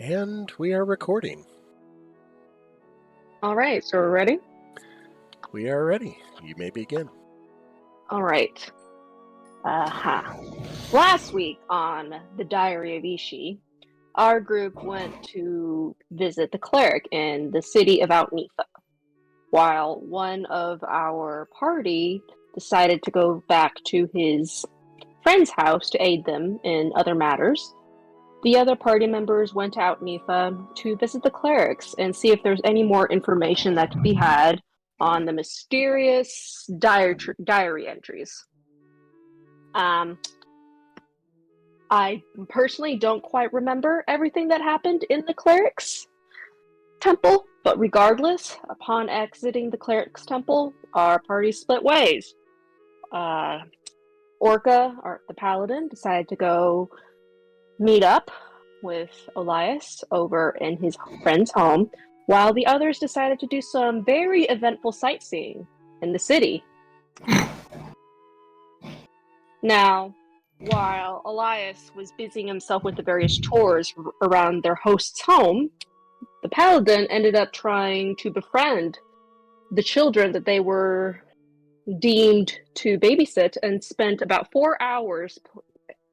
And we are recording. All right, so we're ready? We are ready. You may begin. All right. Last week on the Diary of Ishi, our group went to visit the cleric in the city of Outnifa, while one of our party decided to go back to his friend's house to aid them in other matters. The other party members went to Outnifa to visit the clerics and see if there's any more information that could be had on the mysterious diary entries. I personally don't quite remember everything that happened in the cleric's temple, but regardless, upon exiting the cleric's temple, our party split ways. Orca, or the paladin, decided to go meet up with Elias over in his friend's home, while the others decided to do some very eventful sightseeing in the city. Now, while Elias was busying himself with the various chores around their host's home, the paladin ended up trying to befriend the children that they were deemed to babysit and spent about 4 hours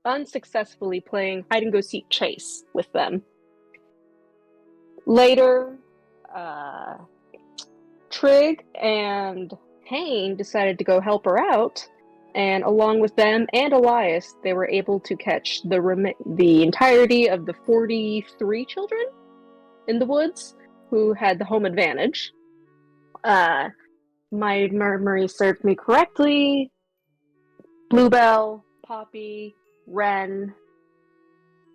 unsuccessfully playing hide-and-go-seek chase with them. Later, Trig and Hayne decided to go help her out, and along with them and Elias, they were able to catch the entirety of the 43 children in the woods who had the home advantage. My memory served me correctly. Bluebell, Poppy, Ren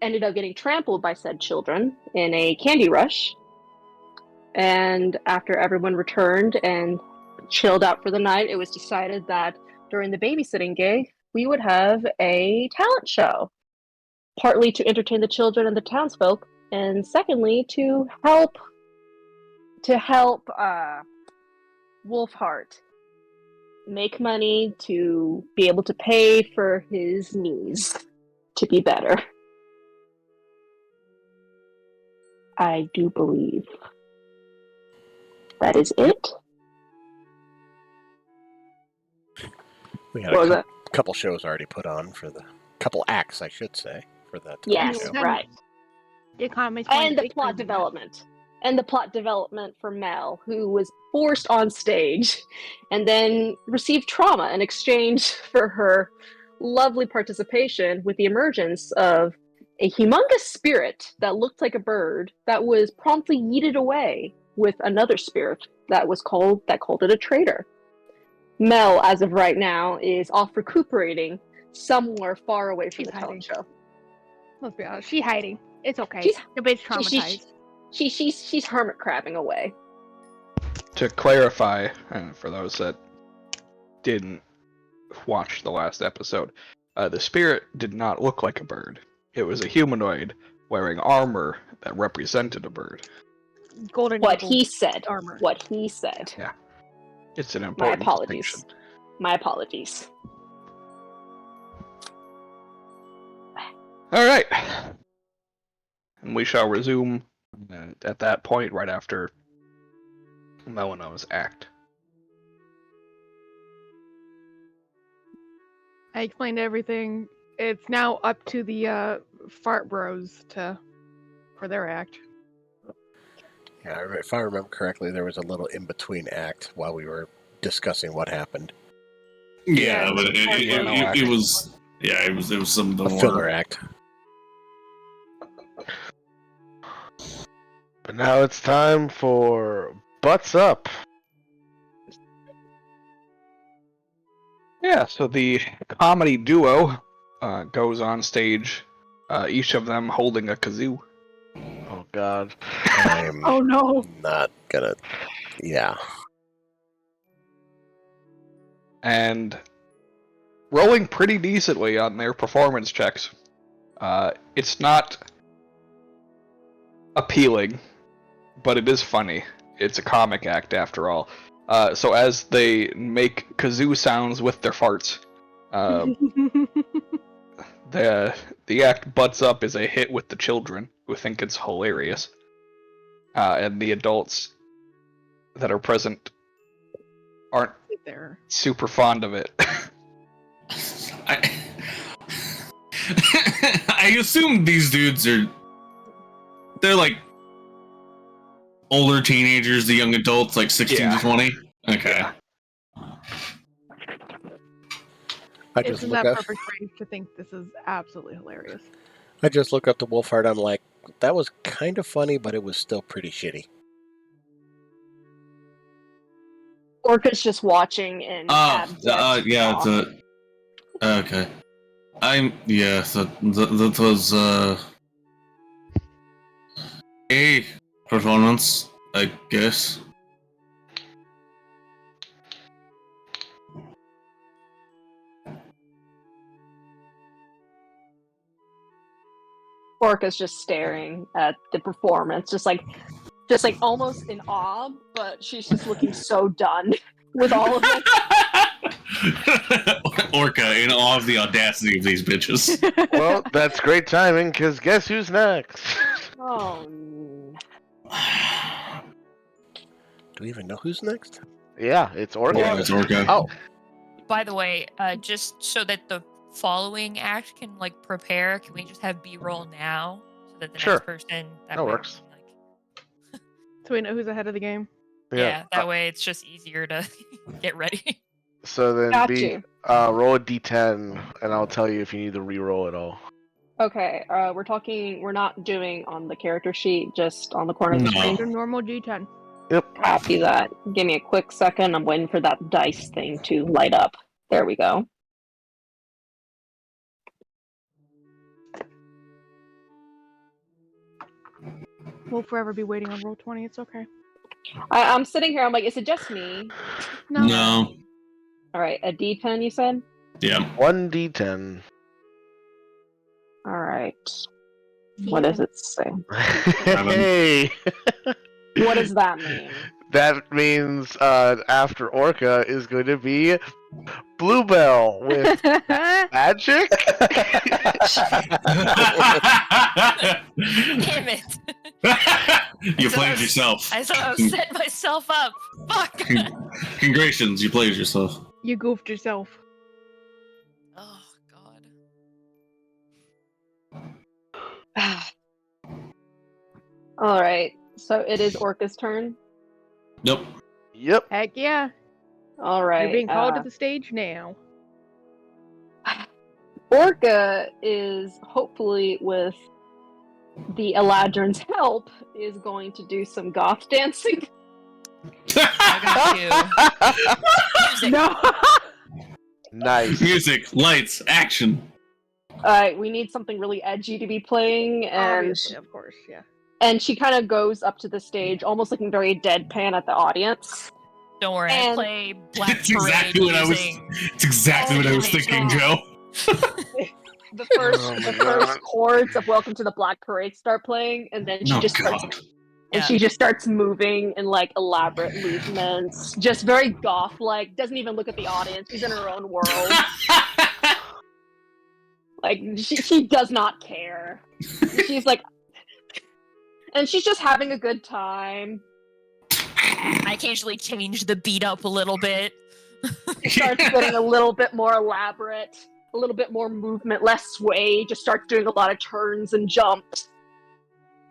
ended up getting trampled by said children in a candy rush. And after everyone returned and chilled out for the night, it was decided that during the babysitting gig, we would have a talent show, partly to entertain the children and the townsfolk, and secondly, to help Wolfheart make money to be able to pay for his knees to be better. I do believe that is it. We had a couple shows already put on for the couple acts, I should say, for that. Yes, show. right. And the plot development. And the plot development for Mel, who was forced on stage and then received trauma in exchange for her lovely participation with the emergence of a humongous spirit that looked like a bird that was promptly yeeted away with another spirit that called it a traitor. Mel, as of right now, is off recuperating somewhere far away from the talent show. Let's be honest, she's hiding. It's okay. The bitch traumatized. She's hermit crabbing away. To clarify, and for those that didn't watch the last episode, the spirit did not look like a bird. It was a humanoid wearing armor that represented a bird. Golden What he said. armor. What he said. Yeah. It's an important distinction. My apologies. All right. And we shall resume at that point right after Melano's act. I explained everything. It's now up to the fart bros for their act. Yeah, if I remember correctly, there was a little in-between act while we were discussing what happened. Yeah, but it was some a filler act. But now it's time for Butts Up. Yeah, so the comedy duo goes on stage, each of them holding a kazoo. Oh God. I'm Oh no. not gonna... Yeah. And rolling pretty decently on their performance checks. It's not appealing, but it is funny. It's a comic act after all. So as they make kazoo sounds with their farts, The act butts up is a hit with the children, who think it's hilarious. And the adults that are present aren't There. super fond of it. I assume these dudes they're like older teenagers, the young adults, like 16 to 20. Okay. I It's just in look that up. perfect range to think this is absolutely hilarious. I just look up to Wolfhard. I'm like, that was kind of funny, but it was still pretty shitty. Orca's just watching and Yeah. It's okay. So that was a performance, I guess. Orca's just staring at the performance, just like almost in awe, but she's just looking so done with all of it. Orca in awe of the audacity of these bitches. Well, that's great timing, because guess who's next? Oh, Do we even know who's next? Yeah, it's Orca. Yeah, it's Orca. Oh, By the way, just so that the following act can like prepare, can we just have B-roll now so that the Sure. next person That way we works. can, like, So we know who's ahead of the game. yeah, that way it's just easier to get ready. So then got B, you. roll a d10, and I'll tell you if you need to re-roll it all. Okay, we're not doing on the character sheet, just on the corner of the No. screen. Your normal D10. Copy that. Give me a quick second. I'm waiting for that dice thing to light up. There we go. We'll forever be waiting on roll 20. It's okay. I'm sitting here. I'm like, is it just me? No. All right, a D10, you said? Yeah. 1d10. All right. What does it say? Hey! What does that mean? That means after Orca is going to be Bluebell with magic. Damn it! You played yourself. I thought I was setting myself up. Fuck. Congratulations, you played yourself. You goofed yourself. Oh god. All right. So it is Orca's turn. Nope. Yep. Heck yeah. All right. You're being called to the stage now. Orca is hopefully with the Eladrin's help is going to do some goth dancing. I got you. Music. No. Nice. Music, lights, action. We need something really edgy to be playing, and Obviously, of course, yeah. she kind of goes up to the stage, almost looking very deadpan at the audience. Don't worry, I And- play Black It's Parade exactly what I was. using... It's exactly what I was thinking, Joe. The first, Oh my the first God. chords of "Welcome to the Black Parade" start playing, and then she Oh just God. starts, and she just starts moving in like elaborate movements, just very goth-like. Doesn't even look at the audience. She's in her own world. Like she does not care. She's like, and she's just having a good time. I occasionally change the beat up a little bit. She starts getting a little bit more elaborate, a little bit more movement, less sway. Just starts doing a lot of turns and jumps.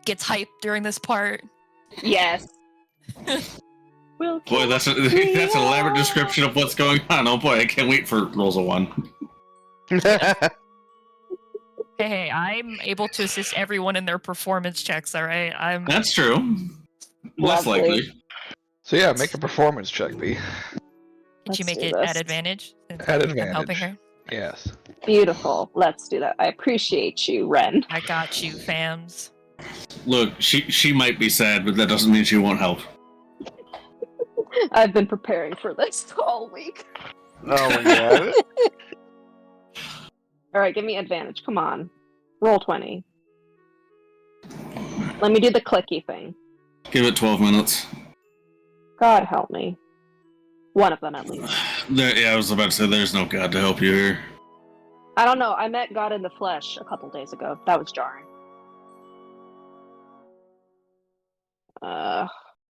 Gets hyped during this part. Yes. We'll Boy, that's an elaborate description of what's going on. Oh boy, I can't wait for rolls of one. Hey, I'm able to assist everyone in their performance checks, alright? That's true. Less Lovely. likely. So yeah, make a performance check, B. Can Let's you make do it this. at advantage? Since At I'm helping advantage. her. Yes. Beautiful. Let's do that. I appreciate you, Ren. I got you, fams. Look, she might be sad, but that doesn't mean she won't help. I've been preparing for this all week. Oh my God. All right, give me advantage. Come on. Roll 20. Let me do the clicky thing. Give it 12 minutes. God help me. One of them at least. Yeah, I was about to say there's no God to help you here. I don't know. I met God in the flesh a couple days ago. That was jarring.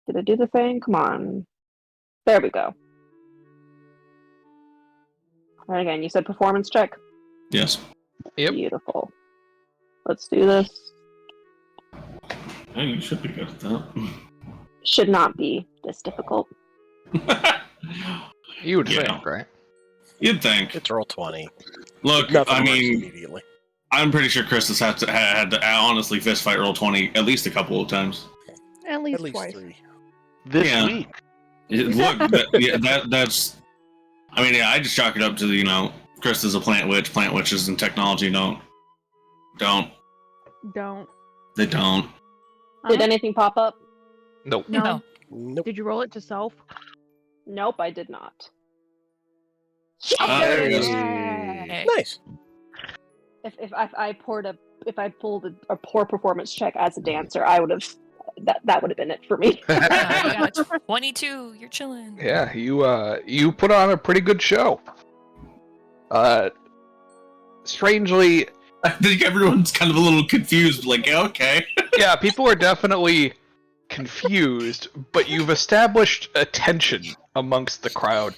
Did it do the thing? Come on. There we go. And again, you said performance check? Yes. Yep. Beautiful. Let's do this. Hey, you should be good at that. Should not be this difficult. You would Yeah. think, right? You'd think. It's roll 20. Look, Nothing I works mean, immediately. I'm pretty sure Chris has had to honestly fist fight roll 20 at least a couple of times. At least, At least twice. 3. This Yeah. week. Look, that's. I mean, yeah, I just chalk it up to Chris is a plant witch. Plant witches and technology don't. Don't. They don't. Did anything pop up? Nope. No. Nope. Did you roll it to self? Nope, I did not. There it is. Yay. Nice. If I pulled a poor performance check as a dancer, I would have that would have been it for me. You got a 22. You're chilling. Yeah, you put on a pretty good show. Strangely, I think everyone's kind of a little confused. Like, okay. yeah, people are definitely confused, but you've established a tension amongst the crowd.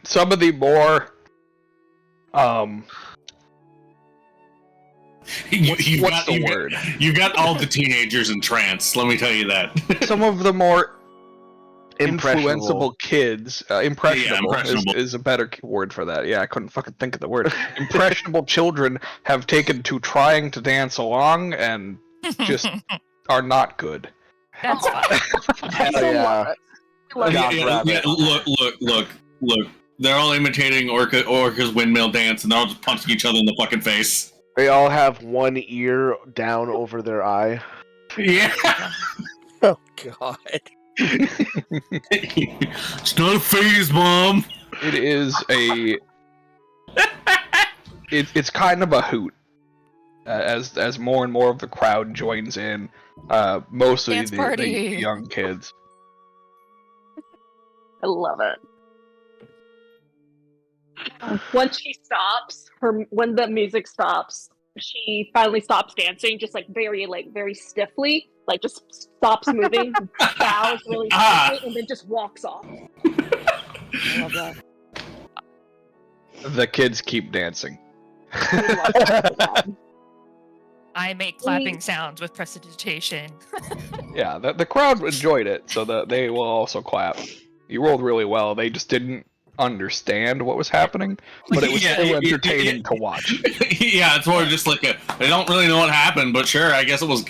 Some of the more You what's the word? You got all the teenagers in trance. Let me tell you that. Some of the more Impressionable. influenceable kids, impressionable, impressionable. Is a better word for that. Yeah, I couldn't fucking think of the word. Impressionable children have taken to trying to dance along and just are not good. That's fine. Hell yeah. Look. They're all imitating Orca's windmill dance, and they're all just punching each other in the fucking face. They all have one ear down over their eye. Yeah. Oh, God. It's not a phase, Mom. It is a. It's kind of a hoot. As more and more of the crowd joins in, mostly Dance the party. young kids. I love it. Once she stops, when the music stops, she finally stops dancing, just very stiffly, just stops moving, bows really stiffly, and then just walks off. I love that. The kids keep dancing. I love that. I make clapping sounds with prestidigitation. Yeah, the crowd enjoyed it, so they will also clap. You rolled really well. They just didn't understand what was happening, but it was still entertaining to watch. Yeah, it's more just like they don't really know what happened, but sure, I guess it was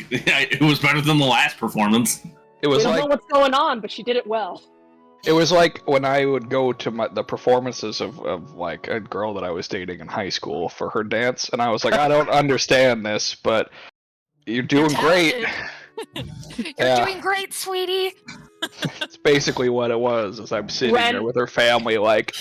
better than the last performance. It We was don't like know what's going on, but she did it well. it was like when I would go to the performances of like a girl that I was dating in high school for her dance, and I was like, I don't understand this, but you're doing great. You're doing great, sweetie. It's basically what it was. As I'm sitting there with her family, like,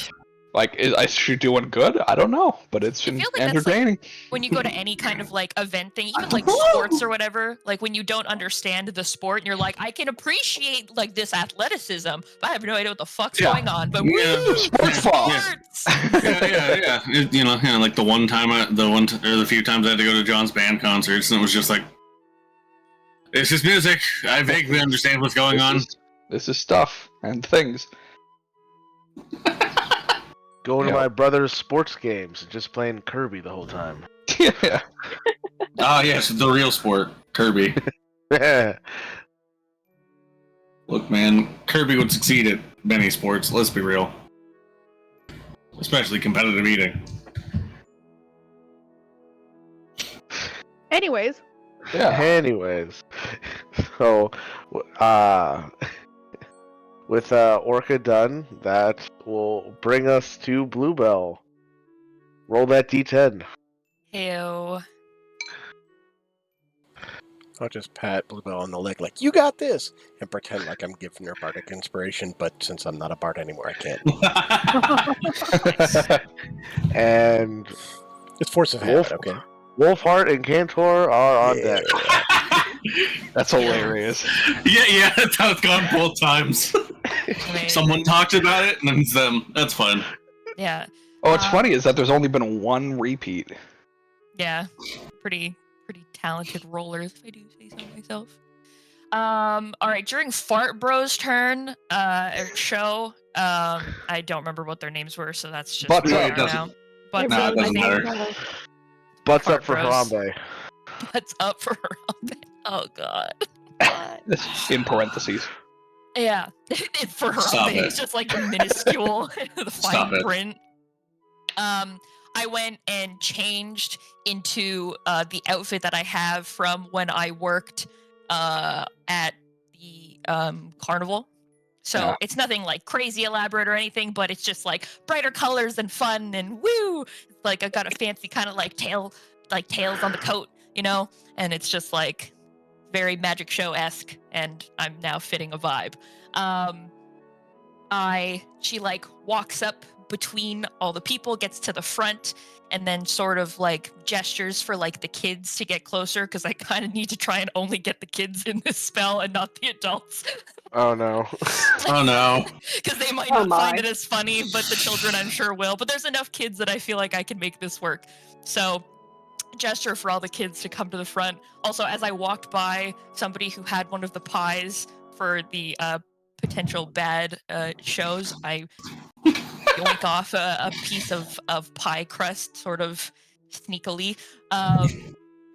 is she doing good? I don't know, but it's I feel like entertaining. That's when you go to any kind of event thing, even sports or whatever. Like when you don't understand the sport, and you're like, I can appreciate this athleticism, but I have no idea what the fuck's going on. But woo, Sports ball. Yeah. Like the few times I had to go to John's band concerts, and it was just like, it's just music. I vaguely understand what's going on. This is stuff and things. Going to my brother's sports games and just playing Kirby the whole time. Yeah. Ah, yes, the real sport, Kirby. Look, man, Kirby would succeed at many sports. Let's be real, especially competitive eating. Anyways, Yeah. Anyways, so with Orca done, that will bring us to Bluebell. Roll that D10. Ew. I'll just pat Bluebell on the leg like, you got this! And pretend like I'm giving her bardic inspiration, but since I'm not a bard anymore, I can't. And It's force of habit, okay? Wolfheart and Cantor are on deck. That's hilarious. Yeah, that's how it's gone both times. Amazing. Someone talks about it, and then it's them. That's fun. Yeah. Oh, what's funny is that there's only been one repeat. Yeah, pretty talented rollers, if I do say so myself. All right, during Fart Bro's turn, show, I don't remember what their names were, so that's just Butts where up. they are doesn't- now. But It Nah, it really doesn't doesn't matter. matter. Butts Fart up for Bros. Harambe. Butts up for Harambe. Oh god. God. In parentheses. Yeah, for Stop Harambe, it. it's just like minuscule, the Stop fine it. print. I went and changed into the outfit that I have from when I worked at the carnival. So Yeah. it's nothing like crazy elaborate or anything, but it's just like brighter colors and fun and woo. It's like I've got a fancy kind of like tails on the coat, you know, and it's just like very magic show-esque, and I'm now fitting a vibe. She like walks up between all the people, gets to the front, and then sort of like gestures for like the kids to get closer, because I kind of need to try and only get the kids in this spell and not the adults. Oh no. Oh no. Because they might Oh not find my. it as funny, but the children I'm sure will. But there's enough kids that I feel like I can make this work. So gesture for all the kids to come to the front. Also, as I walked by somebody who had one of the pies for the potential bad shows, I yoink off a piece of pie crust, sort of sneakily.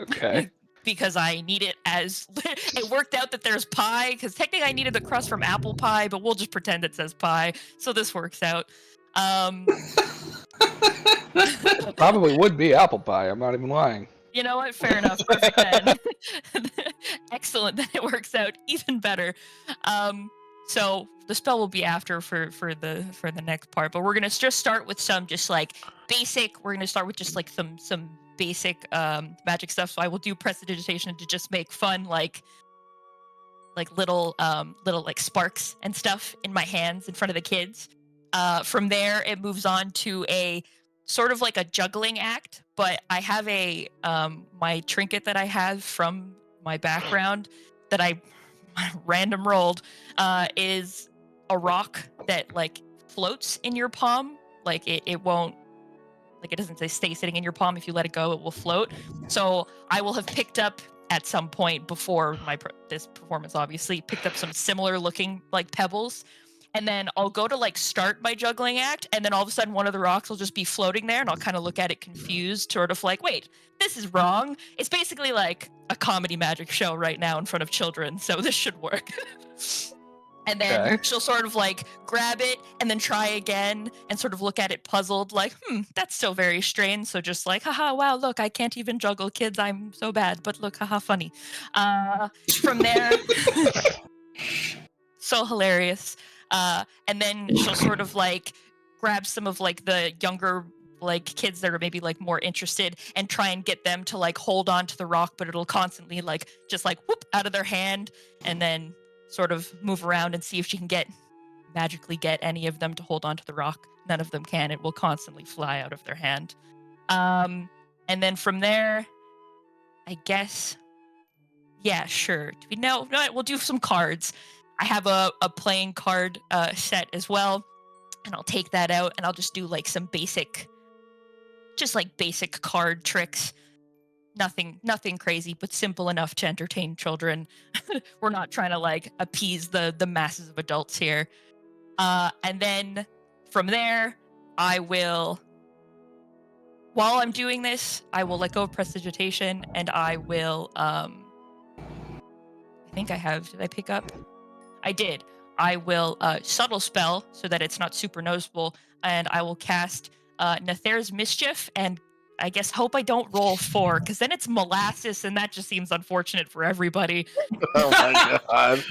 Okay. Because I need it as it worked out that there's pie, because technically I needed the crust from apple pie, but we'll just pretend it says pie, so this works out. Probably would be apple pie. I'm not even lying. You know what? Fair enough. Perfect then. Excellent. Then it works out even better. So the spell will be after for the next part, but we're gonna just start with some just like basic. We're gonna start with just like some basic magic stuff. So I will do prestidigitation to just make fun like little like sparks and stuff in my hands in front of the kids. From there, it moves on to a sort of like a juggling act, but I have a my trinket that I have from my background that I random rolled is a rock that like floats in your palm. Like it won't, like it doesn't say stay sitting in your palm. If you let it go, it will float. So I will have picked up at some point before this performance, obviously picked up some similar looking like pebbles. And then I'll go to like start my juggling act, and then all of a sudden one of the rocks will just be floating there, and I'll kind of look at it confused, sort of like, wait, this is wrong. It's basically like a comedy magic show right now in front of children, so this should work. And then Okay. she'll sort of like grab it and then try again and sort of look at it puzzled, like, that's still very strange. So just like, haha, wow, look, I can't even juggle, kids. I'm so bad, but look, haha, funny. From there, so hilarious. And then she'll sort of like grab some of like the younger like kids that are maybe like more interested and try and get them to like hold on to the rock, but it'll constantly like just like whoop out of their hand, and then sort of move around and see if she can magically get any of them to hold on to the rock. None of them can. It will constantly fly out of their hand. And then from there, I guess, yeah, sure. No, we'll do some cards. I have a playing card set as well, and I'll take that out and I'll just do like some basic card tricks. Nothing crazy, but simple enough to entertain children. We're not trying to like appease the masses of adults here. And then from there, I will, while I'm doing this, I will let go of prestidigitation, and I will I think I have, did I pick up? I did. I will subtle spell so that it's not super noticeable, and I will cast Nether's Mischief, and I guess hope I don't roll 4, because then it's molasses, and that just seems unfortunate for everybody. Oh my god.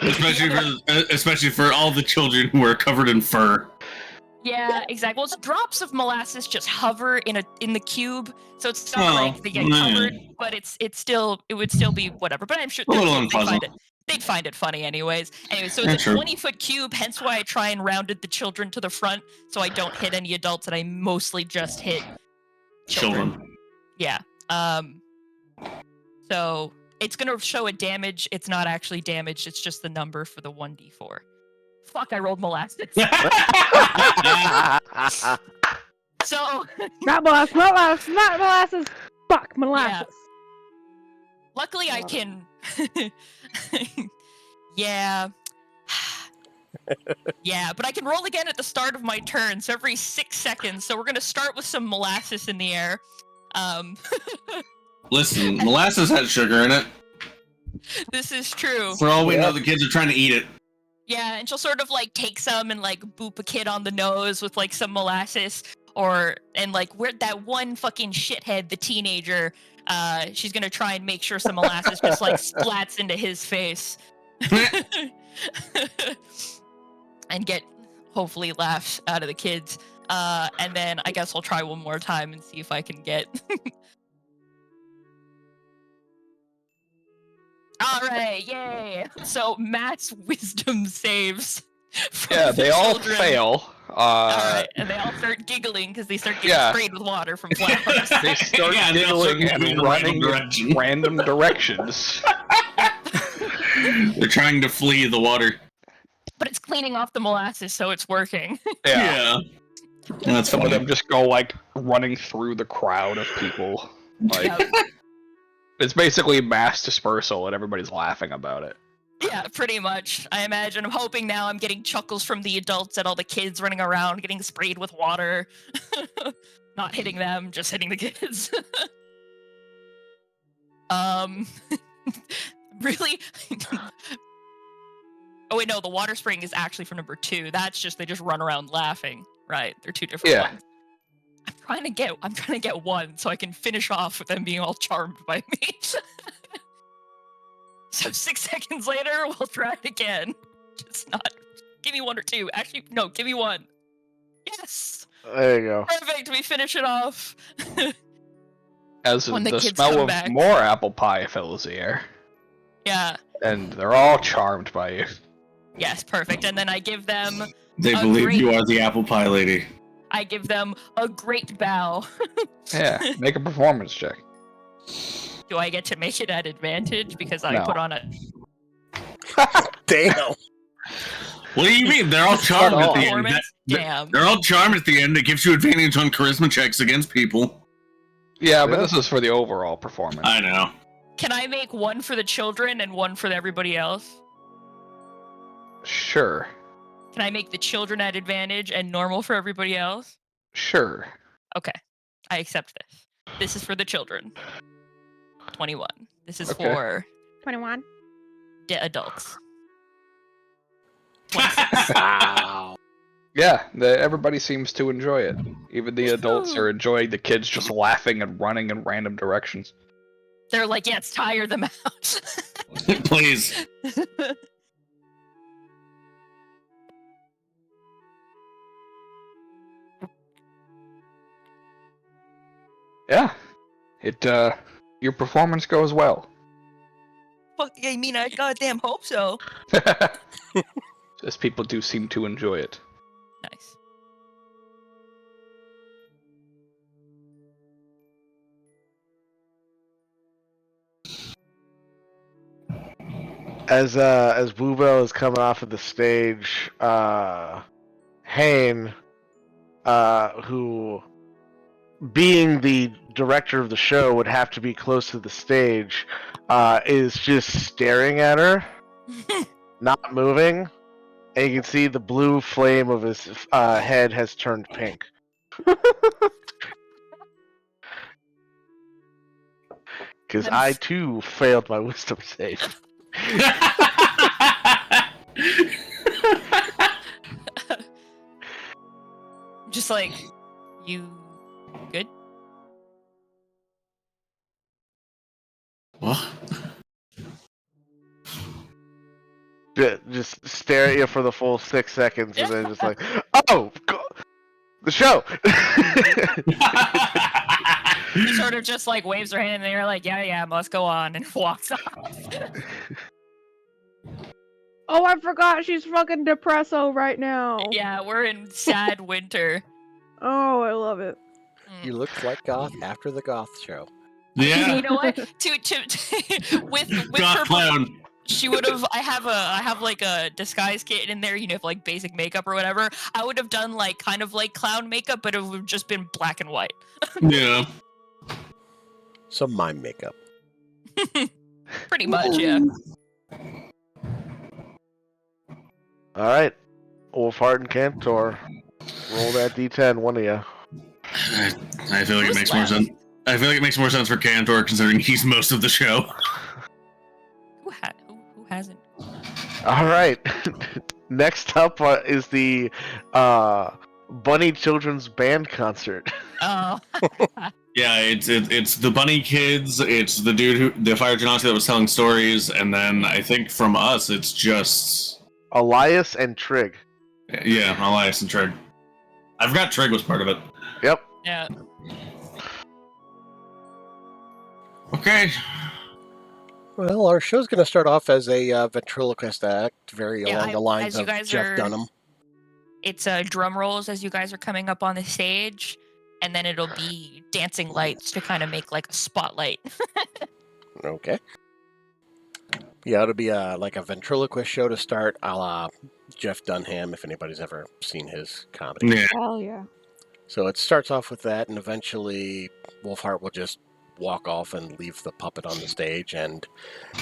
especially for all the children who are covered in fur. Yeah, exactly. Well, it's drops of molasses just hover in the cube, so it's not Oh, like they get covered, but it would still be whatever. But I'm sure A little they'd unpleasant. they'd find it funny anyways. Anyway, so it's a true. 20-foot cube, hence why I try and rounded the children to the front, so I don't hit any adults, and I mostly just hit children. Yeah. So it's gonna show a damage. It's not actually damaged. It's just the number for the 1d4. Fuck! I rolled molasses. So Not molasses. Fuck, molasses. luckily I can. Yeah. Yeah, but I can roll again at the start of my turn, so every 6 seconds. So we're gonna start with some molasses in the air. Listen, molasses has sugar in it. This is true. For all we know, the kids are trying to eat it. Yeah, and she'll sort of like take some and like boop a kid on the nose with like some molasses, and like where that one fucking shithead, the teenager, she's gonna try and make sure some molasses just like splats into his face. And get hopefully laughs out of the kids. And then I guess I'll try one more time and see if I can get. All right, yay! So Matt's wisdom saves. Yeah, they all children. fail. All right, and they all start giggling because they start getting sprayed with water from flowers. They start Yeah, they all start giggling moving and in running random in random directions. They're trying to flee the water. But it's cleaning off the molasses, so it's working. Yeah. That's Some of funny. them just go like running through the crowd of people. Like Yeah. it's basically mass dispersal, and everybody's laughing about it. Yeah, pretty much. I imagine. I'm hoping now I'm getting chuckles from the adults at all the kids running around, getting sprayed with water. Not hitting them, just hitting the kids. Really? Oh wait, no, the water spraying is actually for number 2. That's just they just run around laughing. Right, they're 2 different Yeah. ones. I'm trying to get one so I can finish off with them being all charmed by me. So 6 seconds later, we'll try it again. Just not. Give me 1 or 2. Actually, no, give me 1. Yes! There you go. Perfect, we finish it off. As When the the kids smell come of back. more apple pie fills the air, Yeah, and they're all charmed by you. yes, perfect. And then I give them They a believe great- you are the apple pie lady. I give them a great bow. Yeah, make a performance check. Do I get to make it at advantage because I No. put on a Damn. What do you mean? They're all charmed at the end. performance? Damn. They're all charmed at the end. It gives you advantage on charisma checks against people. Yeah, but Yeah. this is for the overall performance. I know. Can I make 1 for the children and 1 for everybody else? Sure. Can I make the children at advantage and normal for everybody else? Sure. Okay, I accept this. This is for the children. 21. This is Okay. for 21. the adults. 26. Wow. Yeah, everybody seems to enjoy it. Even the adults are enjoying the kids just laughing and running in random directions. They're like, yes, tire them out. Please. Yeah. Your performance goes well. Fuck, I mean, I goddamn hope so. As people do seem to enjoy it. Nice. As Bluebell is coming off of the stage, Hane, who, being the director of the show, would have to be close to the stage, is just staring at her, not moving, and you can see the blue flame of his head has turned pink. Because I too failed my wisdom save. Just like, you good? What? Just stare at you for the full 6 seconds, and then just like, oh, the show. She sort of just like waves her hand and they're like, yeah, let's go on, and walks off. Oh, I forgot she's fucking depresso right now. Yeah, we're in sad winter. Oh, I love it. You look like Goth after the Goth show. Yeah. You know what? To with Goth her clown. She would have. I have like a disguise kit in there, for like basic makeup or whatever. I would have done like kind of like clown makeup, but it would have just been black and white. Yeah. Some mime makeup. Pretty much, yeah. All right, Wolfheart and Cantor, roll that D10, one of you. I feel like it makes more sense. I feel like it makes more sense for Cantor considering he's most of the show. Who hasn't? All right, next up is the Bunny Children's Band concert. Oh. Yeah, it's the bunny kids. It's the dude the fire genasi that was telling stories, and then I think from us it's just Elias and Trig. Yeah, Elias and Trig. I forgot Trig was part of it. Yep. Yeah. Okay. Well, our show's going to start off as a ventriloquist act, very along the lines as you of guys Jeff are- Dunham. It's drum rolls as you guys are coming up on the stage, and then it'll be dancing lights to kind of make like a spotlight. Okay. Yeah, it'll be like a ventriloquist show to start, a la Jeff Dunham, if anybody's ever seen his comedy. Yeah. Hell yeah. So it starts off with that, and eventually Wolfheart will just walk off and leave the puppet on the stage. And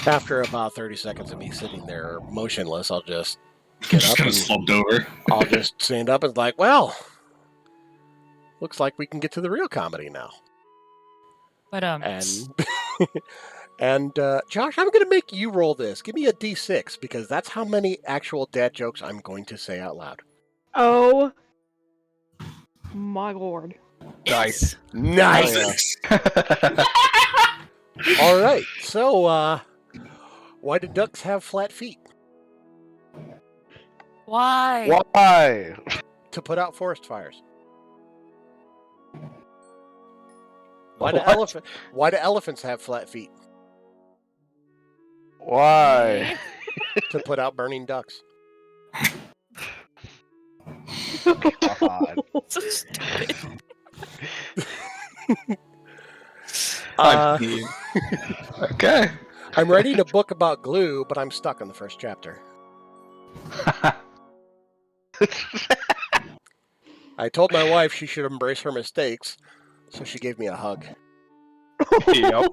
after about 30 seconds of me sitting there motionless, I'll just get Just up kind and of slumped over. I'll just stand up and like, well, looks like we can get to the real comedy now. But And and Josh, I'm going to make you roll this. Give me a D6 because that's how many actual dad jokes I'm going to say out loud. Oh my lord. yes. Nice. All right. So, why do ducks have flat feet? Why? Why? To put out forest fires. Why do elephants have flat feet? Why? To put out burning ducks. God. So stupid. Okay. I'm writing a book about glue, but I'm stuck in the first chapter. I told my wife she should embrace her mistakes, so she gave me a hug. Yep.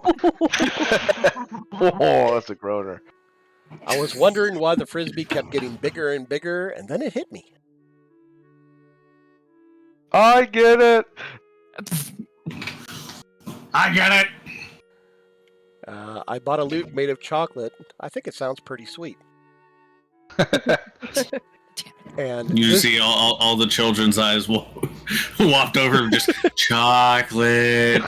Oh, that's a groaner. I was wondering why the frisbee kept getting bigger and bigger, and then it hit me. I get it. I get it. I bought a lute made of chocolate. I think it sounds pretty sweet. And You this- see all the children's eyes waft over just chocolate.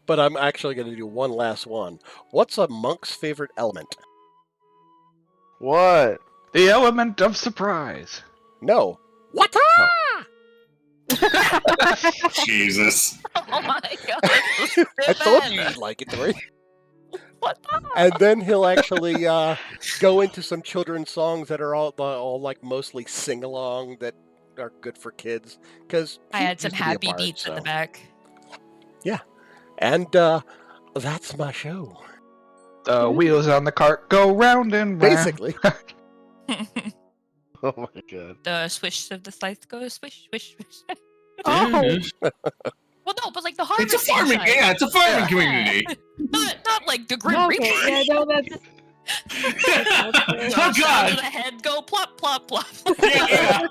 but I'm actually going to do one last one. What's a monk's favorite element? What? The element of surprise. No. What? Jesus. Oh my god. I told you you'd like it, Tori. What the? And then he'll actually go into some children's songs that are all like mostly sing along that are good for kids. Because I had some happy beats in the back. And that's my show, The wheels on the cart go round and round. basically. Oh my god. The swish of the scythe goes swish, swish, swish. Oh. Well, no, but like the harvest. It's a farming. side. Yeah, it's a farming Yeah. community. Not like the Grim Okay, Reaper. yeah, no, that's Oh, Sound God. of the head go plop, plop, plop. Yeah.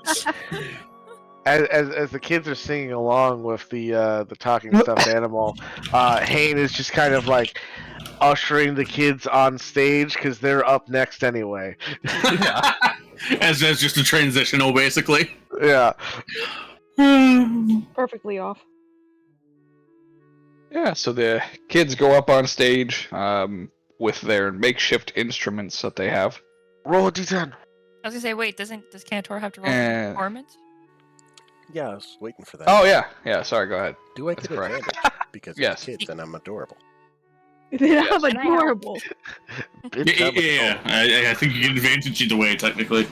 As the kids are singing along with the talking stuffed animal, Hayne is just kind of like ushering the kids on stage because they're up next anyway. As just a transitional, basically. Yeah. perfectly off. Yeah, so the kids go up on stage with their makeshift instruments that they have. Roll a d10. I was gonna say, wait, does Cantor have to roll Eh. performance? Yeah, I was waiting for that. Oh, yeah. Sorry, go ahead. Do I that's get correct. advantage? Because Yes. it's kids and I'm adorable. That's And I help. adorable. Bitch, I'm Yeah. I think you get advantage either way, technically.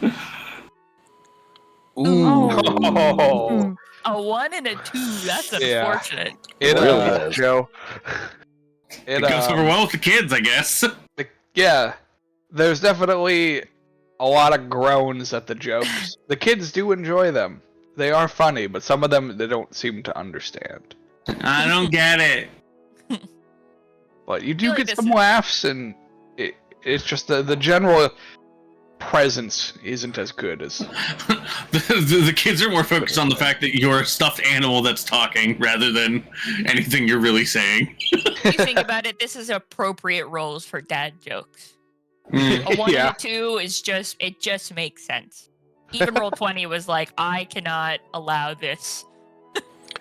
Oh. A 1 and a 2. That's Yeah. unfortunate. It, Really? Really, Joe? It goes over well with the kids, I guess. Yeah, there's definitely a lot of groans at the jokes. The kids do enjoy them. They are funny, but some of them they don't seem to understand. I don't get it. But you feel do like get this some is- laughs, and it's just the general presence isn't as good as. The kids are more focused on the fact that you're a stuffed animal that's talking rather than anything you're really saying. If you think about it, this is appropriate roles for dad jokes. Mm. A 1 Yeah. and a 2 is just makes sense. Even roll 20 was like, I cannot allow this.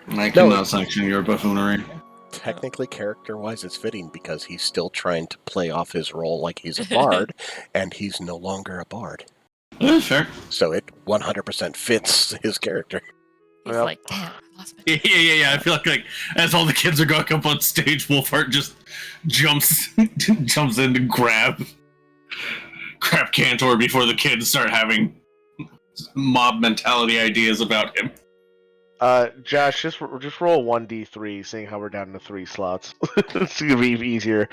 I cannot sanction your buffoonery. Technically, character-wise, it's fitting because he's still trying to play off his role like he's a bard, and he's no longer a bard. Yeah, fair. So it 100% fits his character. He's Yep. like, damn, I lost my Yeah. I feel like as all the kids are going up on stage, Wolfheart just jumps in to grab Cantor before the kids start having mob mentality ideas about him. Josh, just roll 1d3, seeing how we're down to 3 slots. It's gonna be easier.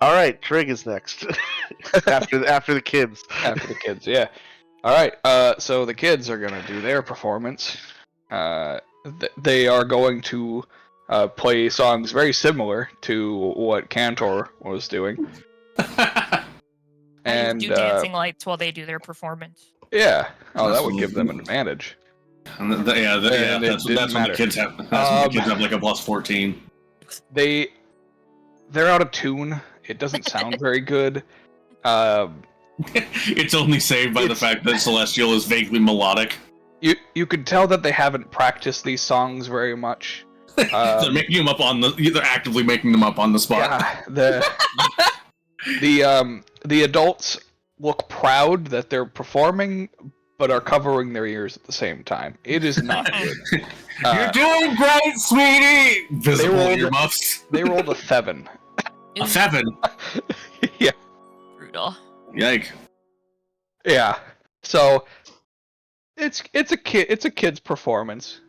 All right, Trig is next. after the kids. After the kids, yeah. All right. So the kids are gonna do their performance. They are going to play songs very similar to what Cantor was doing. And do dancing lights while they do their performance. yeah, that would give them an advantage. And that's when the kids have. That's when the kids have like a plus 14. They're out of tune. It doesn't sound very good. It's only saved by the fact that Celestial is vaguely melodic. You could tell that they haven't practiced these songs very much. They're making them up they're actively making them up on the spot. Yeah, the adults look proud that they're performing, but are covering their ears at the same time. It is not good. You're doing great, sweetie. Visible earmuffs. They rolled a 7. A 7. Yeah. Brutal. Yike. Yeah. So it's a kid's performance.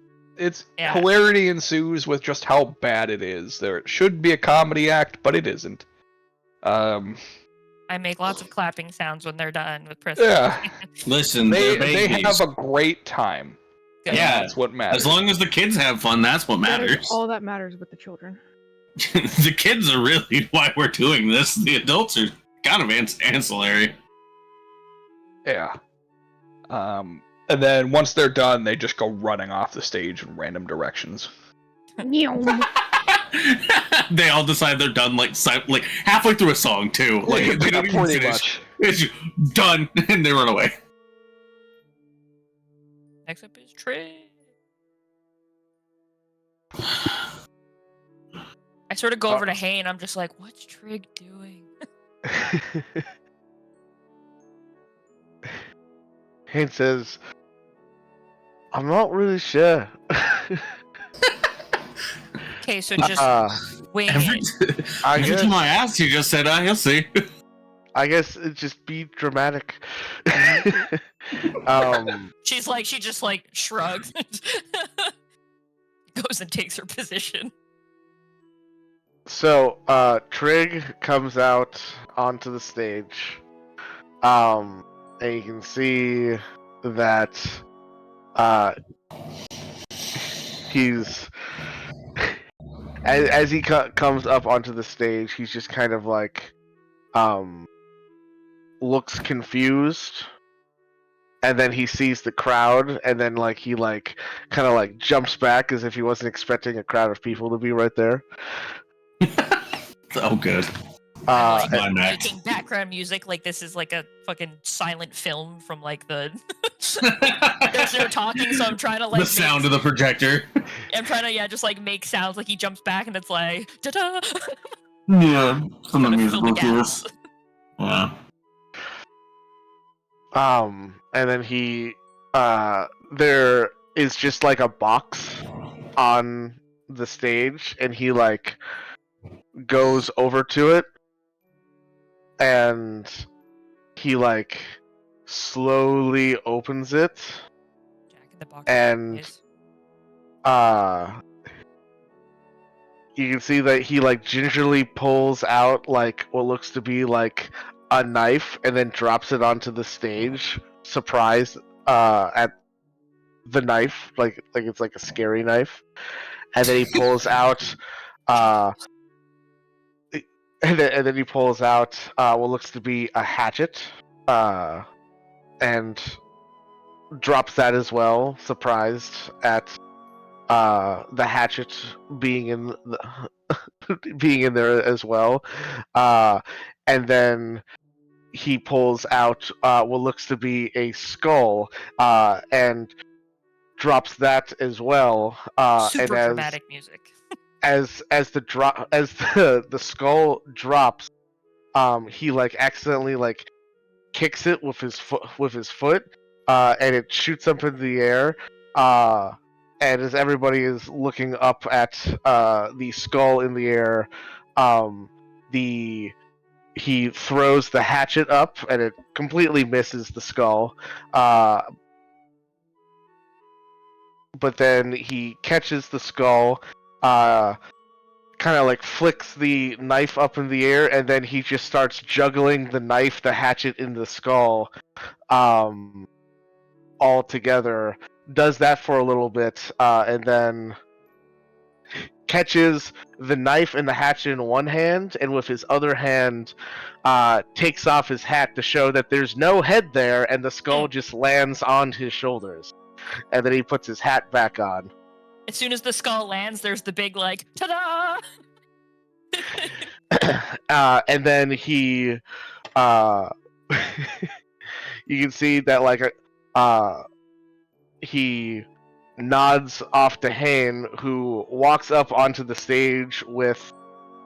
Yeah. Hilarity ensues with just how bad it is. There should be a comedy act, but it isn't. I make lots of clapping sounds when they're done with Chris. Yeah. Listen, They have a great time. Good. Yeah. That's what matters. As long as the kids have fun, that's what That is matters. all that matters with the children. The kids are really why we're doing this. The adults are kind of ancillary. Yeah. And then once they're done, they just go running off the stage in random directions. They all decide they're done like halfway through a song too. Like they don't even pretty finish. much. It's just done, and they run away. Next up is Trey. I sort of go over to Hay and I'm just like, what's Trig doing? Hayne says, I'm not really sure. Okay, so just wing Every it. time I asked, you just said, "You'll see." I guess it just be dramatic. She just like shrugs. Goes and takes her position. So, Trig comes out onto the stage. And you can see that he's as he comes up onto the stage, he's just kind of like looks confused, and then he sees the crowd, and then he kind of jumps back as if he wasn't expecting a crowd of people to be right there. Oh, good. Like Climax. making background music like this is like a fucking silent film from like the there's no talking, so I'm trying to like The sound of the projector. I'm trying to just like make sounds like he jumps back and it's like ta-da! Yeah, some of the Trying to fill the musical gaps. cues. Yeah. And then he there is just like a box on the stage, and he goes over to it, and he slowly opens it, Jack in the Box. and you can see that he like gingerly pulls out like what looks to be like a knife and then drops it onto the stage, surprised at the knife, like it's like a scary knife. And then he pulls out and then he pulls out what looks to be a hatchet, and drops that as well, surprised at the hatchet being in being in there as well. And then he pulls out what looks to be a skull, and drops that as well. And Super dramatic music. as the skull drops, he like accidentally like kicks it with his foot, and it shoots up into the air. And as everybody is looking up at the skull in the air, he throws the hatchet up, and it completely misses the skull. But then he catches the skull, kind of like flicks the knife up in the air, and then he just starts juggling the knife, the hatchet, in the skull, all together. Does that for a little bit, and then catches the knife and the hatchet in one hand, and with his other hand takes off his hat to show that there's no head there, and the skull just lands on his shoulders. And then he puts his hat back on. As soon as the skull lands, there's the big like ta-da! And then he you can see that like he nods off to Hane, who walks up onto the stage with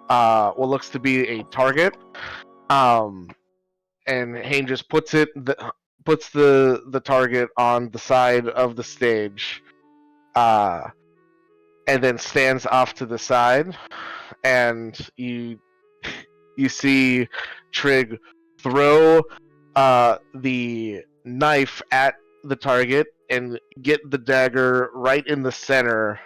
what looks to be a target, and Hane just puts the target on the side of the stage, and then stands off to the side, and you see Trig throw the knife at the target and get the dagger right in the center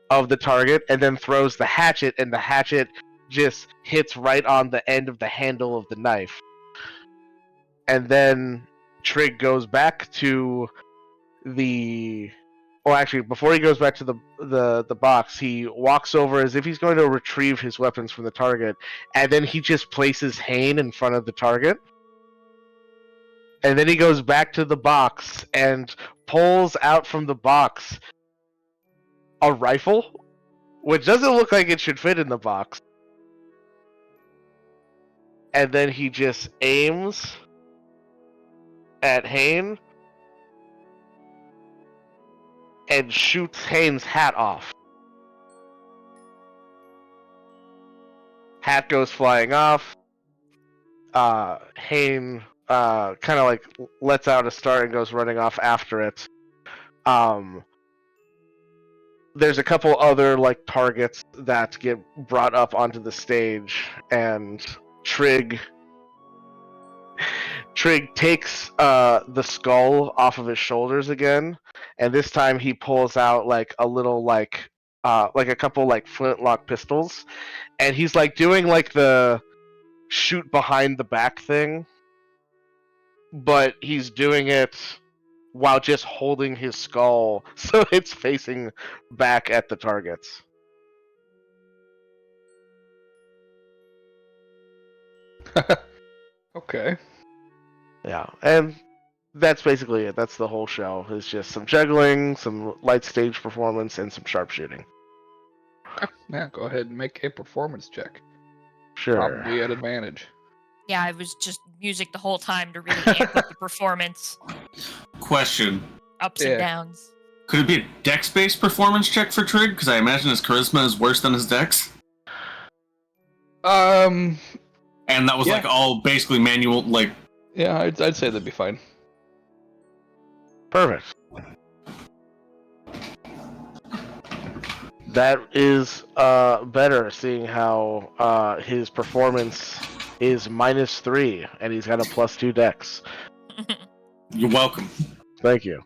of the target, and then throws the hatchet, and the hatchet just hits right on the end of the handle of the knife. And then Trig goes back to before he goes back to the box, he walks over as if he's going to retrieve his weapons from the target, and then he just places Hane in front of the target. And then he goes back to the box and pulls out from the box a rifle, which doesn't look like it should fit in the box. And then he just aims at Hane and shoots Hane's hat off. Hat goes flying off. Hane kind of like lets out a start and goes running off after it. There's a couple other like targets that get brought up onto the stage, and Trig takes the skull off of his shoulders again, and this time he pulls out like a little like a couple like flintlock pistols, and he's like doing like the shoot behind the back thing, but he's doing it while just holding his skull so it's facing back at the targets. Okay. Yeah, and that's basically it. That's the whole show. It's just some juggling, some light stage performance, and some sharpshooting. Yeah, go ahead and make a performance check. Sure. Probably at advantage. Yeah, I was just music the whole time to really amp up the performance. Question. Ups and downs. Could it be a dex-based performance check for Trig? Because I imagine his charisma is worse than his dex. And that was like all basically manual, like... Yeah, I'd say that'd be fine. Perfect. That is better, seeing how his performance is -3, and he's got a +2 dex. You're welcome. Thank you.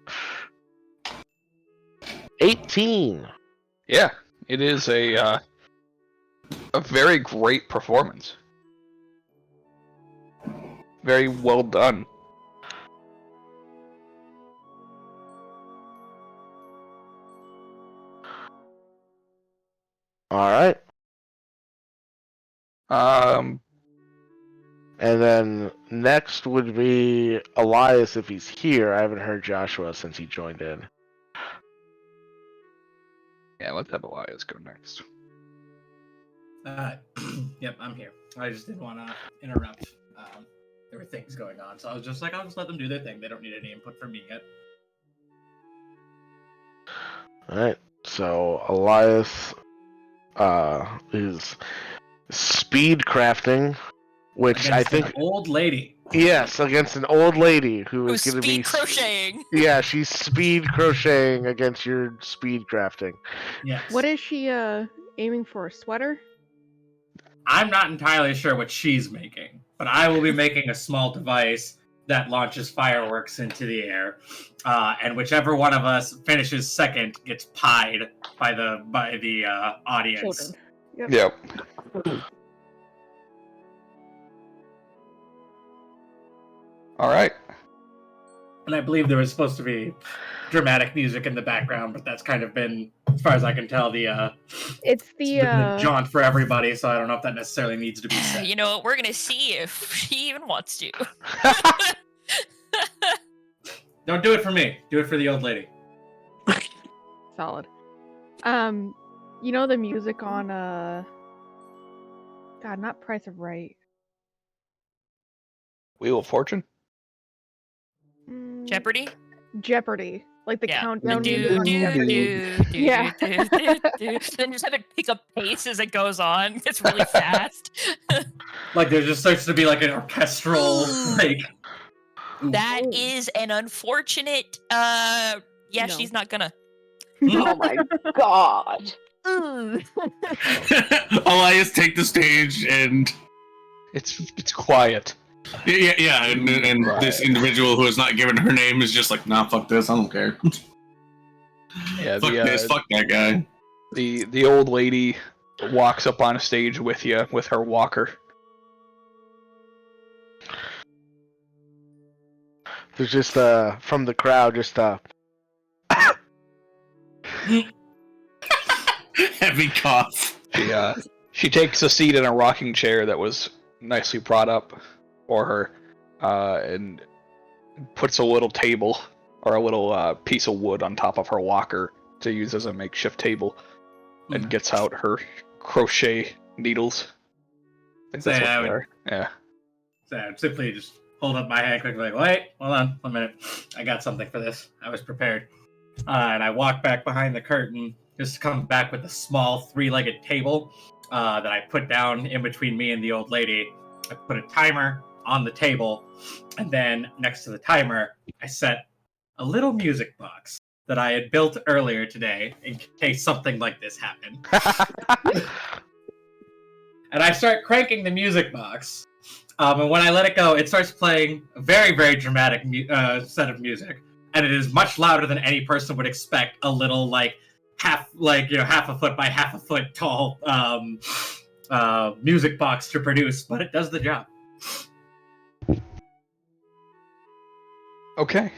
18. Yeah, it is a a very great performance. Very well done. All right. Um, And then next would be Elias if he's here. I haven't heard Joshua since he joined in. yeah, let's have Elias go next. Yep, I'm here. I just didn't want to interrupt. There were things going on, so I was just like, I'll just let them do their thing. They don't need any input from me yet. All right. So Elias is speed crafting, which Against I think an old lady. yes, against an old lady who Who's is going to be speed crocheting? Yeah, she's speed crocheting against your speed crafting. Yes. What is she aiming for? A sweater? I'm not entirely sure what she's making, but I will be making a small device that launches fireworks into the air, and whichever one of us finishes second gets pied by the audience. Children. Yep. All right. And I believe there was supposed to be dramatic music in the background, but that's kind of been, as far as I can tell, It's the jaunt for everybody. So I don't know if that necessarily needs to be said. You know what? We're gonna see if she even wants to. Don't do it for me. Do it for the old lady. solid. You know the music on God, not Price of Right. Wheel of Fortune. Jeopardy? Jeopardy. Like the Yeah. countdown Do, music on do, Jeopardy. do, Yeah. do. Then just have to pick up pace as it goes on. It's really fast. Like there just starts to be like an orchestral like. Ooh. That Ooh. is an unfortunate. Yeah, No. she's not gonna. Oh my god. Elias, take the stage, and It's quiet. yeah, and this individual who has not given her name is just like, nah, fuck this, I don't care. Yeah, Fuck this, fuck that guy. the old lady walks up on a stage with you with her walker. There's just from the crowd just Heavy cough. She takes a seat in a rocking chair that was nicely brought up for her, and puts a little table or a little piece of wood on top of her walker to use as a makeshift table, and gets out her crochet needles. I think that's what they are. Yeah. So I would simply just hold up my hand quickly, like, wait, hold on, 1 minute. I got something for this. I was prepared. And I walk back behind the curtain, just to come back with a small three-legged table that I put down in between me and the old lady. I put a timer on the table, and then next to the timer, I set a little music box that I had built earlier today in case something like this happened. And I start cranking the music box. And when I let it go, it starts playing a very, very dramatic set of music. And it is much louder than any person would expect a little, half a foot by half a foot tall music box to produce. But it does the job. Okay.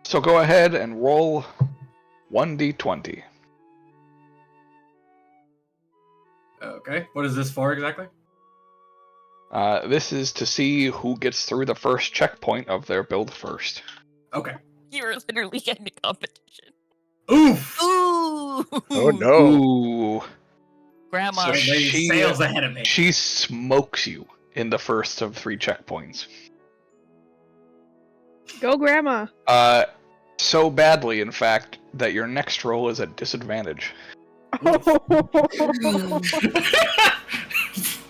So go ahead and roll 1d20. Okay. What is this for exactly? This is to see who gets through the first checkpoint of their build first. Okay. You were literally getting a competition. Oof! Ooh! Oh no. Ooh. Grandma. So lady sails ahead of me. She smokes you in the first of 3 checkpoints. Go, Grandma. So badly, in fact, that your next roll is at disadvantage.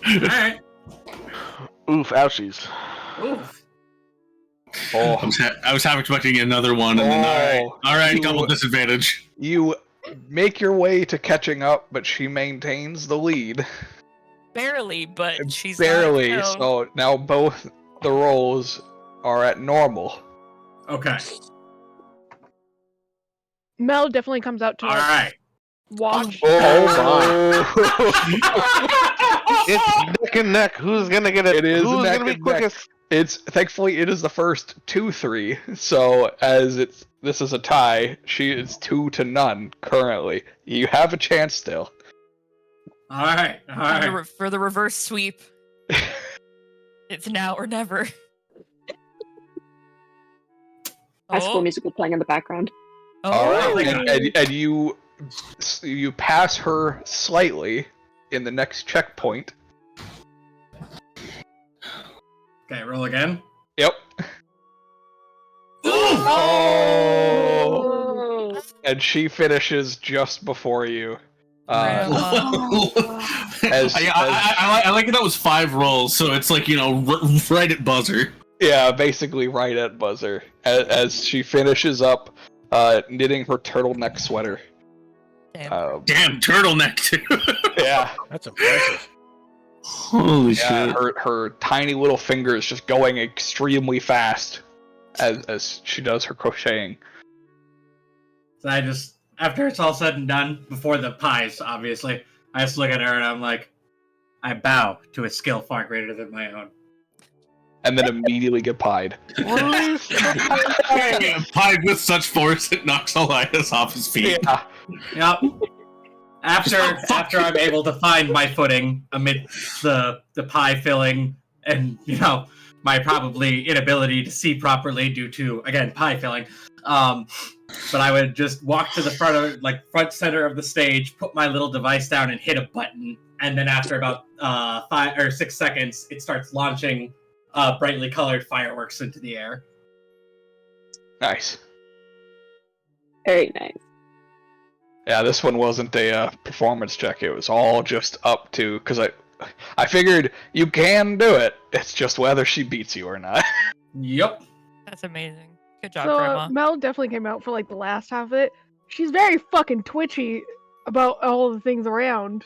Alright. Oof, ouchies. Oof. Oh, I was half expecting another one, and then all right, You- double disadvantage. you make your way to catching up, but she maintains the lead. Barely, but she's Barely. Not, So now both the rolls are at normal. Okay. Mel definitely comes out to us. Alright. Watch. It's neck and neck. Who's gonna get it? It is Who's neck gonna be and neck. quickest? It's thankfully it is the first 2-3. So as this is a tie, she is 2-0 currently. You have a chance still. All right. For the reverse sweep. It's now or never. High School Musical playing in the background. All Oh. right, and you pass her slightly in the next checkpoint. Okay, roll again. Yep. Oh! And she finishes just before you. Grandma. I like that was 5 rolls, so it's like, right at buzzer. Yeah, basically right at buzzer. As she finishes up knitting her turtleneck sweater. Damn. Damn, turtleneck too. Yeah. That's impressive. Holy shit. Her tiny little fingers just going extremely fast as she does her crocheting. So I just, after it's all said and done, before the pies, obviously, I just look at her and I'm like, I bow to a skill far greater than my own. And then immediately get pied. Pied with such force it knocks Elias off his feet. Yeah. Yep. After I'm able to find my footing amid the pie filling and, my probably inability to see properly due to, again, pie filling. But I would just walk to the front center of the stage, put my little device down and hit a button. And then after about 5 or 6 seconds, it starts launching brightly colored fireworks into the air. Nice. Very nice. Yeah, this one wasn't a performance check. It was all just up to, because I figured you can do it. It's just whether she beats you or not. Yep. That's amazing. Good job, So Grandma. Mel definitely came out for like the last half of it. She's very fucking twitchy about all the things around,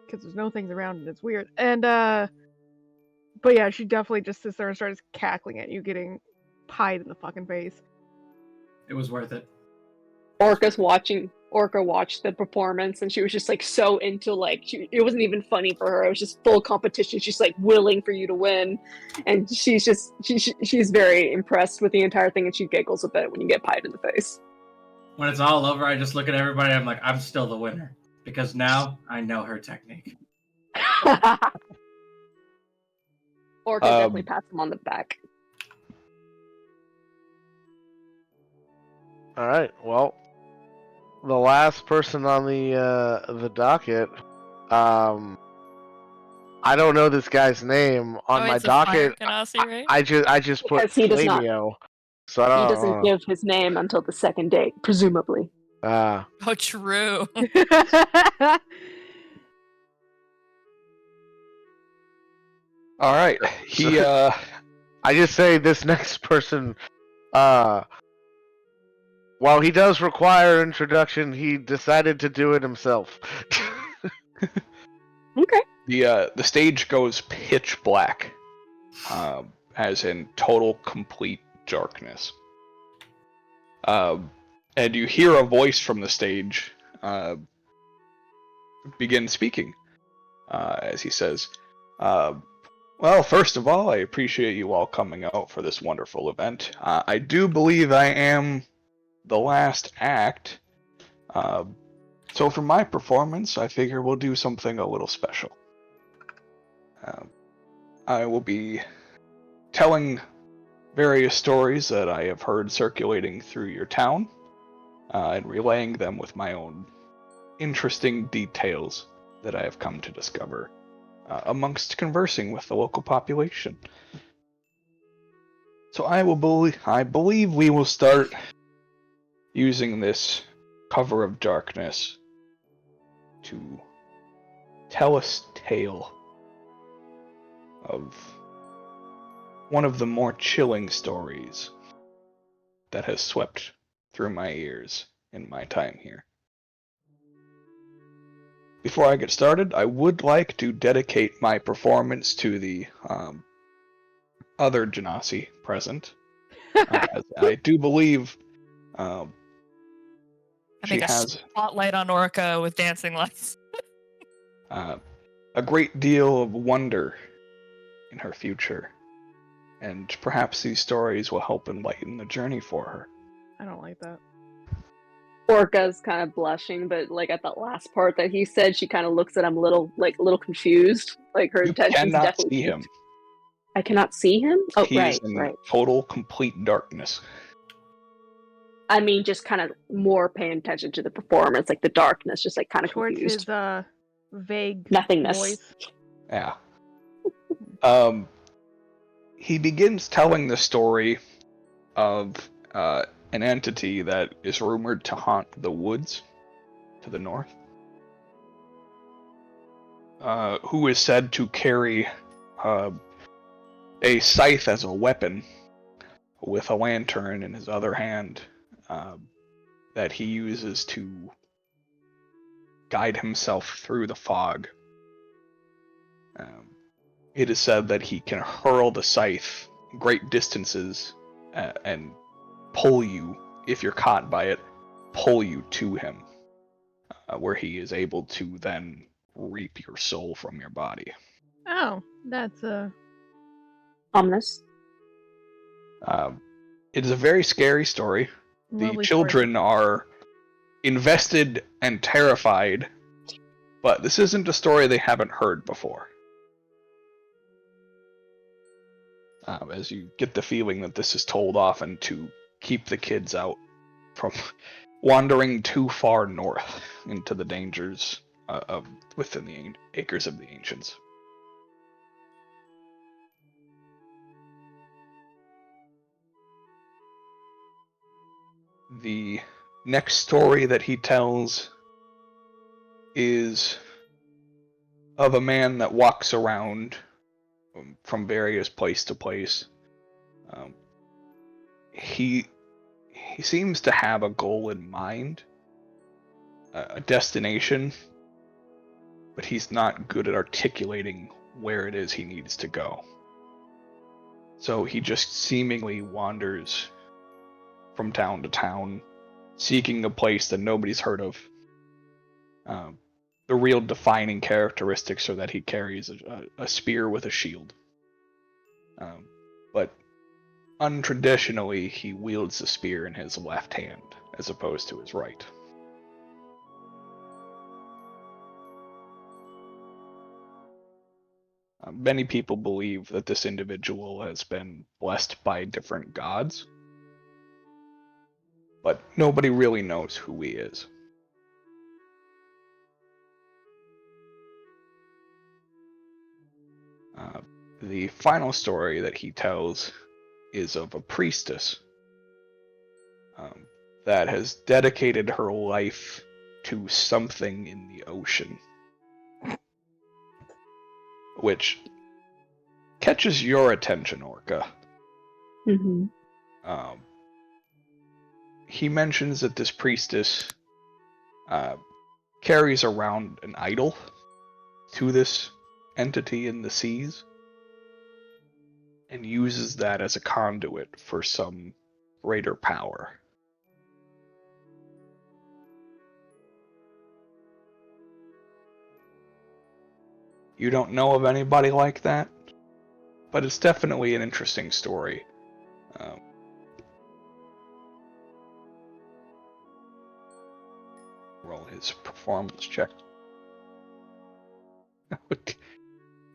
because there's no things around and it's weird. And but yeah, she definitely just sits there and starts cackling at you, getting pied in the fucking face. It was worth it. Orca watched the performance and she was just like so into it wasn't even funny for her. It was just full competition. She's like willing for you to win, and she's very impressed with the entire thing, and she giggles a bit when you get pied in the face. When it's all over, I just look at everybody. I'm like, I'm still the winner because now I know her technique. Orca definitely pats him on the back. All right. Well, the last person on the docket. I don't know this guy's name on my it's a fire docket. Ganassi, right? I just put Because he does not. Flamio, so I don't. He doesn't give his name until the second date, presumably. Oh, true. All right. He I just say this next person, while he does require introduction, he decided to do it himself. Okay. the stage goes pitch black, as in total complete darkness. And you hear a voice from the stage begin speaking, as he says, well, first of all, I appreciate you all coming out for this wonderful event. I do believe I am the last act, so for my performance, I figure we'll do something a little special. I will be telling various stories that I have heard circulating through your town, and relaying them with my own interesting details that I have come to discover amongst conversing with the local population. So I believe we will start using this cover of darkness to tell us a tale of one of the more chilling stories that has swept through my ears in my time here. Before I get started, I would like to dedicate my performance to the other Genasi present. As I do believe Having a spotlight on Orca with dancing lights. A great deal of wonder in her future, and perhaps these stories will help enlighten the journey for her. I don't like that. Orca's kind of blushing, but like at that last part that he said, she kind of looks at him a little confused. Like her You intentions cannot definitely see peaked. him. I cannot see him? Oh, He right, is in right. total, complete darkness. I mean, just kind of more paying attention to the performance, like the darkness, just like kind of Towards confused. his vague Nothingness. voice. Yeah. He begins telling the story of an entity that is rumored to haunt the woods to the north, who is said to carry a scythe as a weapon with a lantern in his other hand that he uses to guide himself through the fog. It is said that he can hurl the scythe great distances and pull you, if you're caught by it, pull you to him, where he is able to then reap your soul from your body. Oh, that's ominous. It is a very scary story. The children are invested and terrified, but this isn't a story they haven't heard before. As you get the feeling that this is told often to keep the kids out from wandering too far north into the dangers within the acres of the ancients. The next story that he tells is of a man that walks around from various place to place. He seems to have a goal in mind, a destination, but he's not good at articulating where it is he needs to go. So he just seemingly wanders from town to town, seeking a place that nobody's heard of. The real defining characteristics are that he carries a spear with a shield. But untraditionally, he wields the spear in his left hand, as opposed to his right. Many people believe that this individual has been blessed by different gods, but nobody really knows who he is. The final story that he tells is of a priestess that has dedicated her life to something in the ocean, which catches your attention, Orca. Mm-hmm. He mentions that this priestess carries around an idol to this entity in the seas and uses that as a conduit for some greater power. You don't know of anybody like that, but it's definitely an interesting story. Roll his performance check.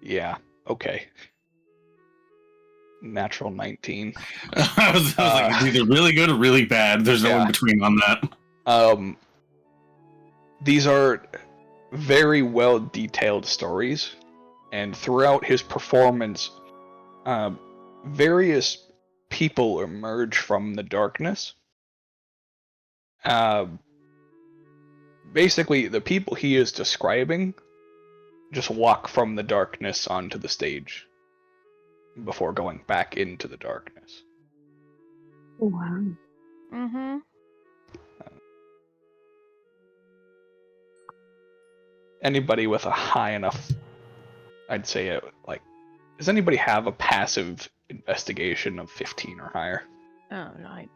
Yeah, okay. Natural 19. I was like, it's either really good or really bad. There's no in between on that. These are very well detailed stories, and throughout his performance, various people emerge from the darkness. Basically, the people he is describing just walk from the darkness onto the stage before going back into the darkness. Wow. Mm-hmm. Anybody with a high enough, I'd say, does anybody have a passive investigation of 15 or higher? Oh, 9.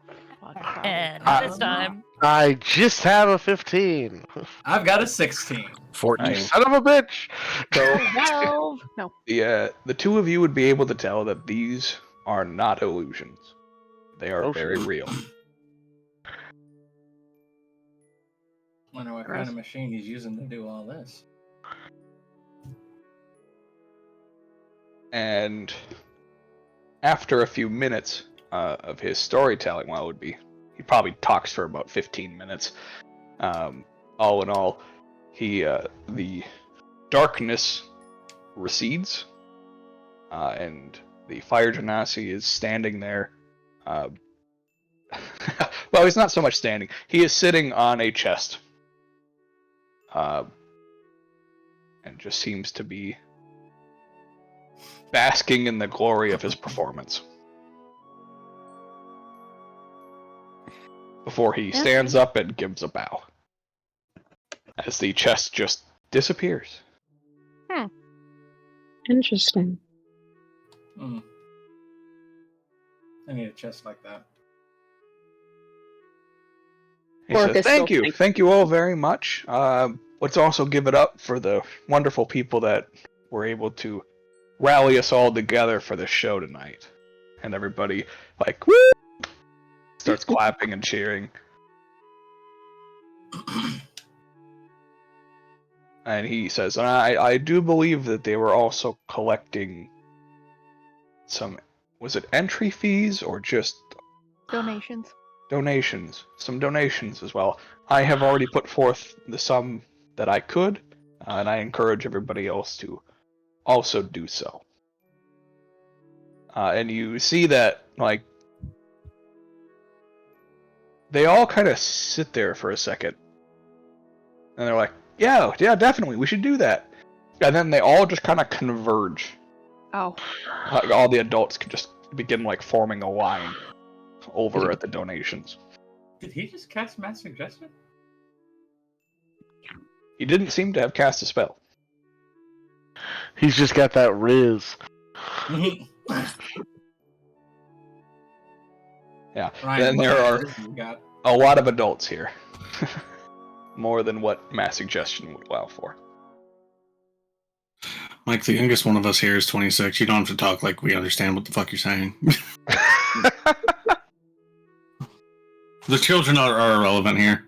fuck. And not this time. I just have a 15. I've got a 16. 14. You son of a bitch! So 12. No. the two of you would be able to tell that these are not illusions. They are Oh, very shit. real. Wonder what kind of machine he's using to do all this. And after a few minutes of his storytelling, well, it would be he probably talks for about 15 minutes. All in all, the darkness recedes, and the fire genasi is standing there. Well, he's not so much standing. He is sitting on a chest, and just seems to be basking in the glory of his performance. Before he stands up and gives a bow, as the chest just disappears. Interesting. Hmm. I need a chest like that. He Or says, if it's "Thank still you, pink." thank you all very much. Let's also give it up for the wonderful people that were able to rally us all together for this show tonight." And everybody, like, woo! Starts clapping and cheering. And he says, and I do believe that they were also collecting some, was it entry fees or just Donations. donations? Some donations as well. I have already put forth the sum that I could, and I encourage everybody else to also do so. And you see that, like, they all kind of sit there for a second. And they're like, yeah, definitely, we should do that. And then they all just kind of converge. Oh. Like, all the adults can just begin, like, forming a line over at the donations. Did he just cast Mass Suggestion? He didn't seem to have cast a spell. He's just got that riz. Yeah. Ryan, Then what there kind are of riz you got? a lot of adults here. More than what Mass Suggestion would allow for. Mike, the youngest one of us here is 26. You don't have to talk like we understand what the fuck you're saying. The children are irrelevant here.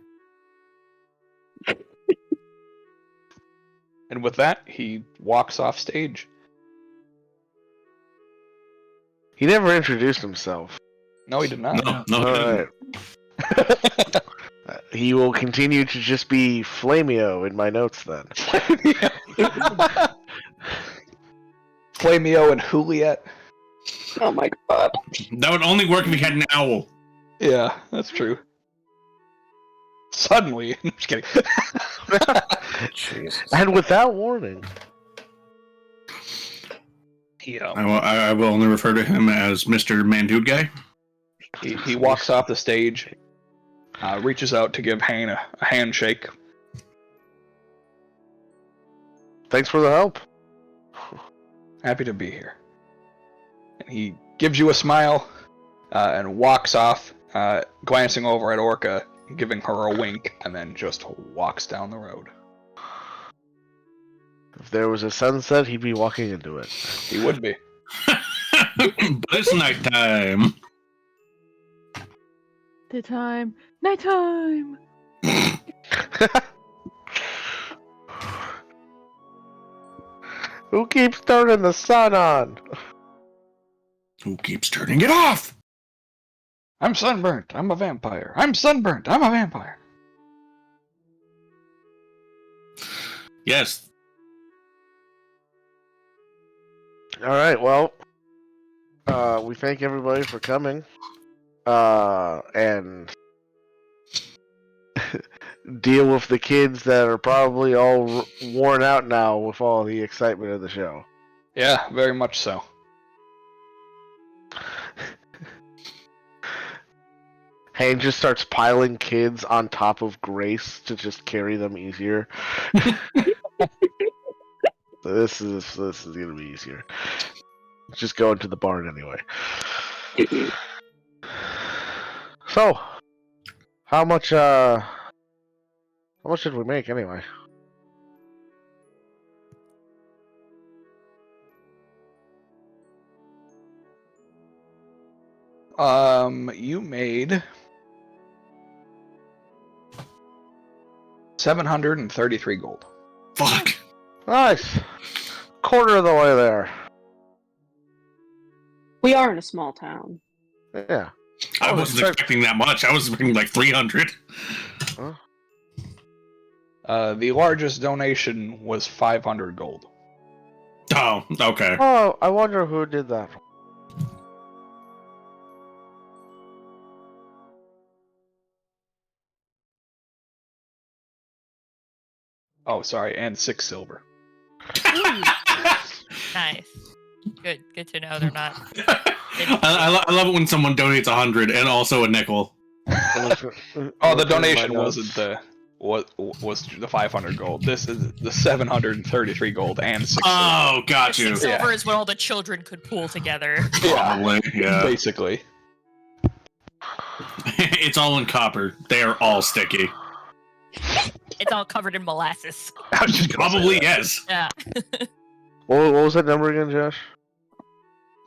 And with that, he walks off stage. He never introduced himself. No, he did not. No, he didn't. Alright. He will continue to just be Flamio in my notes then. Flamio and Juliet. Oh my god. That would only work if we had an owl. Yeah, that's true. Suddenly, I'm just kidding. Jesus. And without warning. Yeah. I will only refer to him as Mr. Man-Dude Guy. He walks off the stage, reaches out to give Hane a handshake. Thanks for the help. Happy to be here. And he gives you a smile and walks off, glancing over at Orca, giving her a wink, and then just walks down the road. If there was a sunset, he'd be walking into it. He would be. But it's nighttime. Daytime. Nighttime. Who keeps turning the sun on? Who keeps turning it off? I'm sunburnt. I'm a vampire. I'm sunburnt. I'm a vampire. Yes. Alright, well, we thank everybody for coming. And deal with the kids that are probably all worn out now with all the excitement of the show. Yeah, very much so. Hayne just starts piling kids on top of Grace to just carry them easier. So this is gonna be easier. Just go into the barn anyway. So, How much did we make anyway? You made 733 gold. Fuck. Nice. Quarter of the way there. We are in a small town. Yeah. I wasn't expecting that much. I was expecting like 300. Huh? The largest donation was 500 gold. Oh, okay. Oh, I wonder who did that. Oh, sorry, and 6 silver. Nice. Good to know they're not. I love it when someone donates 100 and also a nickel. Oh, the donation wasn't the was the 500 gold. This is the 733 gold and 6 silver. Oh, got you. 6 silver is what all the children could pool together. Probably, yeah. Basically. It's all in copper. They are all sticky. It's all covered in molasses. Probably yes. Yeah. What was that number again, Josh?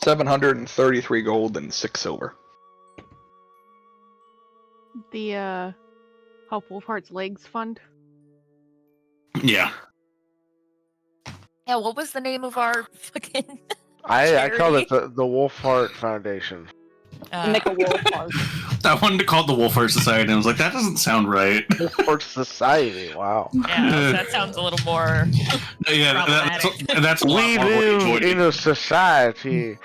733 gold and 6 silver. The Help Wolfheart's Legs Fund. Yeah. Yeah, what was the name of our fucking I called it charity? the Wolfheart Foundation. Make a wolf heart. I wanted to call it the Wolfheart Society, and I was like, that doesn't sound right. Wolfheart Society. Wow. Yeah, that sounds a little more. Yeah, that's a lot We more live hoity-toity. in a society.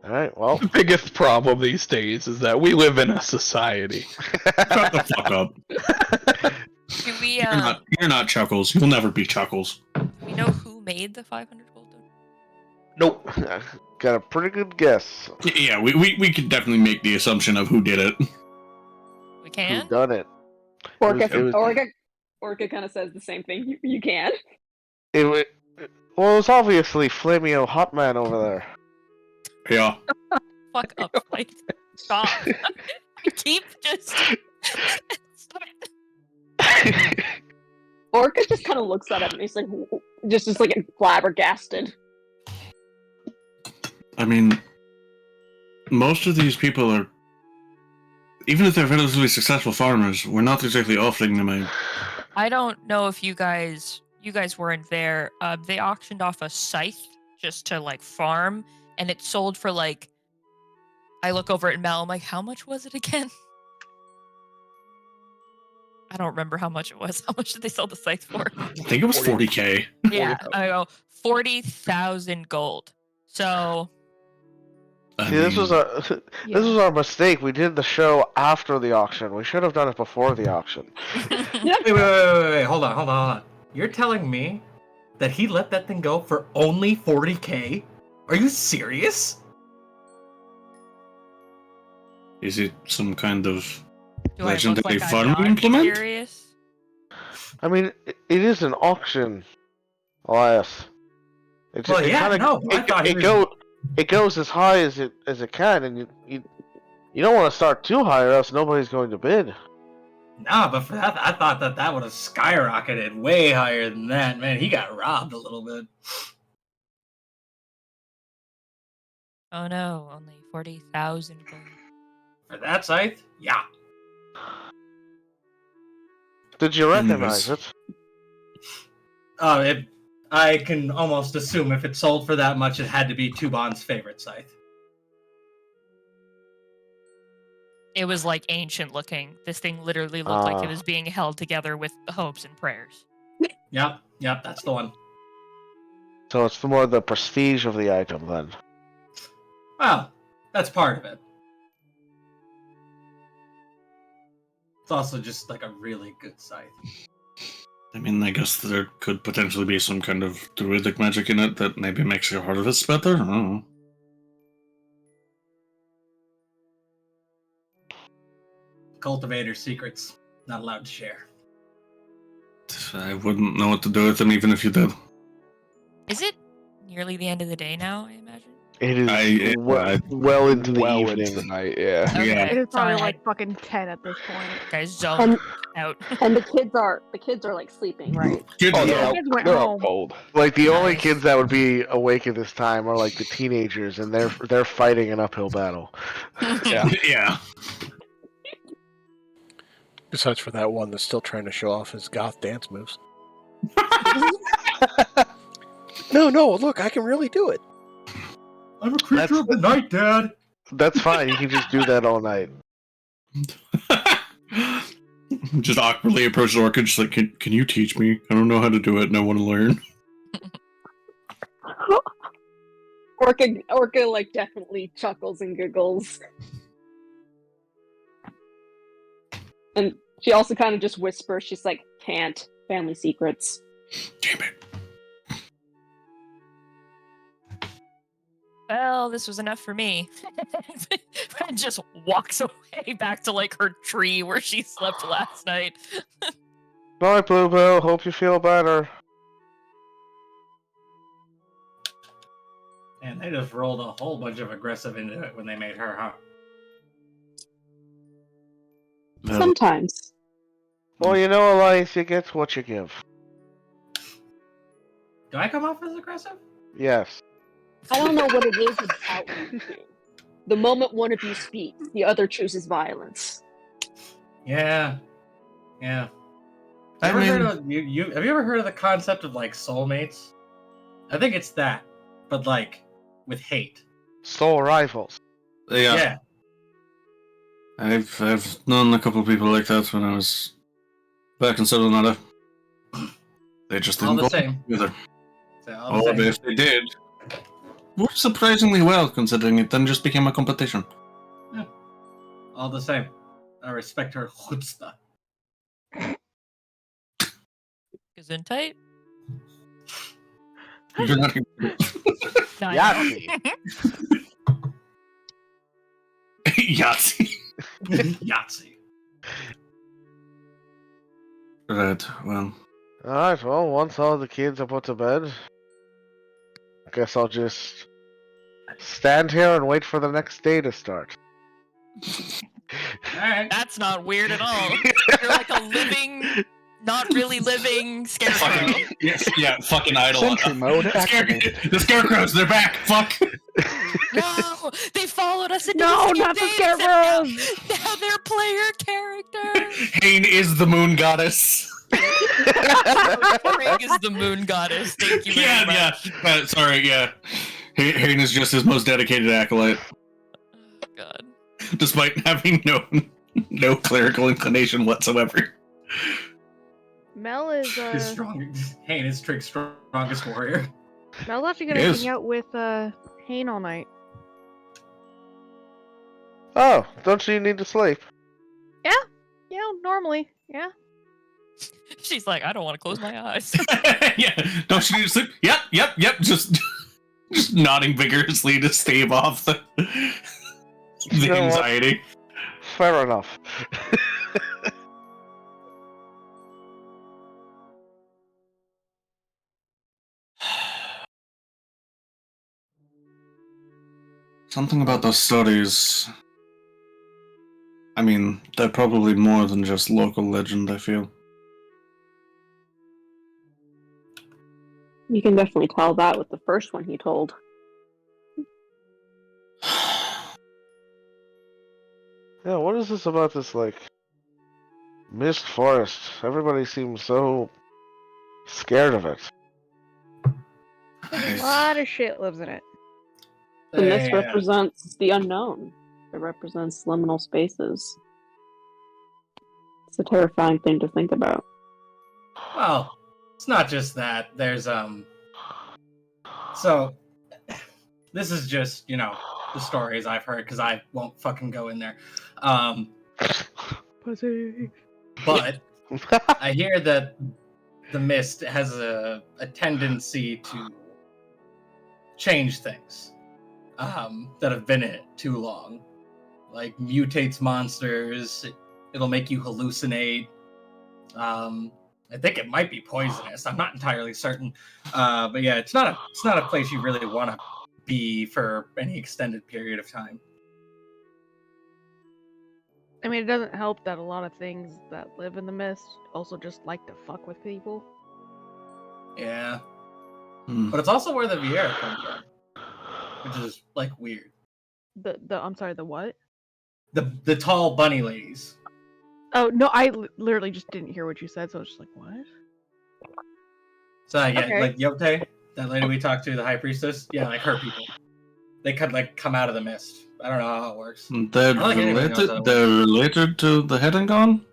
All right. Well. The biggest problem these days is that we live in a society. Shut the fuck up. Do we You're not Chuckles. You'll never be Chuckles. do we know who made the 500 gold? Nope. Got a pretty good guess. Yeah, we could definitely make the assumption of who did it. We can. Who done it? Orca kind of says the same thing. You can. Well, it was obviously Flamio Hotman over there. Yeah. Fuck up, like stop. Keep just stop it. Orca just kind of looks at him and he's like, just like flabbergasted. I mean, most of these people are, even if they're relatively successful farmers, we're not exactly offering them a... I don't know if you guys weren't there. They auctioned off a scythe just to like farm, and it sold for like. I look over at Mel. I'm like, how much was it again? I don't remember how much it was. How much did they sell the scythe for? I think it was 40K. Yeah, I go 40,000 gold. So. See, this was our mistake. We did the show after the auction. We should have done it before the auction. Wait. Hold on. You're telling me that he let that thing go for only 40K? Are you serious? Is it some kind of Do I look legendary like I'm farming not implement? curious? I mean, it is an auction, Elias. It goes as high as it can, and you don't want to start too high, or else nobody's going to bid. Nah, but for that, I thought that would have skyrocketed way higher than that. Man, he got robbed a little bit. Oh no, only 40,000 gold. For that scythe? Yeah. Did you recognize it? I can almost assume if it sold for that much, it had to be Tuban's favorite scythe. It was like ancient looking. This thing literally looked like it was being held together with hopes and prayers. Yep, that's the one. So it's more the prestige of the item then. Well, that's part of it. It's also just like a really good scythe. I mean, I guess there could potentially be some kind of druidic magic in it that maybe makes your harvest better. I don't know. Cultivator secrets. Not allowed to share. I wouldn't know what to do with them even if you did. Is it nearly the end of the day now, I imagine? It is I- well into the well evening. into the night, yeah. Okay. Yeah. It is probably Sorry, like fucking 10 at this point. guys zone out. And the kids are like sleeping, right? Kids Oh, are they're out. Kids went they're out home. cold. Like the only Nice. kids that would be awake at this time are like the teenagers, and they're fighting an uphill battle. Yeah. Yeah. Besides for that one that's still trying to show off his goth dance moves. No, look, I can really do it. I'm a creature of the night, Dad. That's fine. You can just do that all night. Just awkwardly approach Orca, just like, can you teach me? I don't know how to do it and I want to learn. Orca like definitely chuckles and giggles. And she also kind of just whispers, she's like, can't. Family secrets. Damn it. Well, this was enough for me. And just walks away back to like her tree where she slept last night. Bye, Bluebell. Hope you feel better. And they just rolled a whole bunch of aggressive into it when they made her, huh? Sometimes. Well, you know, Elias, you get what you give. Do I come off as aggressive? Yes. I don't know what it is about you two. The moment one of you speaks, the other chooses violence. Yeah. Yeah. I Have you ever mean- heard of, have you ever heard of the concept of like soulmates? I think it's that, but like with hate. Soul rivals. Yeah. I've known a couple of people like that when I was back in Southern. They just All didn't the go same. together. So, all the Oh, same. but if they did, worked surprisingly well considering it then just became a competition. All the same. I respect her chutzpah. Gesundheit? You're not even- No, I know. Yahtzee. Yahtzee. Right, well. Alright, well, once all the kids are put to bed, I guess I'll just stand here and wait for the next day to start. Alright. That's not weird at all. You're like a living, not really living scarecrow. Fucking, yes, yeah, fucking idol. Sentry mode activated. The scarecrows, they're back. Fuck. No, they followed us into No, the not the campaign, and now- scarecrows! Now they're player characters. Hane is the moon goddess. Ring is the moon goddess. Thank you very much. Sorry, yeah. Hane is just his most dedicated acolyte, Oh, God. despite having no clerical inclination whatsoever. Mel is His strong. Hane is Trick's strongest warrior. Mel's actually gonna Yes. hang out with Hane all night. Oh, don't you need to sleep? Yeah, normally. Yeah. She's like, I don't want to close my eyes. Yeah, don't you need to sleep? Yep. Just nodding vigorously to stave off the You know what? anxiety. Fair enough. Something about those stories. I mean, they're probably more than just local legend, I feel. You can definitely tell that with the first one he told. Yeah, what is this about this, like, mist forest? Everybody seems so scared of it. A lot of shit lives in it. The mist Yeah. represents the unknown. It represents liminal spaces. It's a terrifying thing to think about. Well, it's not just that. There's So, this is just the stories I've heard because I won't fucking go in there. Pussy. But I hear that the mist has a tendency to change things that have been in it too long. Like mutates monsters. It'll make you hallucinate. I think it might be poisonous. I'm not entirely certain. But yeah, it's not a place you really want to be for any extended period of time. I mean, it doesn't help that a lot of things that live in the mist also just like to fuck with people. Yeah. Hmm. But it's also where the Vieira come from, which is like weird. I'm sorry, the what? The tall bunny ladies. Oh no, I literally just didn't hear what you said, so I was just like, what? So I get Okay. like Yote, that lady we talked to, the high priestess. Yeah, like her people. They could like come out of the mist. I don't know how it works. They're I don't think anybody knows how related. it They're related to the Hedengon.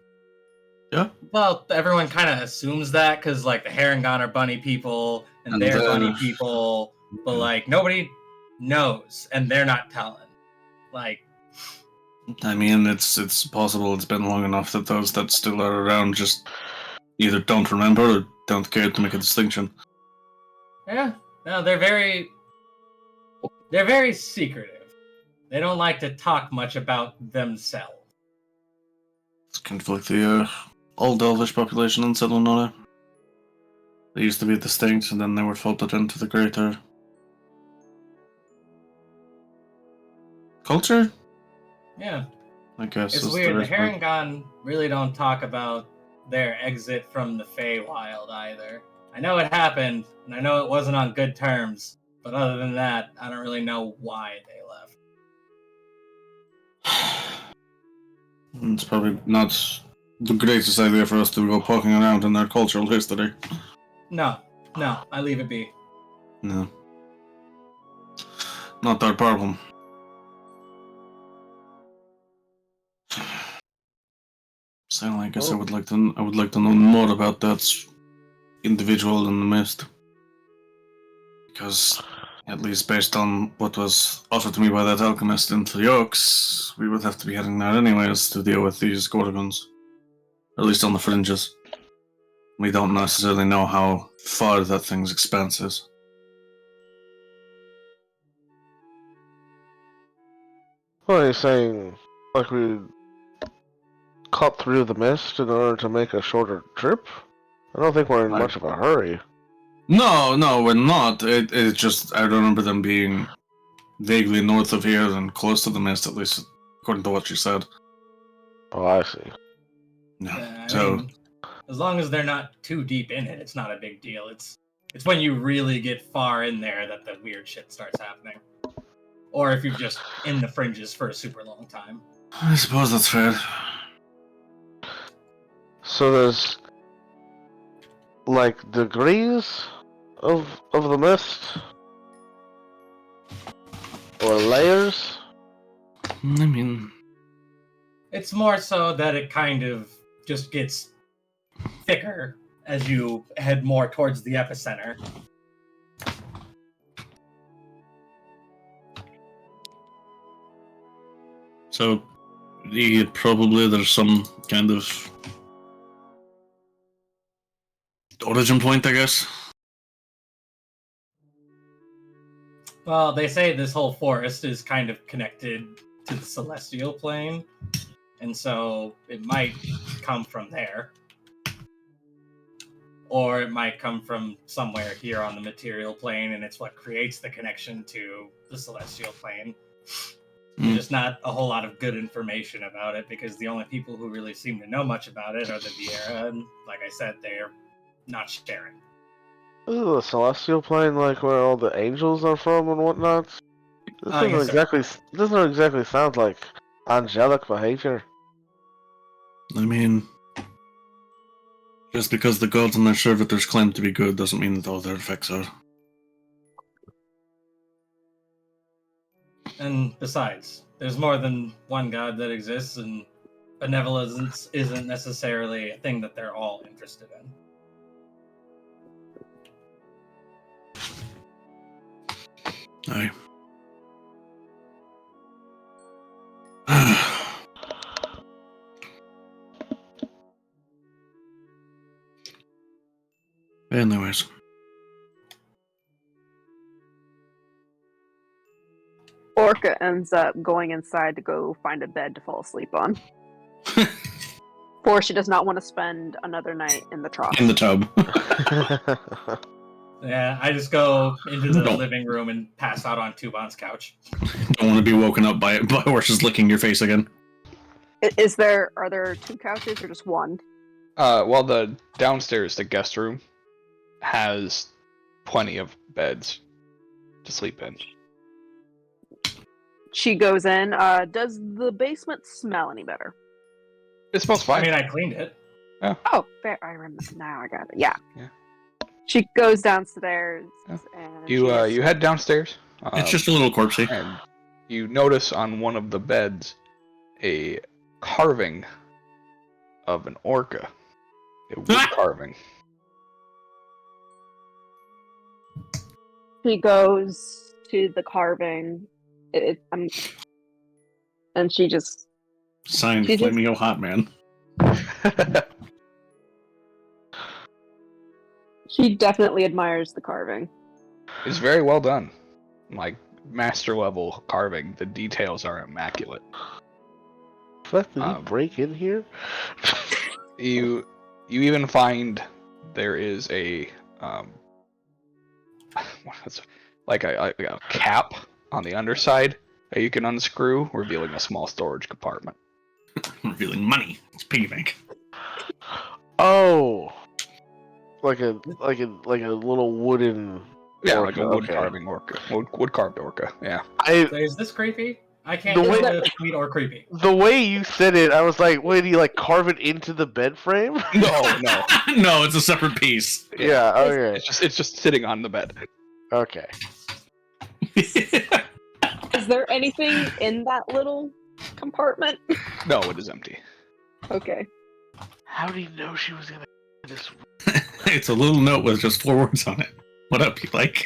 Yeah. Well, everyone kind of assumes that because like the Harengon are bunny people and And they're they're- bunny people, but like nobody knows and they're not telling. Like, I mean, it's possible it's been long enough that those that still are around just either don't remember or don't care to make a distinction. yeah, no, they're very secretive. They don't like to talk much about themselves. It's kind of like the old elvish population in Sedlonora. They used to be distinct, and then they were folded into the greater culture. Yeah, I guess it's is weird. The right word. Harengon really don't talk about their exit from the Feywild either. I know it happened, and I know it wasn't on good terms, but other than that, I don't really know why they left. It's probably not the greatest idea for us to go poking around in their cultural history. No, I leave it be. No. Not our problem. So I guess I would like to know more about that individual in the mist. Because at least based on what was offered to me by that alchemist in the Oaks, we would have to be heading there anyways to deal with these Gorgons. At least on the fringes. We don't necessarily know how far that thing's expanse is. What are you saying? Like we cut through the mist in order to make a shorter trip? I don't think we're in much of a hurry. No, we're not. It's just, I remember them being vaguely north of here and close to the mist, at least according to what she said. Oh, I see. Yeah. I So, mean, as long as they're not too deep in it, it's not a big deal. It's when you really get far in there that the weird shit starts happening. Or if you're just in the fringes for a super long time. I suppose that's fair. So there's like degrees of the mist? Or layers? I mean, It's more so that it kind of just gets thicker as you head more towards the epicenter. so probably there's some kind of origin point, I guess. Well, they say this whole forest is kind of connected to the celestial plane, and so it might come from there. Or it might come from somewhere here on the material plane, and it's what creates the connection to the celestial plane. There's just not a whole lot of good information about it, because the only people who really seem to know much about it are the Vieira, and like I said, they're not sharing. Isn't the celestial plane like where all the angels are from and whatnot? This Yes, doesn't exactly sound like angelic behavior. I mean, just because the gods and their servitors claim to be good doesn't mean that all their effects are. And besides, there's more than one god that exists, and benevolence isn't necessarily a thing that they're all interested in. Aye. Anyways. Orca ends up going inside to go find a bed to fall asleep on. For she does not want to spend another night in the trough. In the tub. Yeah, I just go into the No. living room and pass out on Tubon's couch. Don't want to be woken up by horses licking your face again. Are there 2 couches or just one? Well, the downstairs, the guest room, has plenty of beds to sleep in. She goes in. Does the basement smell any better? It smells I fine. mean, I cleaned it. Oh, fair. I remember now. I got it. Yeah. Yeah. She goes downstairs Yeah. and You head downstairs. It's just a little corpsey. And you notice on one of the beds a carving of an orca. A wood carving. She goes to the carving. And she just Signed She just- Flamingo Hot Man. she definitely admires the carving. It's very well done. Like master level carving. The details are immaculate. Fuck, did he break in here? You even find there is a like a cap on the underside that you can unscrew, revealing a small storage compartment. Revealing money. It's piggy bank. Oh, like a little wooden. Yeah, orca. like a wood Okay. carving orca. Wood carved orca. Yeah. So is this creepy? I can't The tell way- if it's sweet or creepy. The way you said it, I was like, wait, do you like carve it into the bed frame? No. No, it's a separate piece. Yeah. Okay. It's just sitting on the bed. Okay. Is there anything in that little compartment? No, it is empty. Okay. How do you know she was gonna do this? It's a little note with just 4 words on it. What up, you like?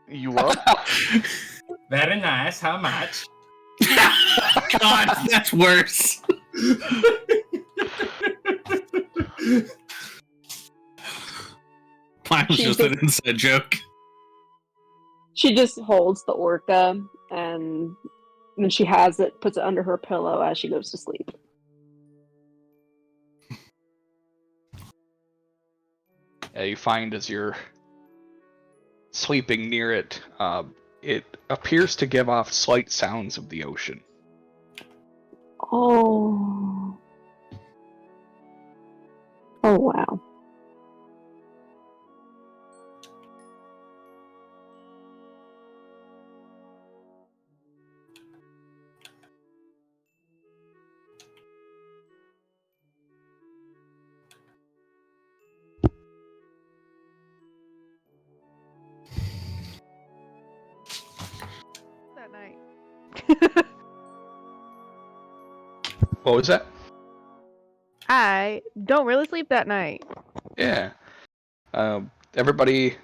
You up? Very nice. How much? God, that's worse. Mine was just an inside joke. She just holds the orca and when she has it, puts it under her pillow as she goes to sleep. Yeah, you find as you're sleeping near it, it appears to give off slight sounds of the ocean. Oh. Oh, wow. That night. What was that? I don't really sleep that night. Yeah. Everybody,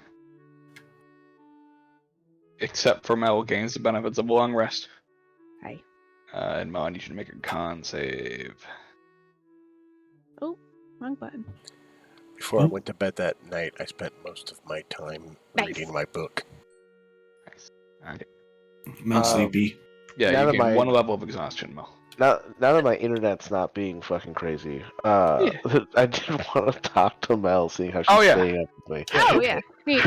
except for Mel, gains the benefits of a long rest. Hi. And Mel, I need you to make a con save. Oh, wrong button. Before I went to bed that night, I spent most of my time Nice. reading my book. Nice. Alright. Not sleepy. Yeah, Now you that gain my- 1 level of exhaustion, Mel. Now that my internet's not being fucking crazy, I did want to talk to Mel, seeing how she's Oh, yeah. staying up with me. Oh yeah, neat.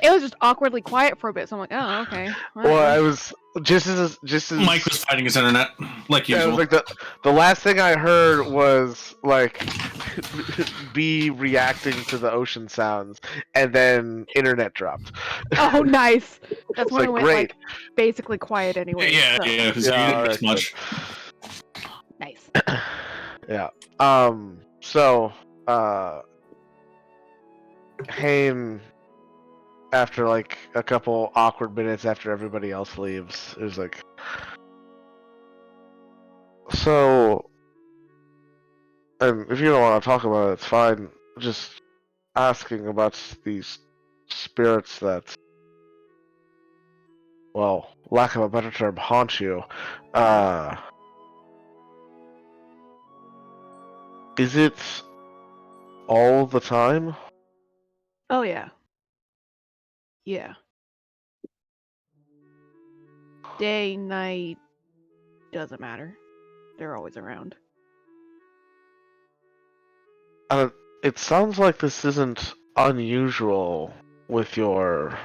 It was just awkwardly quiet for a bit, so I'm like, oh okay. Well, I was just as Mike was fighting his internet, like Yeah, it usual. was like the last thing I heard was like B reacting to the ocean sounds, and then internet dropped. Oh nice. That's It's when like, it went great. like basically quiet anyway. yeah, so. yeah, because Yeah, you didn't alright, miss much. Nice. Yeah. So, Hayne, after like a couple awkward minutes after everybody else leaves, is like, so, and if you don't want to talk about it, it's fine. Just asking about these spirits that, well, lack of a better term, haunt you. Is it all the time? Oh yeah. Yeah. Day, night, doesn't matter. They're always around. It sounds like this isn't unusual with your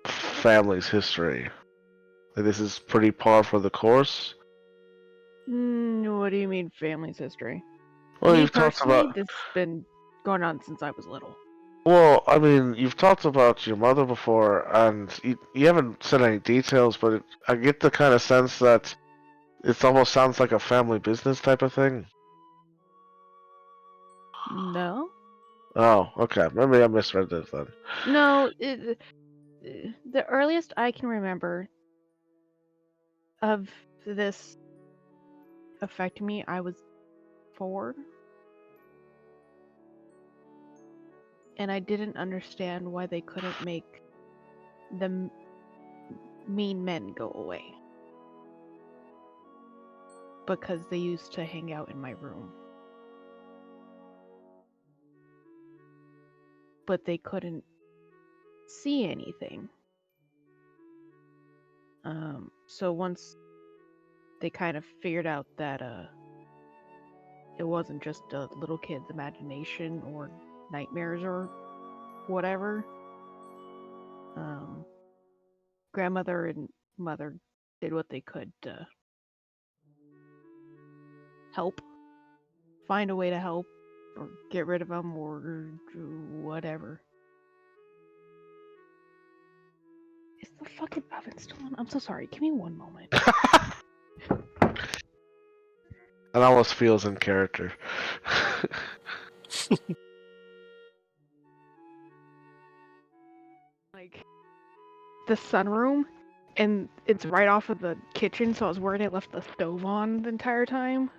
family's history? Like, this is pretty par for the course? What do you mean, family's history? Well, Me you've talked personally, about. this has been going on since I was little. Well, I mean, you've talked about your mother before, and you haven't said any details, but I get the kind of sense that it almost sounds like a family business type of thing. No? Oh, okay. Maybe I misread this then. No, the earliest I can remember of this affecting me, I was 4. And I didn't understand why they couldn't make the mean men go away. Because they used to hang out in my room. But they couldn't see anything. So once they kind of figured out that it wasn't just a little kid's imagination or nightmares or whatever, grandmother and mother did what they could to help, find a way to help, or get rid of them, or whatever. Is the fucking oven still on? I'm so sorry. Give me one moment. It almost feels in character. Like, the sunroom, and it's right off of the kitchen, so I was worried I left the stove on the entire time.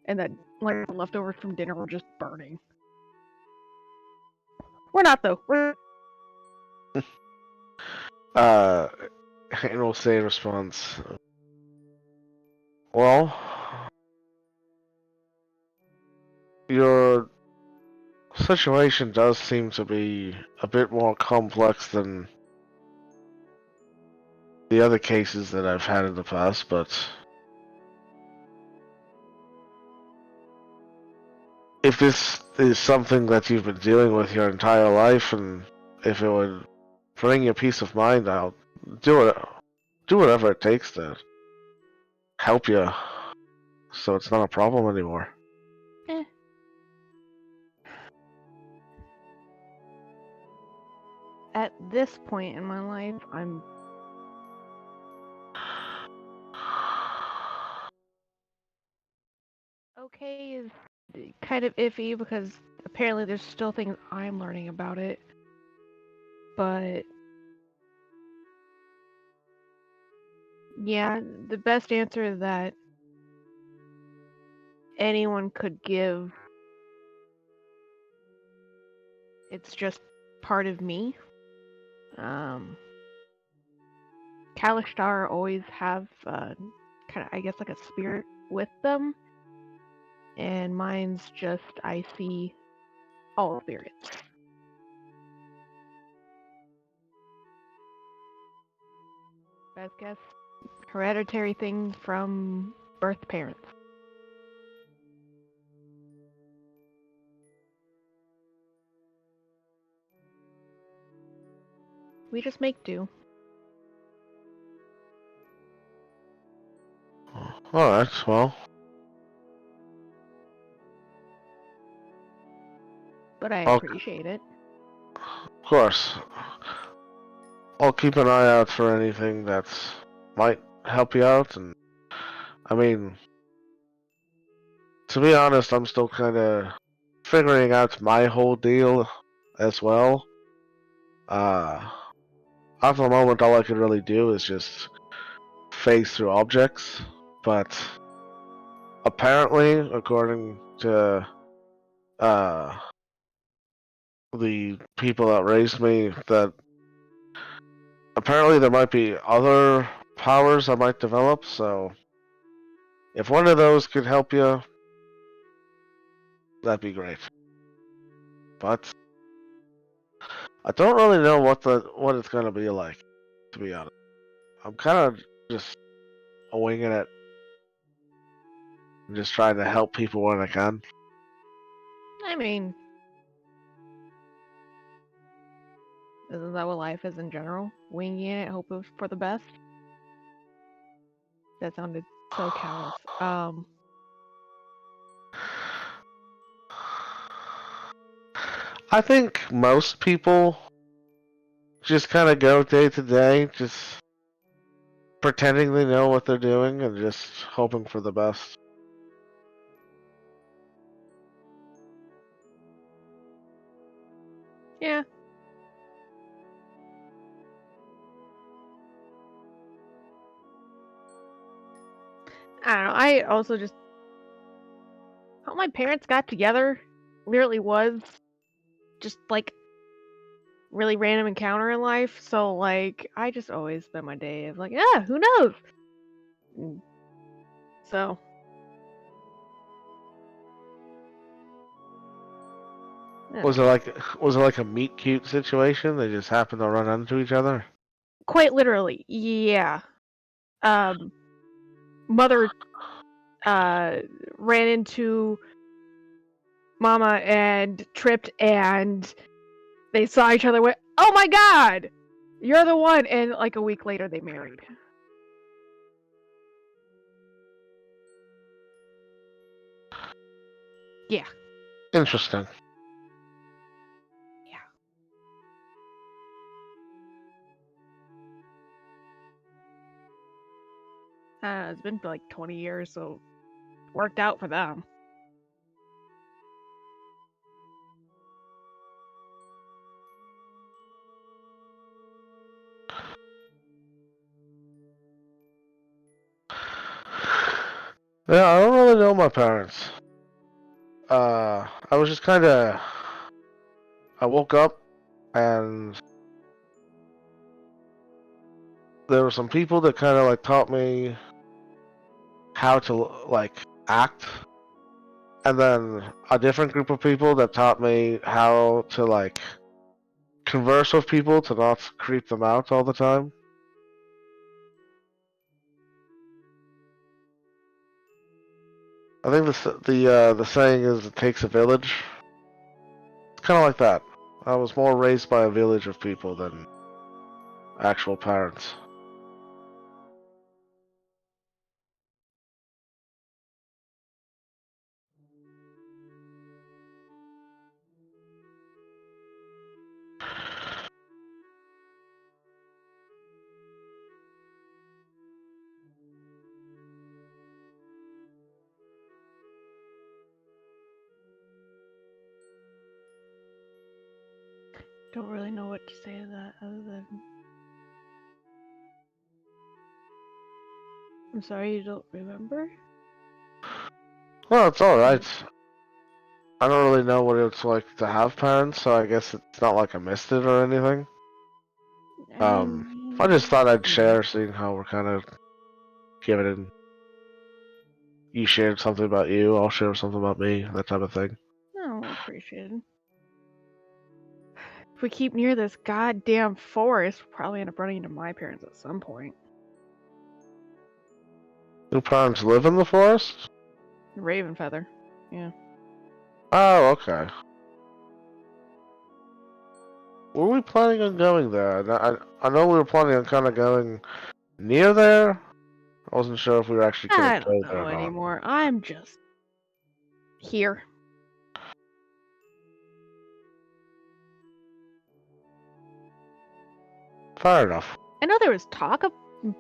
And that, like, the leftovers from dinner were just burning. We're not, though. We're... And we'll say in response, well, your situation does seem to be a bit more complex than the other cases that I've had in the past, but if this is something that you've been dealing with your entire life, and if it would bring you peace of mind, I'll do it. Do whatever it takes to help you, so it's not a problem anymore. Eh. At this point in my life, I'm okay is kind of iffy because apparently there's still things I'm learning about it. But yeah, the best answer that anyone could give, it's just part of me. Kalishtar always have kind of, I guess, like a spirit with them, and mine's just I see all spirits. Best guess, hereditary thing from birth parents. We just make do. Alright, well. But I Okay. appreciate it. Of course. I'll keep an eye out for anything that might help you out, and I mean, to be honest, I'm still kind of figuring out my whole deal as well. At the moment, all I can really do is just phase through objects, but apparently, according to the people that raised me, that apparently there might be other powers I might develop, so if one of those could help you, that'd be great. But I don't really know what it's gonna be like, to be honest. I'm kind of just winging it. I'm just trying to help people when I can. I mean, Isn't that what life is in general? Winging it, hoping for the best. That sounded so callous. I think most people just kind of go day to day, just pretending they know what they're doing and just hoping for the best. Yeah. I don't know. I also just how my parents got together literally was just like really random encounter in life. So like I just always spend my day of like, yeah, who knows? So yeah. Was it like a meet cute situation? They just happened to run into each other? Quite literally, yeah. Mother ran into Mama and tripped, and they saw each other. Went, oh my God, you're the one! And like a week later, they married. Yeah. Interesting. It's been like 20 years, so it worked out for them. Yeah, I don't really know my parents. I was just kind of. I woke up and there were some people that kind of like taught me how to like act, and then a different group of people that taught me how to like converse with people to not creep them out all the time. I think the saying is it takes a village. It's kind of like that. I was more raised by a village of people than actual parents. Don't really know what to say to that other than I'm sorry you don't remember? Well, it's alright. I don't really know what it's like to have parents, so I guess it's not like I missed it or anything. I just thought I'd share, seeing how we're kind of giving it. You shared something about you, I'll share something about me, that type of thing. Oh, appreciated. If we keep near this goddamn forest, we'll probably end up running into my parents at some point. Your parents live in the forest? Raven feather. Yeah. Oh, okay. Were we planning on going there? I know we were planning on kind of going near there. I wasn't sure if we were actually going I to go don't there know or not. anymore. I'm just here. Fair enough. I know there was talk of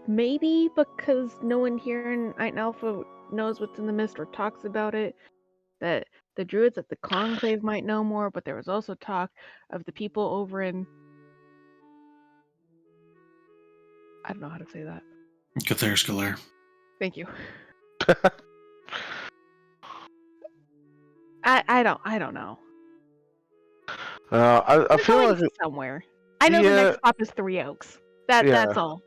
maybe because no one here in Night and Alpha knows what's in the mist or talks about it, that the druids at the Conclave might know more, but there was also talk of the people over in I don't know how to say that. Cathars Galar. Thank you. I don't know. I There's feel always like somewhere. I know the yeah, next stop is Three Oaks. That's yeah. all.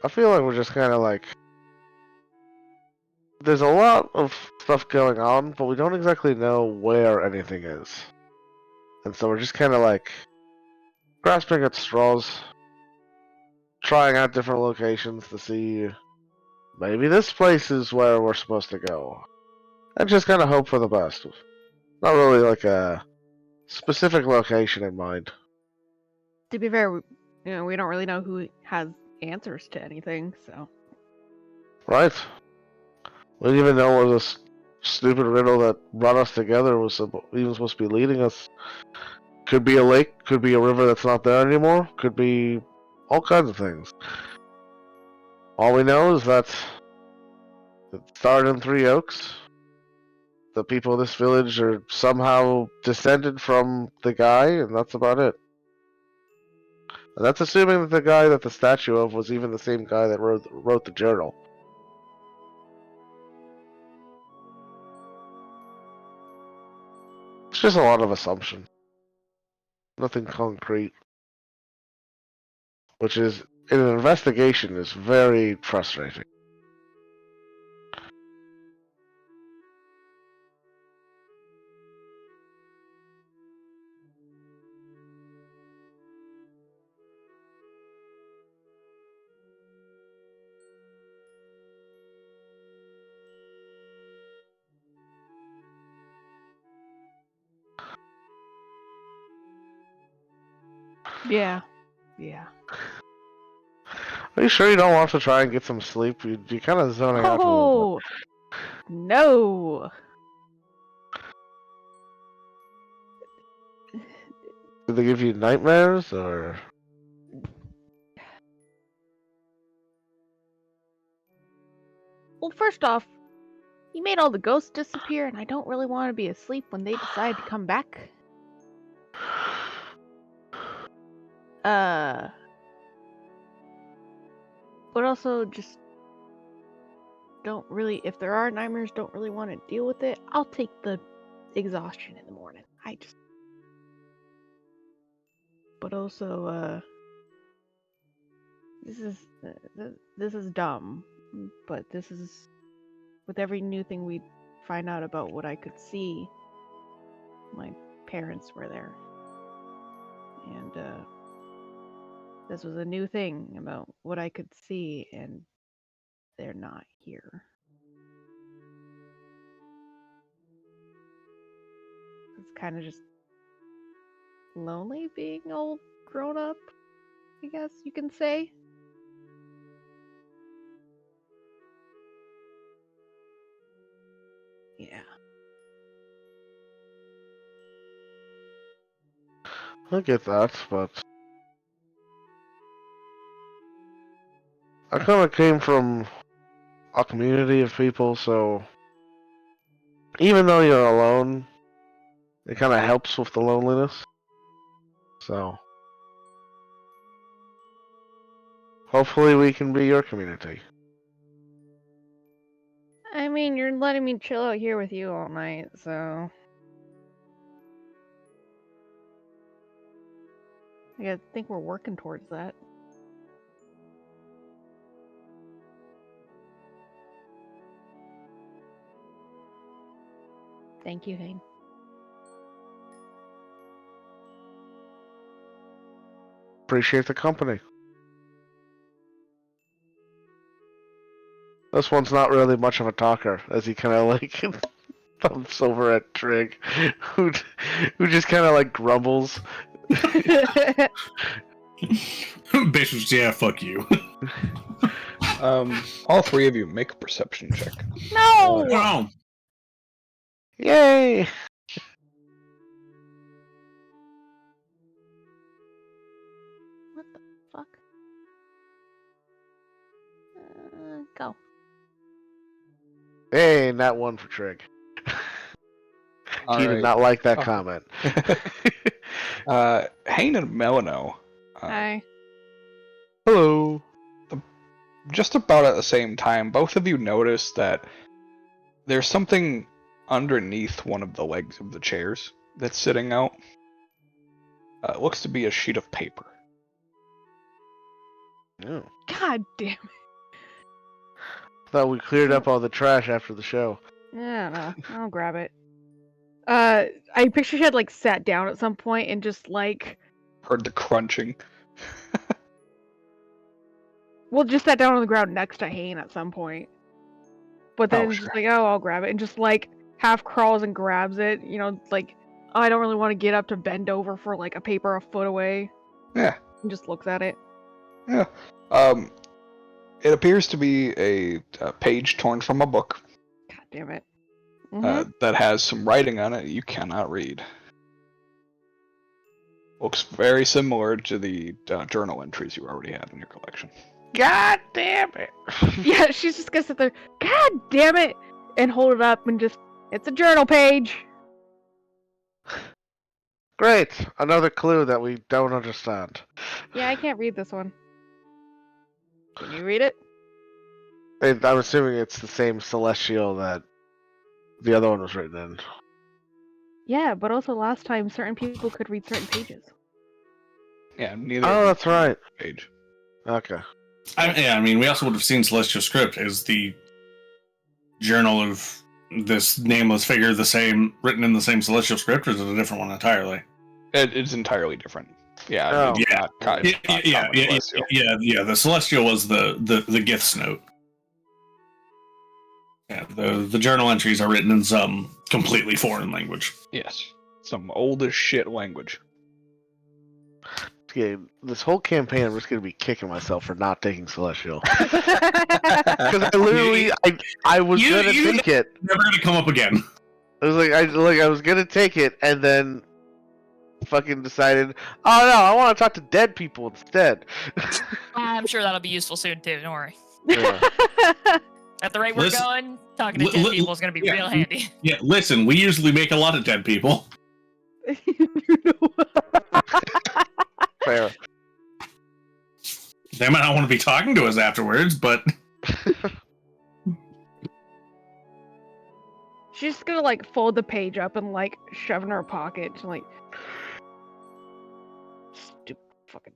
I feel like we're just kind of like there's a lot of stuff going on, but we don't exactly know where anything is, and so we're just kind of like grasping at straws, trying out different locations to see maybe this place is where we're supposed to go, and just kind of hope for the best. Not really like a specific location in mind. To be fair, we don't really know who has answers to anything, so. Right. We didn't even know where this stupid riddle that brought us together was even supposed to be leading us. Could be a lake, could be a river that's not there anymore, could be all kinds of things. All we know is that it started in Three Oaks. The people of this village are somehow descended from the guy, and that's about it. And that's assuming that the guy that the statue of was even the same guy that wrote the journal. It's just a lot of assumption. Nothing concrete. Which is, in an investigation, is very frustrating. Yeah. Are you sure you don't want to try and get some sleep? You're kind of zoning out a little Oh no! bit. Did they give you nightmares, or? Well, first off, you made all the ghosts disappear, and I don't really want to be asleep when they decide to come back. But also just don't really, if there are nightmares, don't really want to deal with it. I'll take the exhaustion in the morning. But also, this is dumb, but this is, with every new thing we find out about what I could see, my parents were there. And, this was a new thing about what I could see, and they're not here. It's kind of just lonely being all grown up, I guess you can say. Yeah. I get that, but I kind of came from a community of people, so even though you're alone, it kind of helps with the loneliness. So hopefully we can be your community. I mean, you're letting me chill out here with you all night, so I think we're working towards that. Thank you, Hane. Appreciate the company. This one's not really much of a talker, as he kind of like thumps over at Trig, who just kind of like grumbles. Basically, yeah, fuck you. All three of you make a perception check. No! Wow. Yay! What the fuck? Go. Hey, not one for Trig. All He did right. not like that Oh. comment. Hane and Melano. Hi. Hello. Just about at the same time, both of you notice that there's something underneath one of the legs of the chairs that's sitting out. It looks to be a sheet of paper. Oh. God damn it. Thought we cleared up all the trash after the show. I don't know. I'll grab it. I picture she had like sat down at some point and just like, Heard the crunching. well, just sat down on the ground next to Hane at some point. But then Oh, just sure. like, oh, I'll grab it, and just like half crawls and grabs it. You know, like, oh, I don't really want to get up to bend over for like a paper a foot away. Yeah. And just looks at it. Yeah. It appears to be a page torn from a book God damn it. Mm-hmm. that has some writing on it you cannot read. Looks very similar to the journal entries you already had in your collection. God damn it! Yeah, she's just gonna sit there, God damn it! And hold it up and just, it's a journal page! Great, another clue that we don't understand. Yeah, I can't read this one. Can you read it? I'm assuming it's the same celestial that the other one was written in. Yeah, but also last time certain people could read certain pages. Yeah, neither. Oh, of that's them right. Page. Okay. I mean, we also would have seen Celestial Script as the journal of this nameless figure, the same written in the same Celestial Script, or is it a different one entirely? It's entirely different. Yeah, Oh. it's Yeah. not kind Yeah, not yeah, common yeah, celestial. yeah. The Celestial was the gifts note. Yeah, the journal entries are written in some completely foreign language. Yes, some old as shit language. Yeah, this whole campaign, I'm just gonna be kicking myself for not taking Celestial. Because I literally, I was gonna take it. Never gonna come up again. I was I was gonna take it, and then fucking decided, oh no, I want to talk to dead people instead. I'm sure that'll be useful soon too. Don't worry. Yeah. At the rate Listen- we're going, talking to dead people is going to be yeah, real handy. Yeah, listen, we usually make a lot of dead people. Fair. They might not want to be talking to us afterwards, but She's just gonna like fold the page up and like shove it in her pocket and like stupid fucking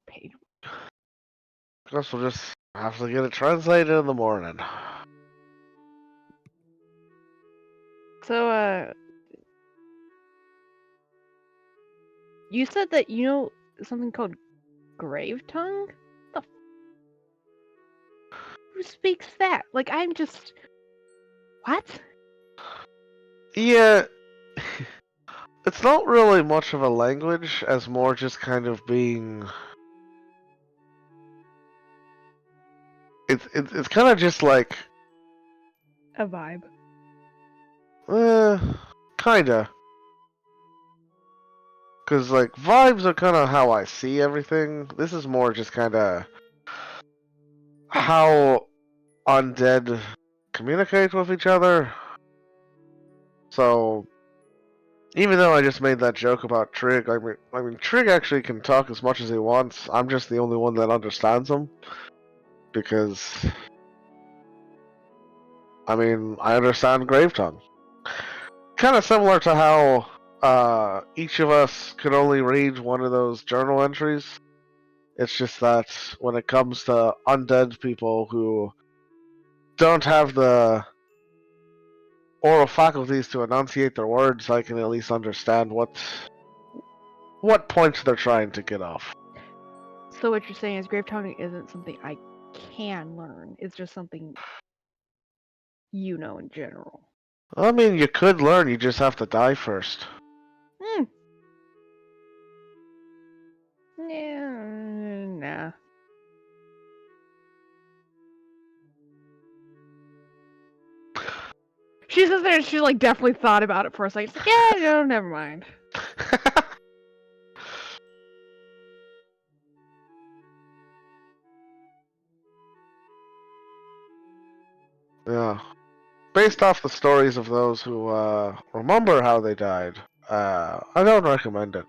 page. Guess we'll just have to get it translated in the morning. So you said that you know something called grave tongue? Who speaks that? Like I'm just what? Yeah, it's not really much of a language, as more just kind of being. It's kind of just like, A vibe. kinda. Cause like vibes are kind of how I see everything. This is more just kind of how undead communicate with each other. So, even though I just made that joke about Trig, I mean, Trig actually can talk as much as he wants. I'm just the only one that understands him. Because, I mean, I understand Grave Tongue. Kind of similar to how each of us could only read one of those journal entries. It's just that when it comes to undead people who don't have the oral faculties to enunciate their words, I can at least understand what points they're trying to get off. So what you're saying is grave tongue isn't something I can learn. It's just something you know in general. I mean, you could learn, you just have to die first. Yeah, nah. She sits there and she like definitely thought about it for a second. She's like, yeah, no, never mind. Yeah. Based off the stories of those who remember how they died, I don't recommend it.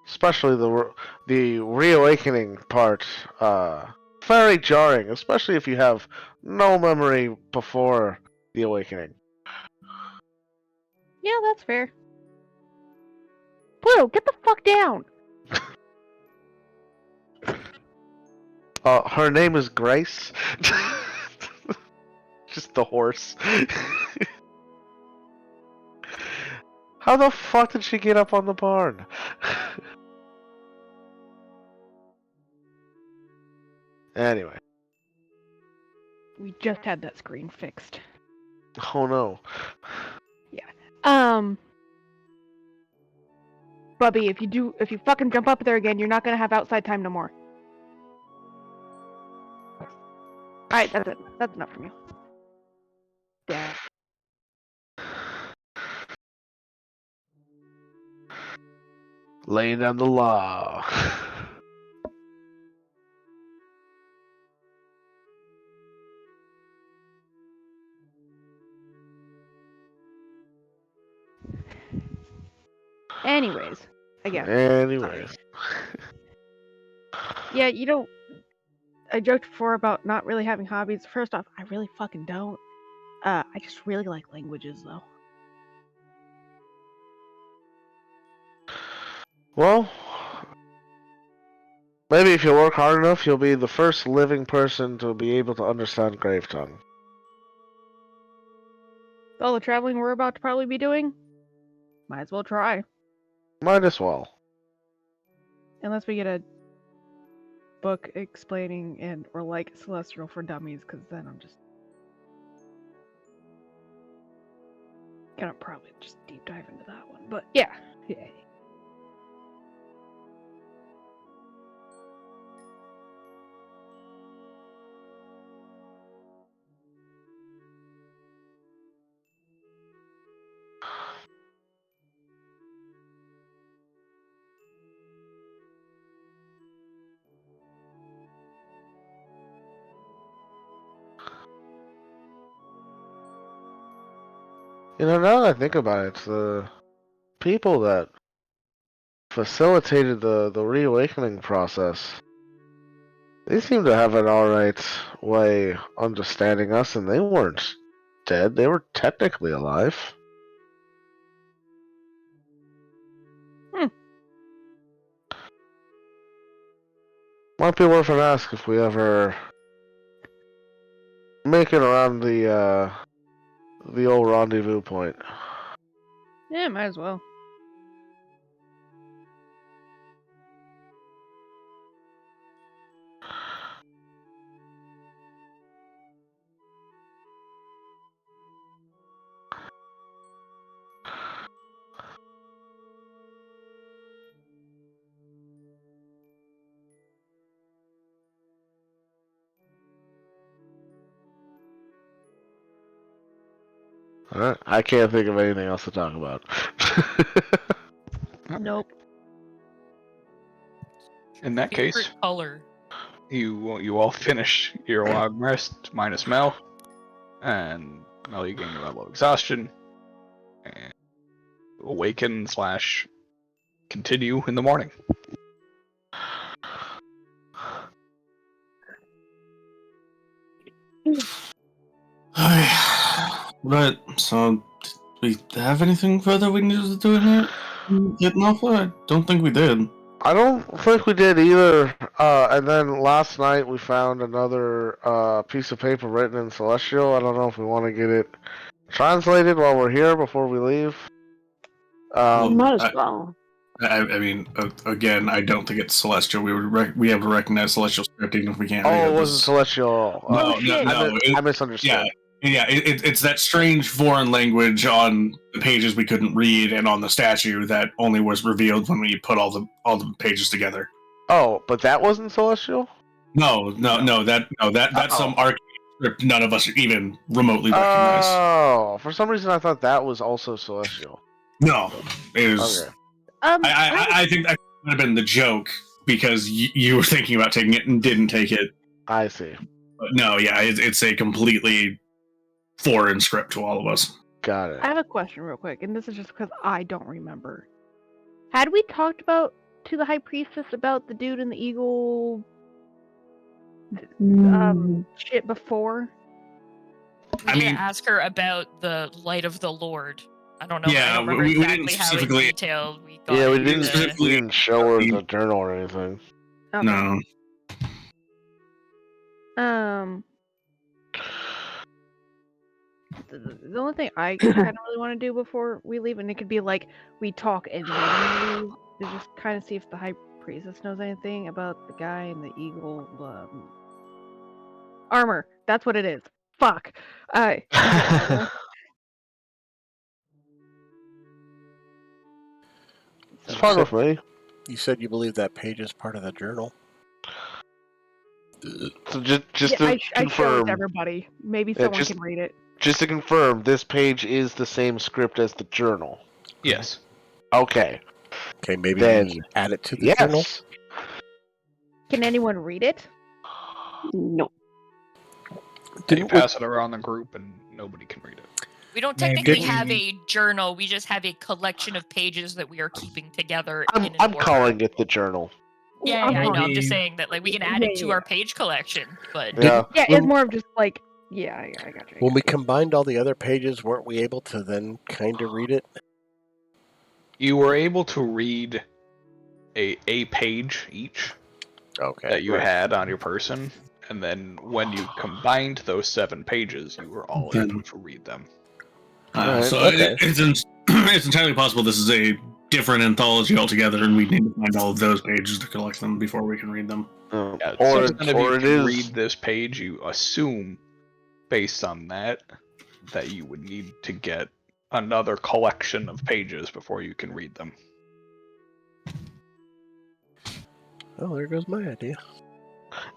Especially the reawakening part, very jarring, especially if you have no memory before the awakening. Yeah, that's fair. Blue, get the fuck down! Her name is Grace. Just the horse. How the fuck did she get up on the barn? Anyway. We just had that screen fixed. Oh no. Yeah. Bubby, if you fucking jump up there again, you're not gonna have outside time no more. Alright, that's it. That's enough from you. Dad. Laying down the law. Anyways, again. Anyways. Yeah, I joked before about not really having hobbies. First off, I really fucking don't. I just really like languages, though. Well, maybe if you work hard enough, you'll be the first living person to be able to understand Grave Tongue. With all the traveling we're about to probably be doing, might as well try. Might as well. Unless we get a book explaining or like Celestial for Dummies, because then I'm just gonna probably just deep dive into that one. But yeah. Now that I think about it, the people that facilitated the reawakening process, they seem to have an alright way understanding us, and they weren't dead. They were technically alive. Might be worth an ask if we ever make it around the old rendezvous point. Yeah, might as well. Alright, I can't think of anything else to talk about. Nope. In that Favorite case, color. you all finish your long rest minus Mel, and Mel, you gain your level of exhaustion, and awaken / continue in the morning. Right, so do we have anything further we needed to do in here? Getting off there? I don't think we did. I don't think we did either. And then last night we found another piece of paper written in Celestial. I don't know if we want to get it translated while we're here before we leave. Might as well. I mean, again, I don't think it's Celestial. We have to recognize Celestial scripting if we can't. Oh, it wasn't Celestial. No, shit. I misunderstood. Yeah, it's that strange foreign language on the pages we couldn't read, and on the statue that only was revealed when we put all the pages together. Oh, but that wasn't Celestial? That's some arcane script none of us even remotely recognize. Oh, for some reason I thought that was also Celestial. No, it was. Okay. I think that could have been the joke because you were thinking about taking it and didn't take it. I see. But no, yeah, it's a completely foreign script to all of us. Got it. I have a question real quick, and this is just because I don't remember. Had we talked about to the High Priestess about the dude in the eagle shit before? I mean, ask her about the light of the Lord. I don't know. Yeah, I don't remember we exactly didn't how specifically. detailed we got. Yeah, we into didn't show her the journal or anything. Okay. No. The only thing I kind of really want to do before we leave, and it could be like we talk and then we leave, is just kind of see if the High Priestess knows anything about the guy in the eagle armor. That's what it is. Fuck. It's fine with me. You said you believe that page is part of the journal. So just Yeah, to I show it confirm, to everybody. Maybe Yeah, someone can read it. just to confirm, this page is the same script as the journal. Yes. Okay. Okay, maybe Then, we add it to the journal. yes. Can anyone read it? No. They pass it around the group and nobody can read it. We don't Maybe technically we- have a journal. We just have a collection of pages that we are keeping together in an I'm order. calling it the journal. Yeah, I'm yeah, I know. I'm calling- just saying that like we can add it to Yeah. our page collection, but Yeah. Yeah, When- it's more of just like, yeah, I got you. When we combined all the other pages, weren't we able to then kind of read it? You were able to read a page each Okay. that you right. had on your person, and then when you combined those 7 pages, you were all Then- able to read them. Alright, So okay. it's entirely possible this is a different anthology altogether, and we need to find all of those pages to collect them before we can read them. Yeah, Or since none of you it can is. read this page, you assume, based on that you would need to get another collection of pages before you can read them. Oh, there goes my idea.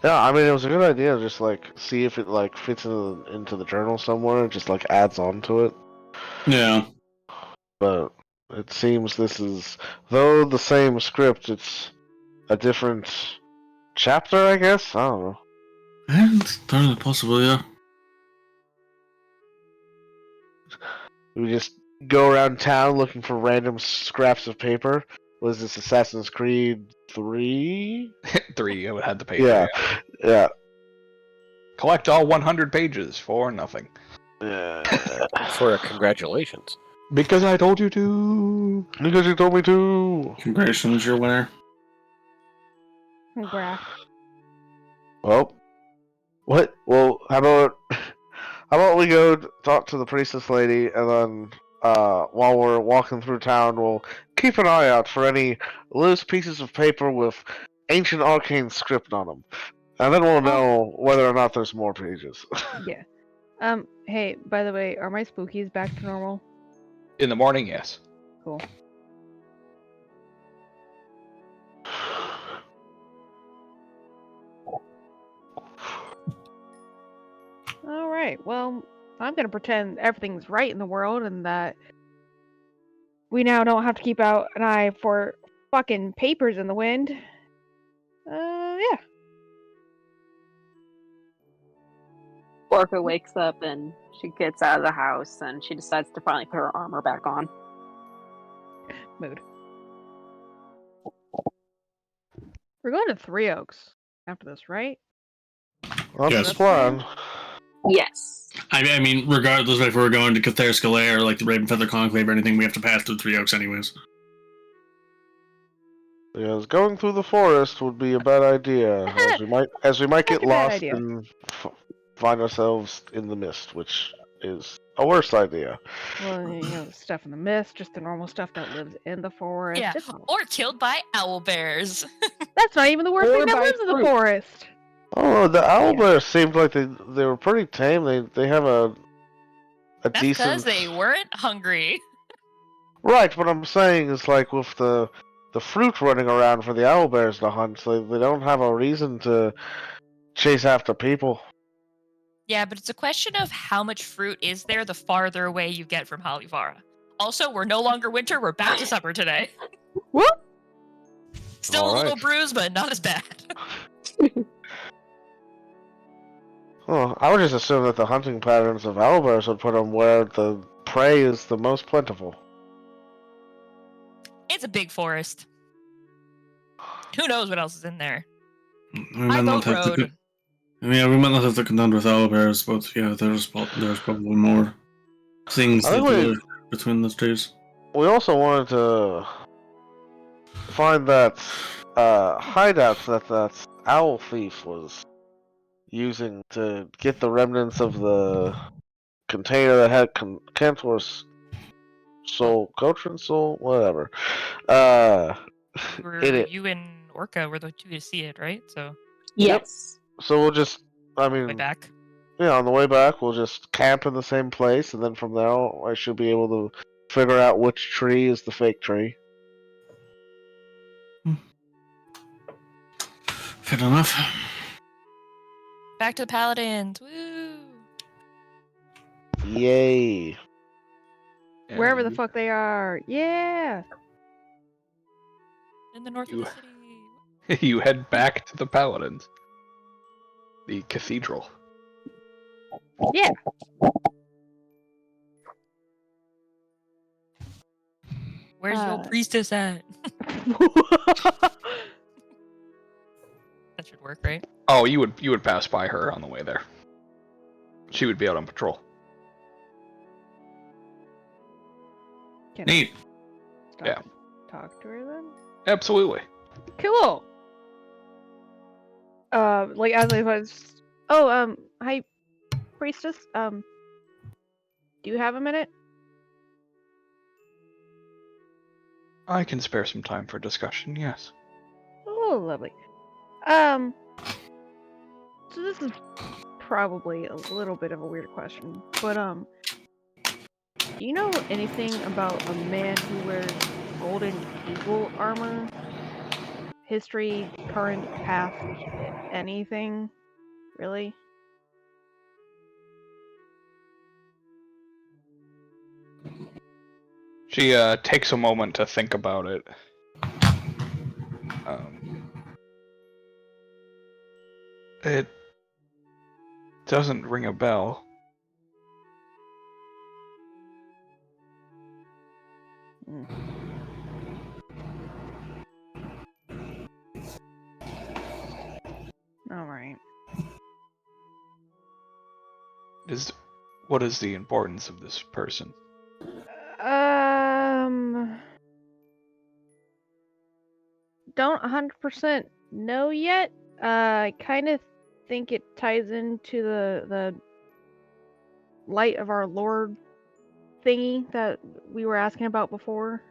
Yeah, I mean, it was a good idea. Just like see if it like fits into the journal somewhere. Just like adds on to it. Yeah. But it seems this is, though the same script, it's a different chapter. I guess I don't know. It's entirely possible, yeah. We just go around town looking for random scraps of paper. Was this Assassin's Creed 3? 3, it had the paper. Yeah, yeah. Collect all 100 pages for nothing. For a congratulations. Because I told you to. Because you told me to. Congratulations, you're a winner. Congrats. Well, what? Well, how about we go talk to the priestess lady, and then while we're walking through town, we'll keep an eye out for any loose pieces of paper with ancient arcane script on them, and then we'll know whether or not there's more pages. Yeah. Hey, by the way, are my spookies back to normal? In the morning, yes. Cool. Alright, well, I'm gonna pretend everything's right in the world and that we now don't have to keep out an eye for fucking papers in the wind. Yeah. Orca wakes up and she gets out of the house and she decides to finally put her armor back on. Mood. We're going to Three Oaks after this, right? That's Yes. the plan. Yes. I mean, regardless of if we're going to Cathar's or like the Raven Feather Conclave or anything, we have to pass through Three Oaks anyways. Because going through the forest would be a bad idea, as we might get Such a bad lost idea. and find ourselves in the mist, which is a worse idea. Well, the stuff in the mist, just the normal stuff that lives in the forest. yeah, It's all- or killed by owl bears. That's not even the worst Or thing that by lives in the fruit. forest. Oh, the owlbears seemed like they were pretty tame. They have a That's decent. because they weren't hungry. Right, what I'm saying is like with the fruit running around for the owlbears to hunt, so they don't have a reason to chase after people. Yeah, but it's a question of how much fruit is there the farther away you get from Hollyvara. Also, we're no longer winter, we're back to summer today. Whoop! Still a All little right. bruised, but not as bad. Oh, I would just assume that the hunting patterns of owlbears would put them where the prey is the most plentiful. It's a big forest. Who knows what else is in there? We High might not boat have to. road. Yeah, we might not have to contend with owlbears, but yeah, there's probably more things I that think we- live between the trees. We also wanted to find that hideout that owl thief was using to get the remnants of the container that had Cantor's soul, Gotrin's soul, whatever. In it. You and Orca were the two to see it, right? So, Yes. So we'll just, I way mean, back. yeah, on the way back, we'll just camp in the same place, and then from there, I should be able to figure out which tree is the fake tree. Fair enough. Back to the Paladins. Woo! Yay. Yeah, Wherever the fuck they are. Yeah. In the north of You- the city. you head back to the Paladins. The cathedral. Yeah. Where's your Uh, priestess at? That should work, right? Oh, you would pass by her on the way there. She would be out on patrol. Can Neat. I stop Yeah. and talk to her then? Absolutely. Cool. Like as I was. Oh, hi, priestess. Do you have a minute? I can spare some time for discussion, yes. Oh, lovely. So this is probably a little bit of a weird question, but do you know anything about a man who wears golden eagle armor? History, current, past, anything? Really? She takes a moment to think about it. It doesn't ring a bell. Mm. All right. What is the importance of this person? Don't 100% know yet. I kind of think it ties into the light of our Lord thingy that we were asking about before.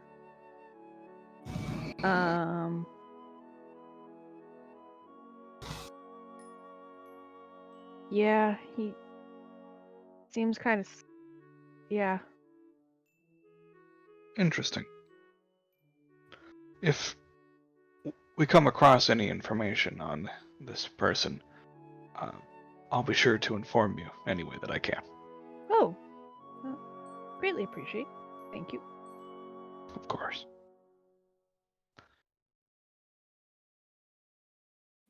Yeah, he seems kind of. Yeah. Interesting. If we come across any information on this person, I'll be sure to inform you any way that I can. Oh, well, greatly appreciate. Thank you. Of course.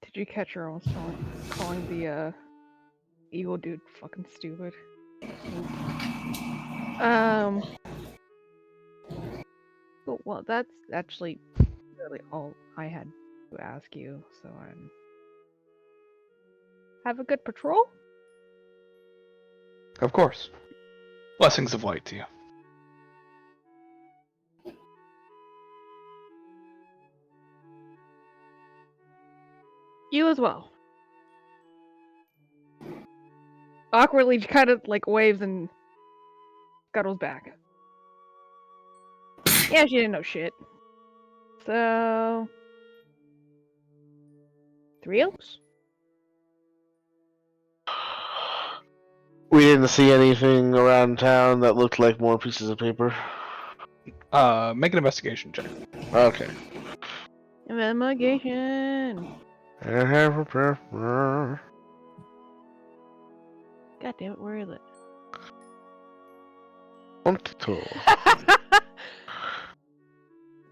Did you catch her almost calling the evil dude fucking stupid? Well, that's actually really all I had to ask you. So have a good patrol. Of course. Blessings of light to you. You as well. Awkwardly, kind of like waves and scuttles back. Yeah, she didn't know shit. So, 3 Oaks? We didn't see anything around town that looked like more pieces of paper. Make an investigation check. Okay. Investigation. God God damn it, where is it? 22.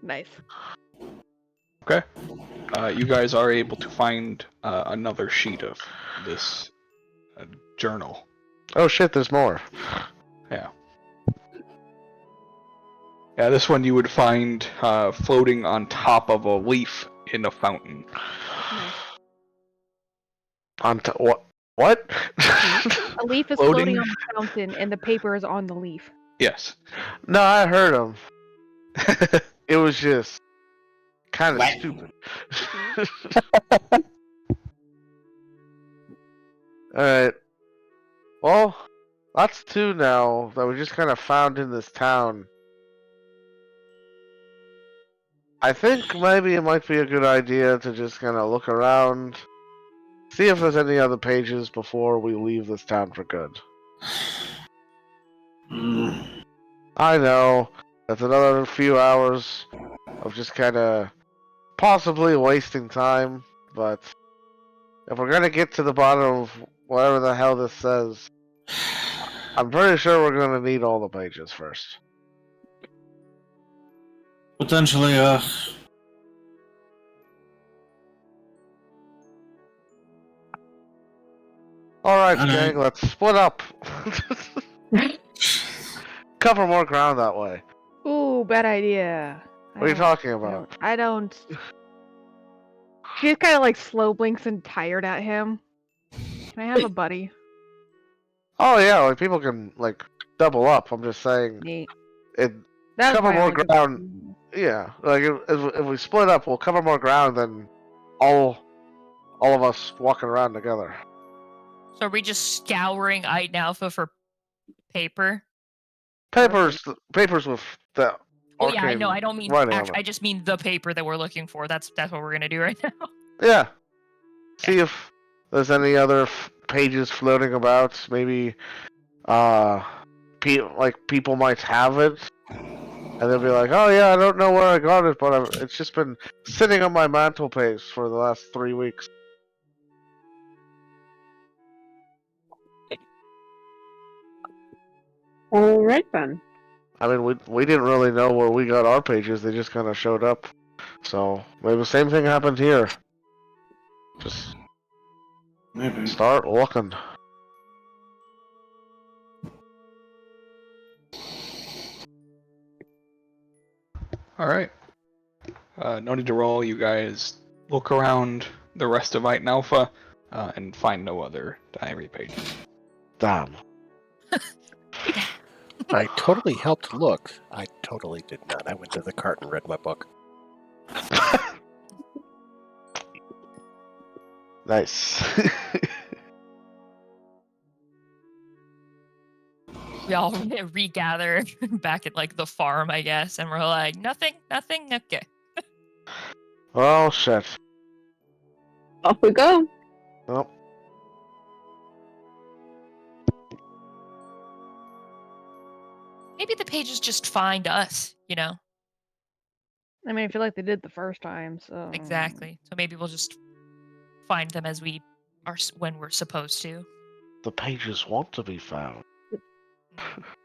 Nice. Okay. You guys are able to find another sheet of this journal. Oh shit, there's more. Yeah. Yeah, this one you would find floating on top of a leaf in a fountain. Nice. What? What? A leaf is floating on the fountain, and the paper is on the leaf. Yes. No, I heard him. It was just kind of What? stupid. Alright. Well, that's 2 now that we just kind of found in this town. I think maybe it might be a good idea to just kind of look around, see if there's any other pages before we leave this town for good. I know, that's another few hours of just kind of possibly wasting time, but If we're gonna get to the bottom of whatever the hell this says, I'm pretty sure we're gonna need all the pages first. Potentially, Alright, I know. gang, let's split up. Cover more ground that way. Ooh, bad idea. What are you talking about? I don't. She just kind of like slow blinks and tired at him. Can I have a buddy? Oh yeah, like people can like double up. I'm just saying Neat. it That's cover my more only ground. concern. Yeah, like if we split up, we'll cover more ground than all of us walking around together. So are we just scouring Iden Alpha for paper? Papers with the Oh yeah, I arcane know. I don't mean. writing on I it. just mean the paper that we're looking for. That's what we're gonna do right now. Yeah. See if there's any other pages floating about. Maybe, people might have it, and they'll be like, "Oh yeah, I don't know where I got it, but it's just been sitting on my mantelpiece for the last 3 weeks." All right then. I mean, we didn't really know where we got our pages. They just kind of showed up. So maybe the same thing happened here. Just maybe. start looking. All right. No need to roll. You guys look around the rest of Iten Alpha and find no other diary pages. Damn. I totally helped look. I totally did not. I went to the cart and read my book. Nice. We all regather back at like the farm, I guess, and we're like, nothing, okay. Oh shit. Off we go. Well, Maybe the pages just find us, you know? I mean, I feel like they did the first time, so. Exactly. So maybe we'll just find them as we are when we're supposed to. the pages want to be found.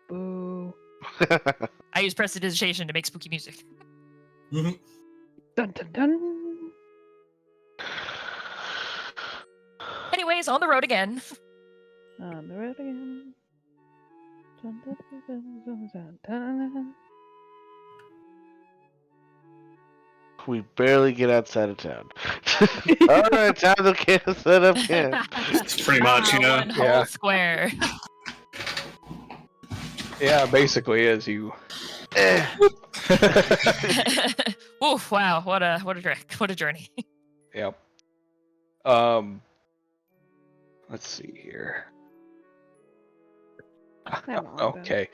Boo. I use prestidigitation to make spooky music. Dun dun dun. Anyways, on the road again. On the road again. Dun, dun, dun, dun, dun, dun, dun. We barely get outside of town. Alright, time to get set up camp. It's pretty much, you know. One whole Yeah. square. Yeah, basically, as you. Oof! Wow! What a trek! What a journey! Yep. Let's see here. I'm wrong, then. Okay.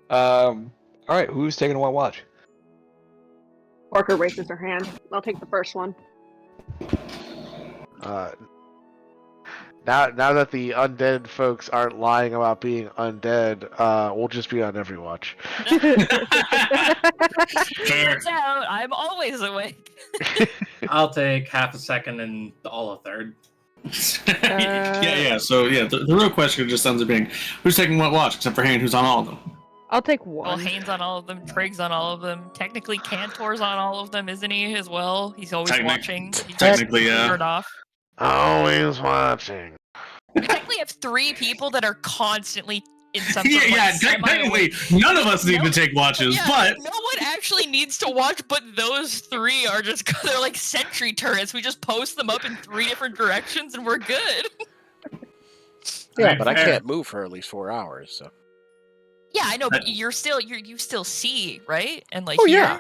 All right. Who's taking what watch? Orca raises her hand. I'll take the first one. Now that the undead folks aren't lying about being undead, we'll just be on every watch. Fair. Turns out I'm always awake. I'll take half a second and all a third. yeah. So yeah, the real question just ends up being who's taking what watch, except for Hayne, who's on all of them. I'll take Well, one. Haynes on all of them, Trig's on all of them. Technically, Cantor's on all of them, isn't he? As well, he's always watching. He's Technically, yeah. turned off. Always watching. We technically have 3 people that are constantly in some sort Yeah, of, like, yeah. semi-awake. Technically, none of us need to take watches, Yeah, but no one actually needs to watch, but those 3 are just, they're like sentry turrets. We just post them up in 3 different directions and we're good. Yeah, Right, but I fair. can't move for at least 4 hours. So. Yeah, I know, but you still see, right? And like Oh, hear? yeah.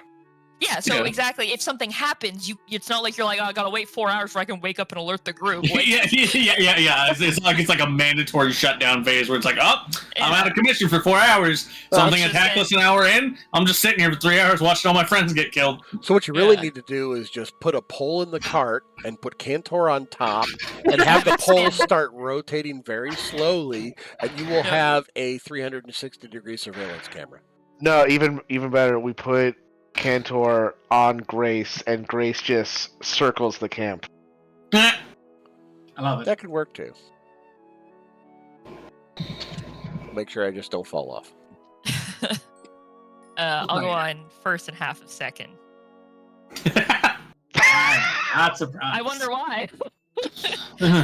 Yeah, so Yeah. exactly. If something happens, it's not like you're like, oh, I gotta wait 4 hours before I can wake up and alert the group. Like, yeah. It's like a mandatory shutdown phase where it's like, oh, I'm out of commission for 4 hours. Something it's just attacked it. us an hour in. I'm just sitting here for 3 hours watching all my friends get killed. So what you really Yeah. need to do is just put a pole in the cart and put Cantor on top and have the pole start rotating very slowly, and you will have a 360-degree surveillance camera. No, even better. We put Cantor on Grace, and Grace just circles the camp. Eh. I love it. That could work too. Make sure I just don't fall off. I'll go on first and half of second. Not surprised. I wonder why.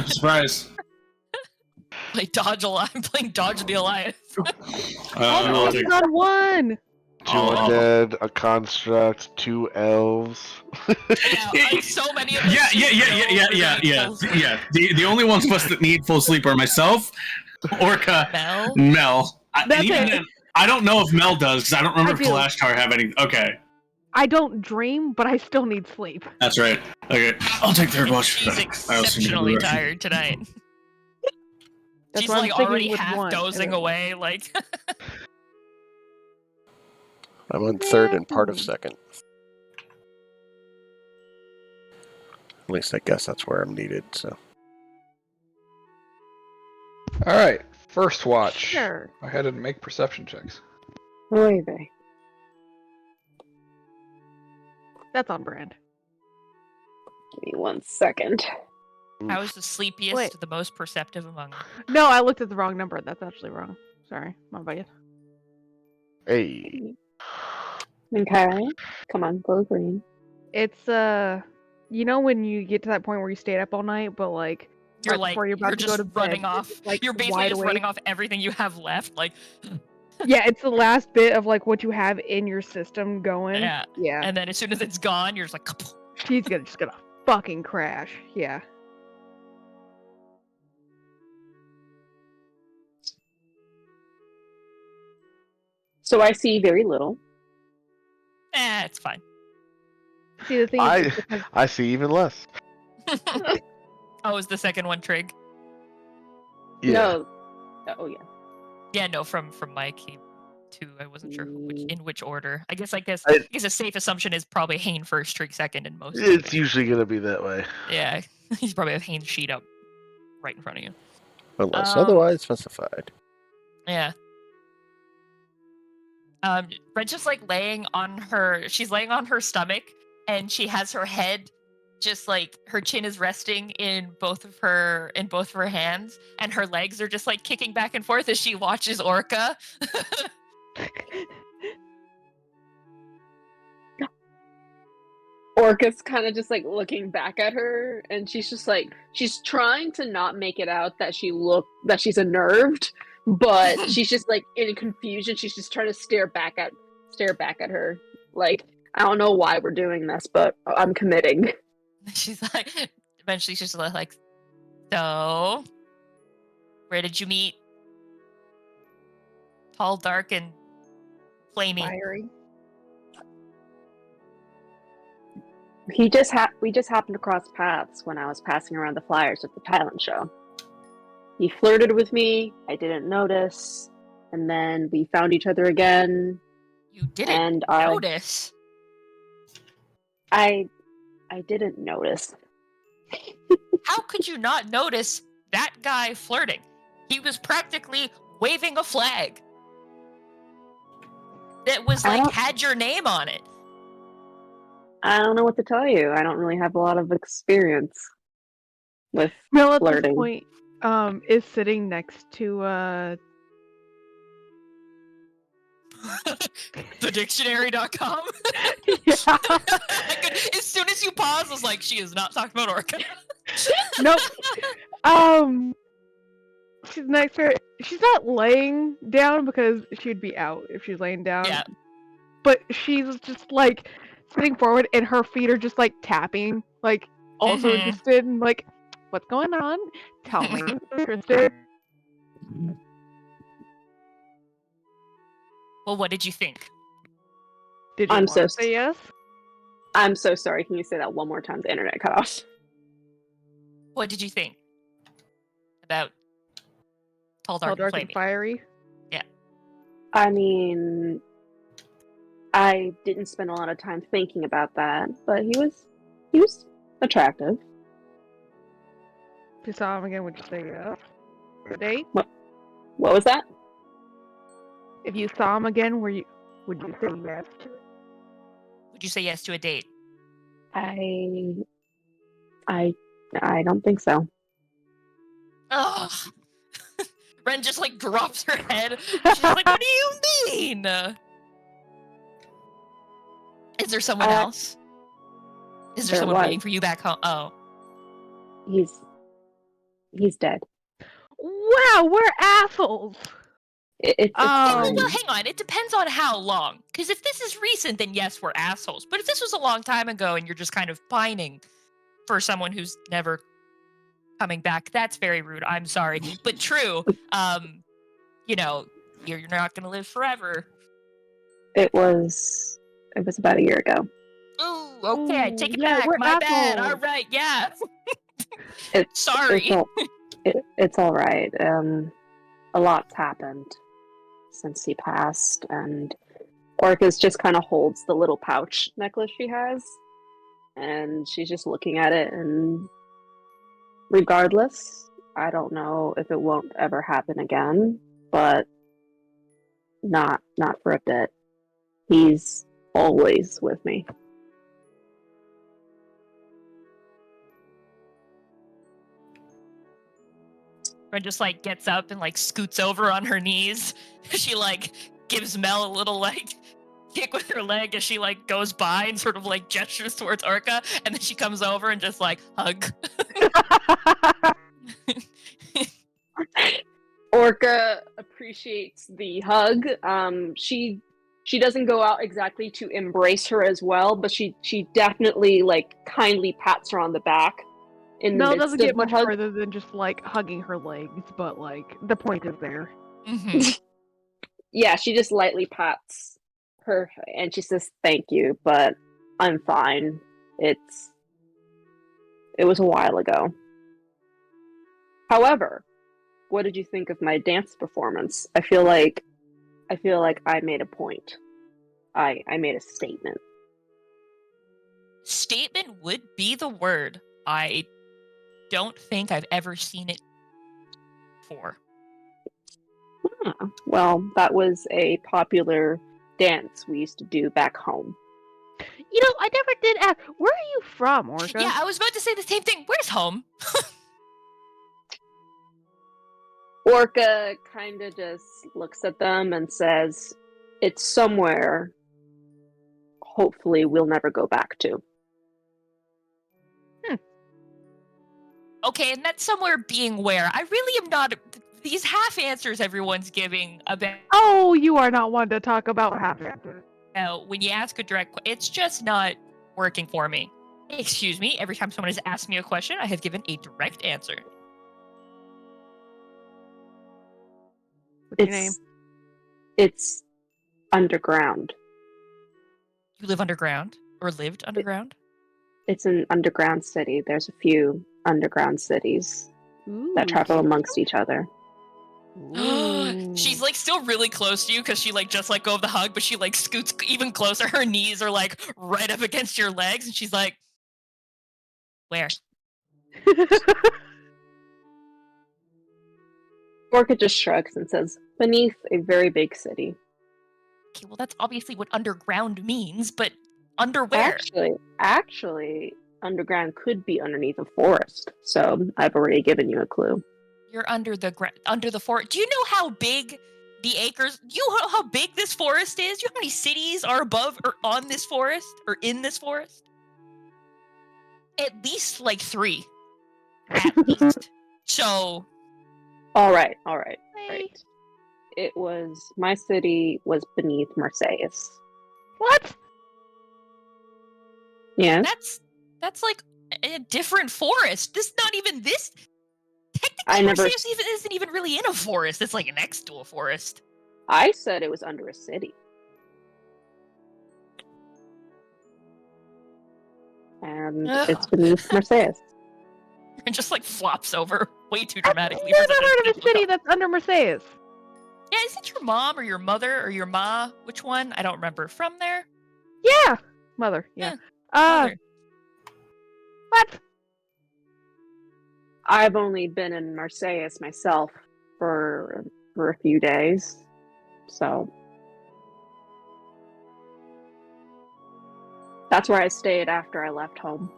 Surprise. Like I'm playing Dodge the Alliance. I'll take on one. Two undead, a construct, 2 elves. Yeah, like so many of them. Yeah. The only ones of us that need full sleep are myself, Orca, Mel. That's it. Then, I don't know if Mel does because I don't remember I if do. Kalashtar have any. Okay, I don't dream, but I still need sleep. that's right. Okay, I'll take third watch. She's I also need to exceptionally do the tired tonight. That's She's why I'm like sticking already with half one. dozing away. Like I'm on third and part of second. At least I guess that's where I'm needed. So All right, first watch. Sure. Go ahead and make perception checks. Oy vey. That's on brand. Give me 1 second. I was the sleepiest, Wait. the most perceptive among them. No, I looked at the wrong number. That's actually wrong. Sorry, my bad. Hey. Okay. Come on, go green. It's you know when you get to that point where you stayed up all night, but like You're right like before you're about to just go to bed, running off. like You're basically wide just awake. running off everything you have left. Like Yeah, it's the last bit of like what you have in your system going. yeah. Yeah. And then as soon as it's gone, you're just like. Kapow. She's just gonna fucking crash. Yeah. So I see very little. It's fine. See the thing is because I see even less. Oh, is the second one Trig? Yeah. No. Oh yeah. Yeah, no, from Mike. He too. I wasn't sure in which order. I guess a safe assumption is probably Hane first, Trig second, and most. It's usually gonna be that way. Yeah, he's probably have Hane's sheet up right in front of you. unless otherwise specified. Yeah. Red's just like laying on her. She's laying on her stomach, and she has her head, just like her chin is resting in both of her hands, and her legs are just like kicking back and forth as she watches Orca. Orca's kind of just like looking back at her, and she's just like she's trying to not make it out that she's unnerved, but she's just like in confusion. She's just trying to stare back at her. Like, I don't know why we're doing this, but I'm committing. She's like, eventually she's just like, so, where did you meet? Tall, dark, and flamey. fiery. We just happened to cross paths when I was passing around the flyers at the talent show. He flirted with me. I didn't notice, and then we found each other again. You didn't And notice. I didn't notice. How could you not notice that guy flirting? He was practically waving a flag that was like had your name on it. I don't know what to tell you. I don't really have a lot of experience with Mel at this flirting. point is sitting next to Thedictionary.com. yeah. As soon as you pause, I was like, she is not talking about Orca. Nope. She's next to her. She's not laying down because she'd be out if she's laying down. Yeah. But she's just like sitting forward, and her feet are just like tapping, like also Mhm. interested in like what's going on. Tell me, interested. Well, what did you think? Did you I'm want so to say yes? I'm so sorry. Can you say that one more time? The internet cut off. What did you think about Tall, Tall, Dark, dark, and and Flamey? fiery. I mean, I didn't spend a lot of time thinking about that, but he was attractive. If you saw him again, would you say yes? For a date? What was that? If you saw him again, would you say yes? Would you say yes to a date? I don't think so. Ugh. Ren just like drops her head. She's like, "What do you mean?" Is there someone else? Is there someone waiting for you back home? Oh, he's dead. Wow, we're assholes. It's well, fine. hang on. It depends on how long. Because if this is recent, then yes, we're assholes. But if this was a long time ago and you're just kind of pining for someone who's never coming back, that's very rude. I'm sorry, but true. You know, you're not gonna live forever. It was about a year ago. Ooh, okay, I take it yeah, back. we're My bad. assholes. All right, yeah. Sorry. It's all right. A lot's happened since he passed, and Orcus just kind of holds the little pouch necklace she has, and she's just looking at it. And regardless, I don't know if it won't ever happen again, but not for a bit. He's always with me. Ren just like gets up and like scoots over on her knees. She like gives Mel a little like kick with her leg as she like goes by and sort of like gestures towards Orca, and then she comes over and just like hug. Orca appreciates the hug. She doesn't go out exactly to embrace her as well, but she definitely like kindly pats her on the back. Mel doesn't get much further than just like hugging her legs, but like the point is there. Mm-hmm. Yeah, she just lightly pats her and she says thank you, but I'm fine. It was a while ago. However, what did you think of my dance performance? I feel like I made a point. I made a statement. Statement would be the word. I don't think I've ever seen it before. Well, that was a popular dance we used to do back home. You know, I never did ask, where are you from, Orca? Yeah, I was about to say the same thing. Where's home? Orca kind of just looks at them and says, it's somewhere hopefully we'll never go back to. Okay, and that's somewhere being where. I really am not. These half answers everyone's giving about. Oh, you are not one to talk about half answers. When you ask a direct, it's just not working for me. Excuse me. Every time someone has asked me a question, I have given a direct answer. What's your name? It's underground. You live underground or lived underground? It's an underground city. There's a few underground cities that travel amongst each other. She's like still really close to you because she like just let go of the hug, but she like scoots even closer. Her knees are like right up against your legs, and she's like, "Where?" Orca just shrugs and says, beneath a very big city. Okay, well that's obviously what underground means, but under where? Actually, underground could be underneath a forest. So I've already given you a clue. You're under the forest. Do you know how big the acres? Do you know how big this forest is? Do you know how many cities are above or on this forest or in this forest? At least like 3. At least. So. All right. My city was beneath Marseilles. What? Yes. That's like a different forest. This not even this. Technically, Marseilles isn't even really in a forest. It's like next to a forest. I said it was under a city. And it's beneath Marseilles. And just like flops over way too dramatically. I've never heard of a city that's under Marseilles. Yeah, is it your mom or your mother or your ma? Which one? I don't remember. From there? Yeah. Mother, yeah. Mother. What? I've only been in Marseilles myself for a few days. So that's where I stayed after I left home.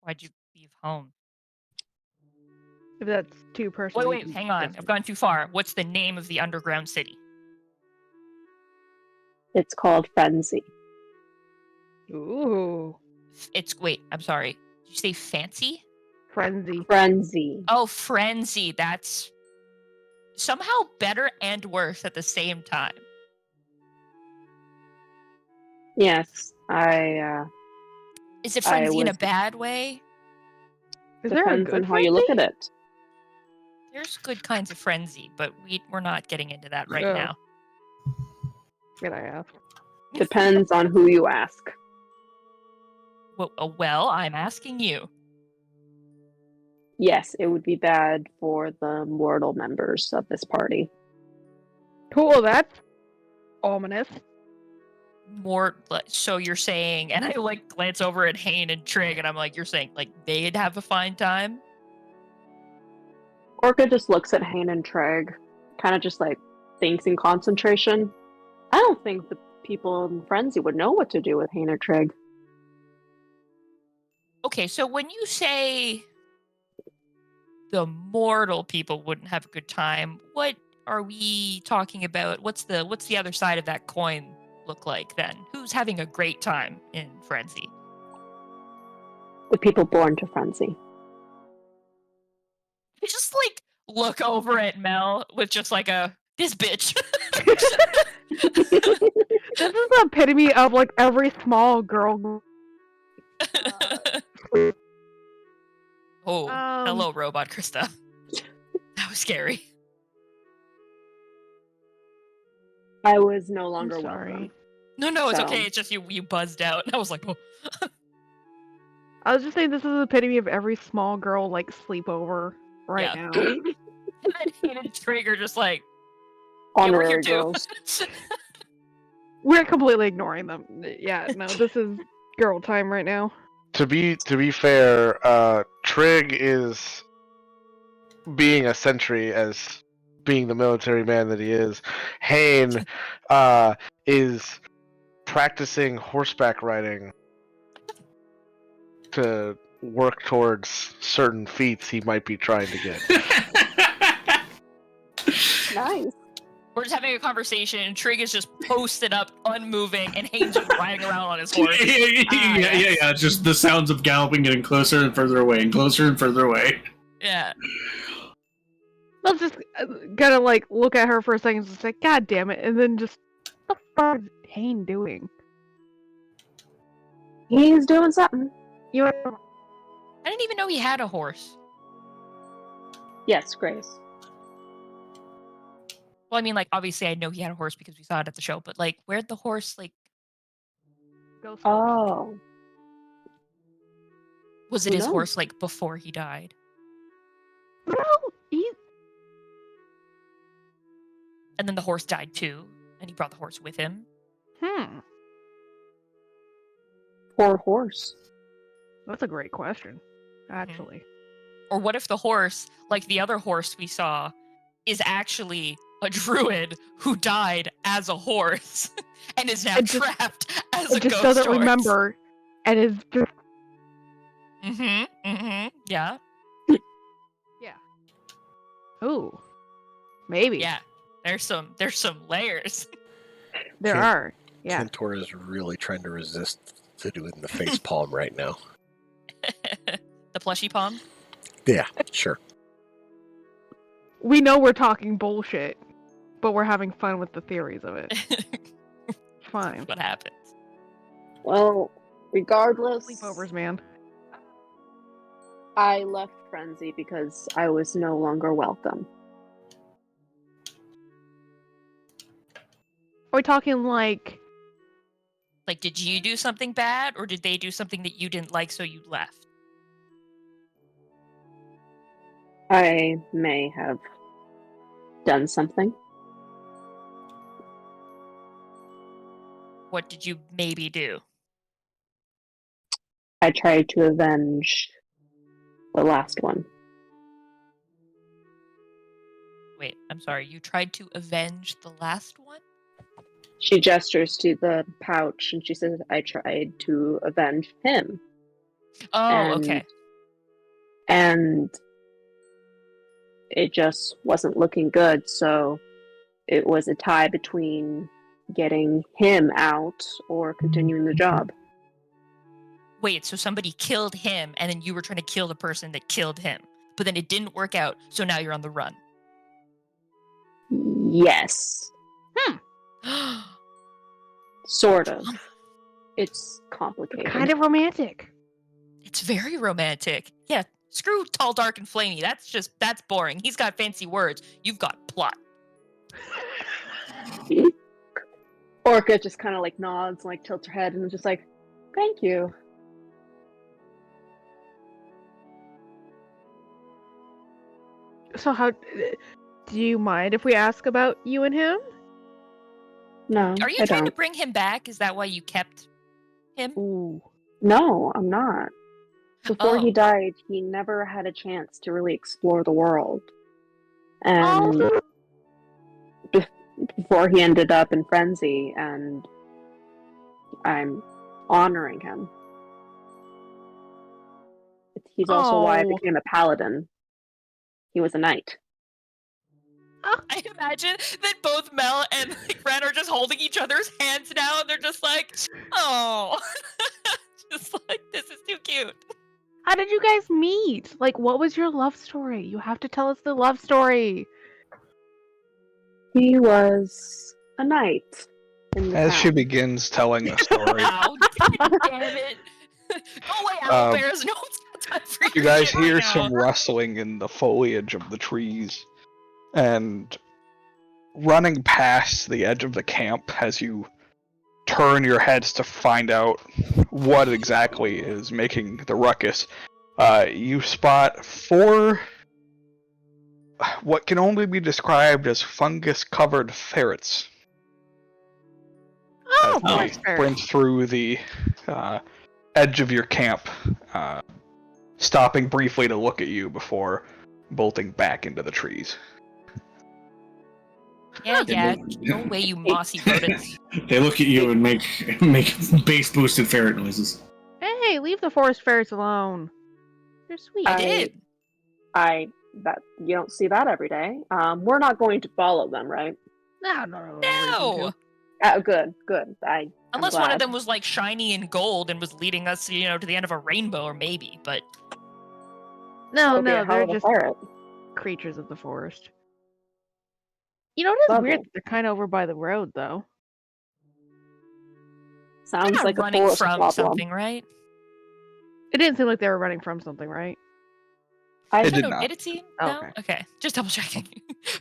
Why'd you leave home. If that's too personal. Wait, hang on. I've gone too far. What's the name of the underground city? It's called Frenzy. Ooh. I'm sorry. Did you say fancy? Frenzy. Frenzy. Oh, frenzy. That's somehow better and worse at the same time. Yes, Is it frenzy in a was- bad way? Is there a depends on good how you look at frenzy? it. There's good kinds of frenzy, but we're not getting into that right Oh. now. Good I ask. Depends on who you ask. Well, I'm asking you. Yes, it would be bad for the mortal members of this party. Cool, that's ominous. So you're saying, and I like glance over at Hane and Trig, and I'm like, you're saying like they'd have a fine time? Orca just looks at Hane and Treg, kind of just like thinks in concentration. I don't think the people in Frenzy would know what to do with Hane or Treg. Okay, so when you say the mortal people wouldn't have a good time, what are we talking about? What's the other side of that coin look like then? Who's having a great time in Frenzy? The people born to Frenzy. You just like look over at Mel with just like this bitch. This is the epitome of like every small girl. Hello, Robot Krista. That was scary. I was no longer I'm sorry. welcome. No, it's So- okay. It's just you buzzed out, and I was like, oh. I was just saying this is the epitome of every small girl like sleepover right Yeah. now. And then Hane and Trig are just like, yeah, we're Honorary here too. girls. We're completely ignoring them. Yeah, no, this is girl time right now. To be fair, Trig is being a sentry as being the military man that he is. Hane is practicing horseback riding to work towards certain feats he might be trying to get. Nice. We're just having a conversation, and Trig is just posted up, unmoving, and Hane's just riding around on his horse. Yeah. Just the sounds of galloping getting closer and further away, and closer and further away. Yeah. Let's just gotta like look at her for a second and just say, God damn it, and then just what the fuck is Hane doing? He's doing something. You I didn't even know he had a horse. Yes, Grace. Well, I mean, like, obviously I know he had a horse because we saw it at the show, but, like, where'd the horse, like... Ghost Oh. Was it Who his knows? horse, like, before he died? No, he's And then the horse died, too, and he brought the horse with him? Poor horse. That's a great question, actually. Or what if the horse, like the other horse we saw, is actually a druid who died as a horse and is now And just- trapped as a It just ghost doesn't horse? remember, and is just Yeah. ooh, maybe Yeah. There's some layers. there Can- are. Yeah, Kentor is really trying to resist to doing the face palm right now. The plushy palm? Yeah, sure. we know we're talking bullshit, but we're having fun with the theories of it. It's fine. What happens? Well, regardless, Sleepovers, man. I left Frenzy because I was no longer welcome. Are we talking like? Like, did you do something bad, or did they do something that you didn't like, so you left? I may have done something. What did you maybe do? I tried to avenge the last one. Wait, I'm sorry. You tried to avenge the last one? She gestures to the pouch and she says, I tried to avenge him. Oh, And okay. And it just wasn't looking good, so it was a tie between getting him out or continuing the job. Wait, so somebody killed him, and then you were trying to kill the person that killed him, but then it didn't work out, so now you're on the run. Yes. Sort of. It's complicated. Kind of romantic. It's very romantic. Yeah, screw tall, dark, and flamey. That's boring. He's got fancy words. You've got plot. Orca just kind of like nods, like tilts her head, and is just like, "Thank you." So how do you mind if we ask about you and him? No, Are you I trying to don't. bring him back? Is that why you kept him? Ooh. No, I'm not. Before he Oh. died, he never had a chance to really explore the world. And before he ended up in Frenzy, and I'm honoring him. He's also why I Oh. became a paladin. He was a knight. I imagine that both Mel and Ren are just holding each other's hands now, and they're just like, oh. Just like, this is too cute. How did you guys meet? Like, what was your love story? You have to tell us the love story. He was a knight in the As she town. begins telling the story, Ow, God damn it. Go away, owl bears. No one's got time for you your guys shit right hear now. some rustling in the foliage of the trees, and running past the edge of the camp as you turn your heads to find out what exactly is making the ruckus, you spot 4 what can only be described as fungus-covered ferrets. Oh, As they forest ferret. sprint through the edge of your camp, stopping briefly to look at you before bolting back into the trees. Yeah. Go away, you mossy rodents. They look at you and make bass boosted ferret noises. Hey, leave the forest ferrets alone. They're sweet. I did. That you don't see that every day. We're not going to follow them, right? No. No. Good. I'm Unless one of glad. them was like shiny and gold and was leading us, to the end of a rainbow, or maybe, but No, It'll be a hell they're of a just ferret. creatures of the forest. You know, it is Lovely. weird that they're kind of over by the road, though. they're Sounds not like a running forest from problem. something, right? It didn't seem like they were running from something, right? I It did No, not. did it seem? Oh, No? okay. Okay. Just double checking.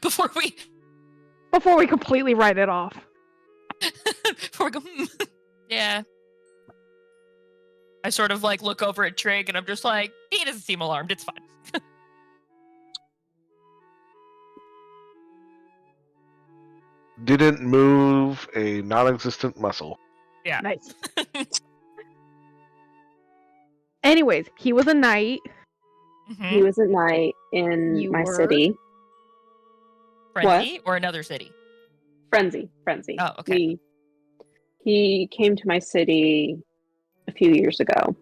Before we completely write it off. go, yeah. I sort of like look over at Trig and I'm just like, he doesn't seem alarmed, it's fine. Didn't move a non-existent muscle. Yeah. Nice. Anyways, he was a knight. Mhm. He was a knight in You my were? city. Frenzy or another city? Frenzy. Oh, okay. He came to my city a few years ago,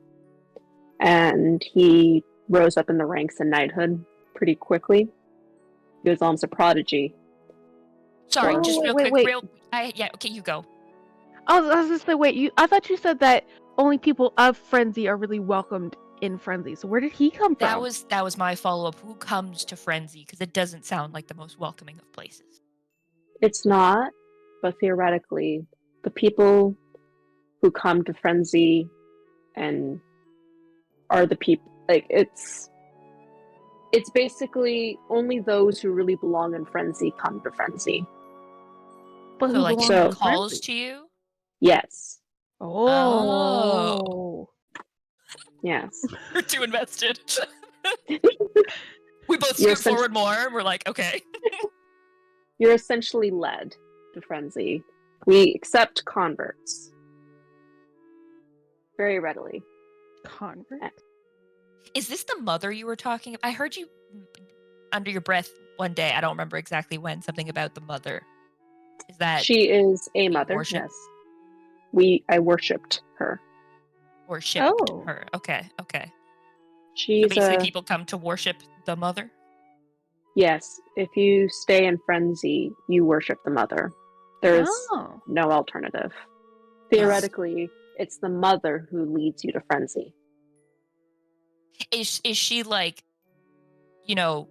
and he rose up in the ranks in knighthood pretty quickly. He was almost a prodigy. Sorry, Oh, just real wait, quick. wait. Yeah, okay, you go. I was just like, wait, I thought you said that only people of Frenzy are really welcomed in Frenzy. So where did he come from? That was my follow-up. Who comes to Frenzy? Because it doesn't sound like the most welcoming of places. It's not, but theoretically, the people who come to Frenzy and are the people, like, it's basically only those who really belong in Frenzy come to Frenzy. But So who like belongs So- in calls Frenzy? to you? Yes. Oh. Yes. We're too invested. We both You're scoot forward more and we're like, okay. You're essentially led to Frenzy. We accept converts very readily. Convert? Is this the mother you were talking about? I heard you under your breath one day. I don't remember exactly when. Something about the mother. Is that She is a mother. worship? Yes. I worshipped her. or shipped Oh. her? Okay. She's basically, a people come to worship the mother. yes. If you stay in frenzy, you worship the mother. There's Oh. no alternative. Theoretically, it's the mother who leads you to frenzy. Is she like, an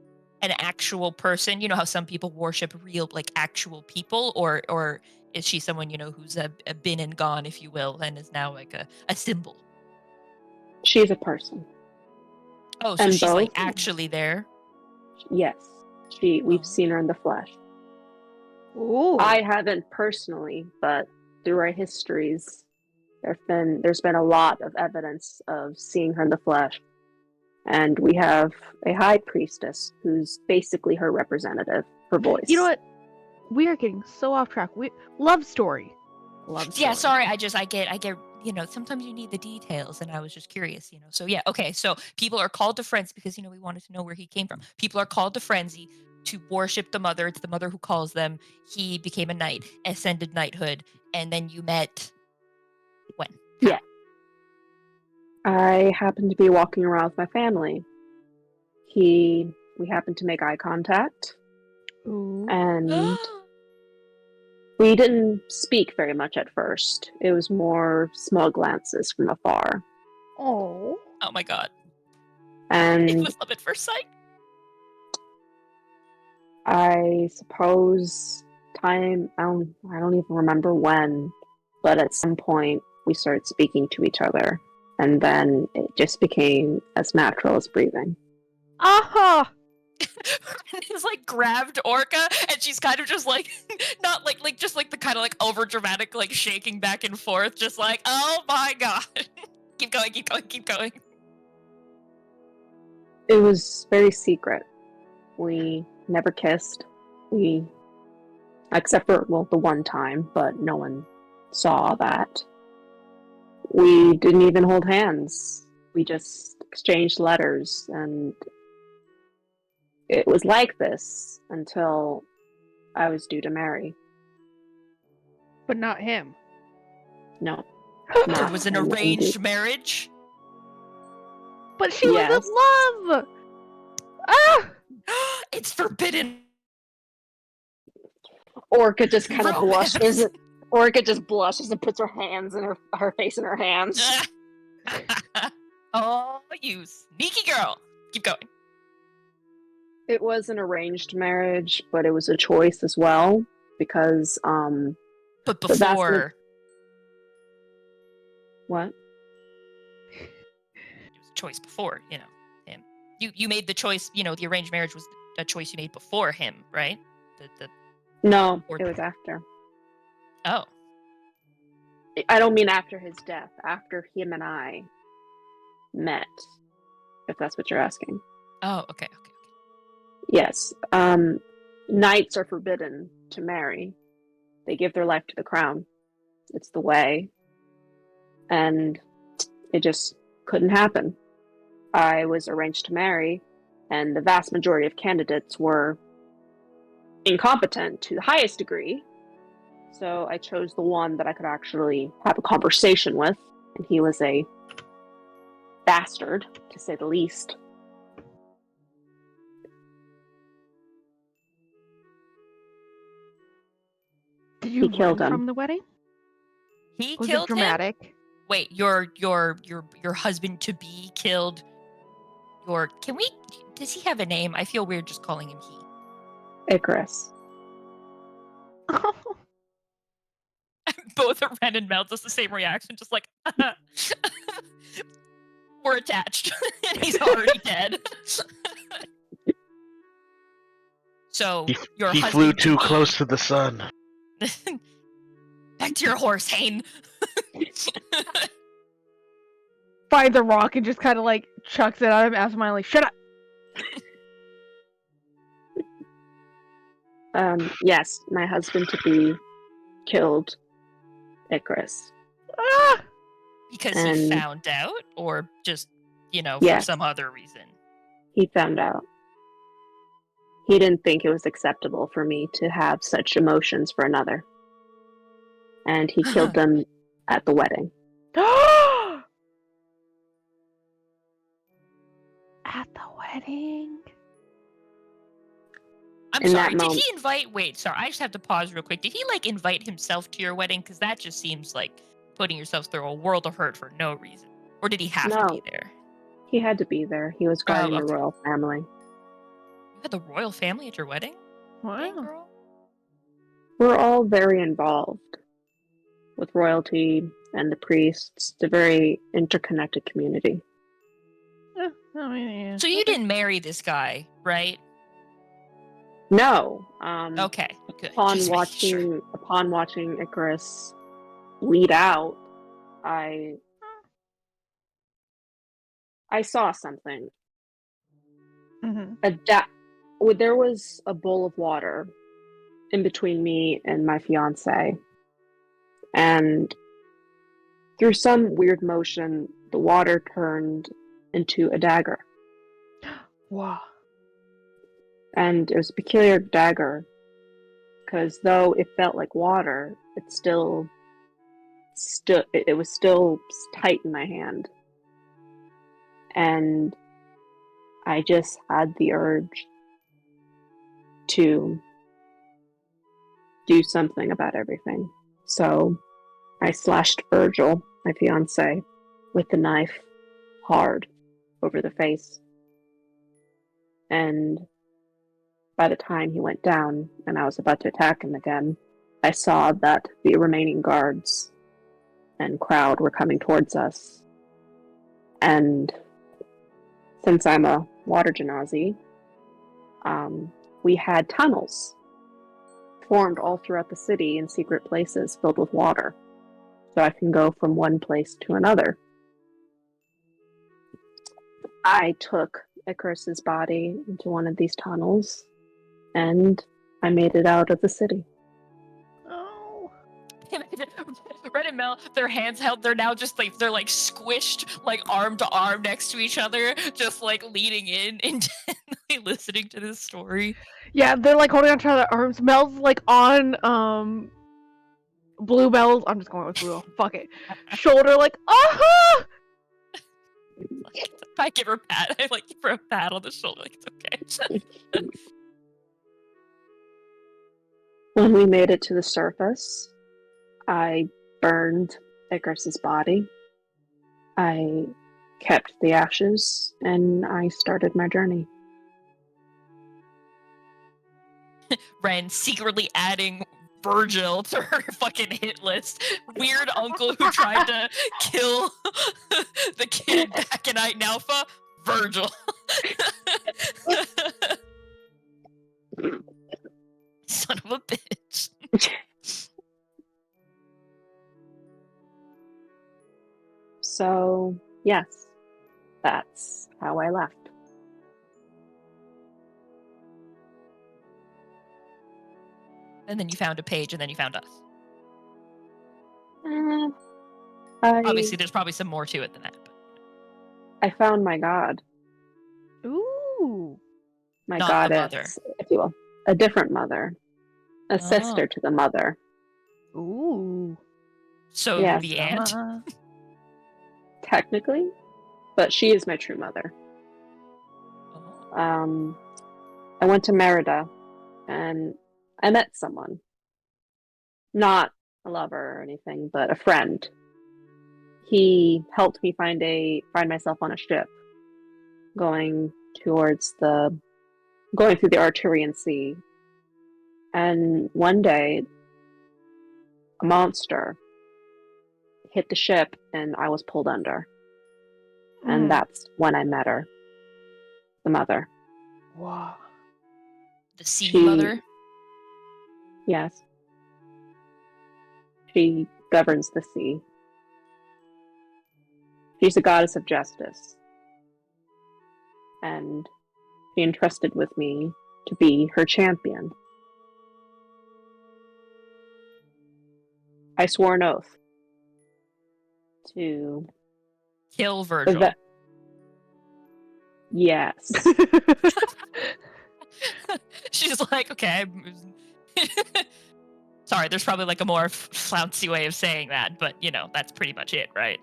actual person? You know how some people worship real, like actual people, or is she someone who's a been and gone, if you will, and is now like a symbol? She's a person. Oh, so And she's like both? actually there. Yes. We've seen her in the flesh. Ooh. I haven't personally, but through our histories, there's been a lot of evidence of seeing her in the flesh. And we have a high priestess who's basically her representative, her voice. You know what? We are getting so off track. Love story. Love story. Yeah, sorry. I get. Sometimes you need the details, and I was just curious. So yeah, okay. So people are called to frenzy because we wanted to know where he came from. People are called to frenzy to worship the mother. It's the mother who calls them. He became a knight, ascended knighthood, and then you met. When? How? Yeah. I happened to be walking around with my family. We happened to make eye contact, Ooh. and we didn't speak very much at first. It was more small glances from afar. Oh. Oh my god. It And was love at first sight. I suppose I don't even remember when, but at some point we started speaking to each other, and then it just became as natural as breathing. Aha! He's like grabbed Orca, and she's kind of just like, not like just like the kind of like over dramatic like shaking back and forth, just like, oh my god. Keep going, keep going, keep going. It was very secret. We never kissed. Except for, the one time, but no one saw that. We didn't even hold hands. We just exchanged letters, and it was like this until I was due to marry. But not him. No. There was an arranged marriage. But she was in love! Ah! It's forbidden. Orca just kind of Romance. blushes. Orca just blushes and puts her hands in her face in her hands. Oh, you sneaky girl. Keep going. It was an arranged marriage, but it was a choice as well because But the vast before, what? it was a choice before, him. You made the choice, the arranged marriage was a choice you made before him, right? No, Or- it was after. Oh. I don't mean after his death, after him and I met, if that's what you're asking. Oh, okay. Yes. Knights are forbidden to marry. They give their life to the crown. It's the way. And it just couldn't happen. I was arranged to marry, and the vast majority of candidates were incompetent to the highest degree. So I chose the one that I could actually have a conversation with, and he was a bastard, to say the least. Did you killed run him. from the wedding? He Was killed it dramatic? him? Wait, your husband to be killed does he have a name? I feel weird just calling him he. Icarus. Both Ren and Mel does the same reaction, just like we're attached. And he's already dead. So your He husband flew to too be- close to the sun. Back to your horse, Hane. Finds a rock and just kind of like chucks it at him absentmindedly. Shut up! Yes, my husband to be killed Icarus. Ah! Because he And- found out, or just, for Yes. some other reason? He found out. He didn't think it was acceptable for me to have such emotions for another. And he killed them at the wedding. wedding? I'm In sorry. that Did moment- he invite? Wait, sorry. I just have to pause real quick. Did he like invite himself to your wedding? Because that just seems like putting yourself through a world of hurt for no reason. Or did he have to No. be there? He had to be there. He was guarding the okay. royal family. You had the royal family at your wedding? Dang, Wow. girl. We're all very involved with royalty and the priests. It's a very interconnected community. I mean, yeah. So you didn't marry this guy, right? No. Okay, good. Upon Just making sure. watching Icarus lead out, I saw something. Mm-hmm. There was a bowl of water in between me and my fiance, and through some weird motion, the water turned into a dagger. Wow. And it was a peculiar dagger, because though it felt like water, it was still tight in my hand. And I just had the urge to do something about everything. So I slashed Virgil, my fiance, with the knife hard over the face. And by the time he went down and I was about to attack him again, I saw that the remaining guards and crowd were coming towards us. And since I'm a water genasi, we had tunnels formed all throughout the city in secret places filled with water, so I can go from one place to another. I took Icarus's body into one of these tunnels, and I made it out of the city. Oh. Red and Mel, their hands held, they're now just like, they're like squished, like arm to arm next to each other, just like leaning in, intently listening to this story. Yeah, they're like holding on to their arms. Mel's like on Bluebell's. I'm just going with Blue. Fuck it. Shoulder, like, aha! I give her a pat. I like give her a pat on the shoulder, like it's okay. When we made it to the surface, I burned Icarus's body. I kept the ashes, and I started my journey. Ren secretly adding Virgil to her fucking hit list. Weird uncle who tried to kill the kid back in Night and Alpha. Virgil. Son of a bitch. So, yes, that's how I left. And then you found a page, and then you found us. I Obviously, there's probably some more to it than that. But found my god, Ooh. my Not the goddess, if you will. A different mother. A Oh. sister to the mother. Ooh. so Yes. the aunt. Technically, but she is my true mother. Oh. I went to Merida, and I met someone. Not a lover or anything, but a friend. He helped me find myself on a ship, going through the Arturian Sea. And one day, a monster hit the ship, and I was pulled under. And that's when I met her, the mother. Wow. The sea She- mother. Yes. She governs the sea. She's a goddess of justice. And she entrusted with me to be her champion. I swore an oath to Kill Virgil. Yes. She's like, okay. Sorry, there's probably like a more flouncy way of saying that, but you know, that's pretty much it, right?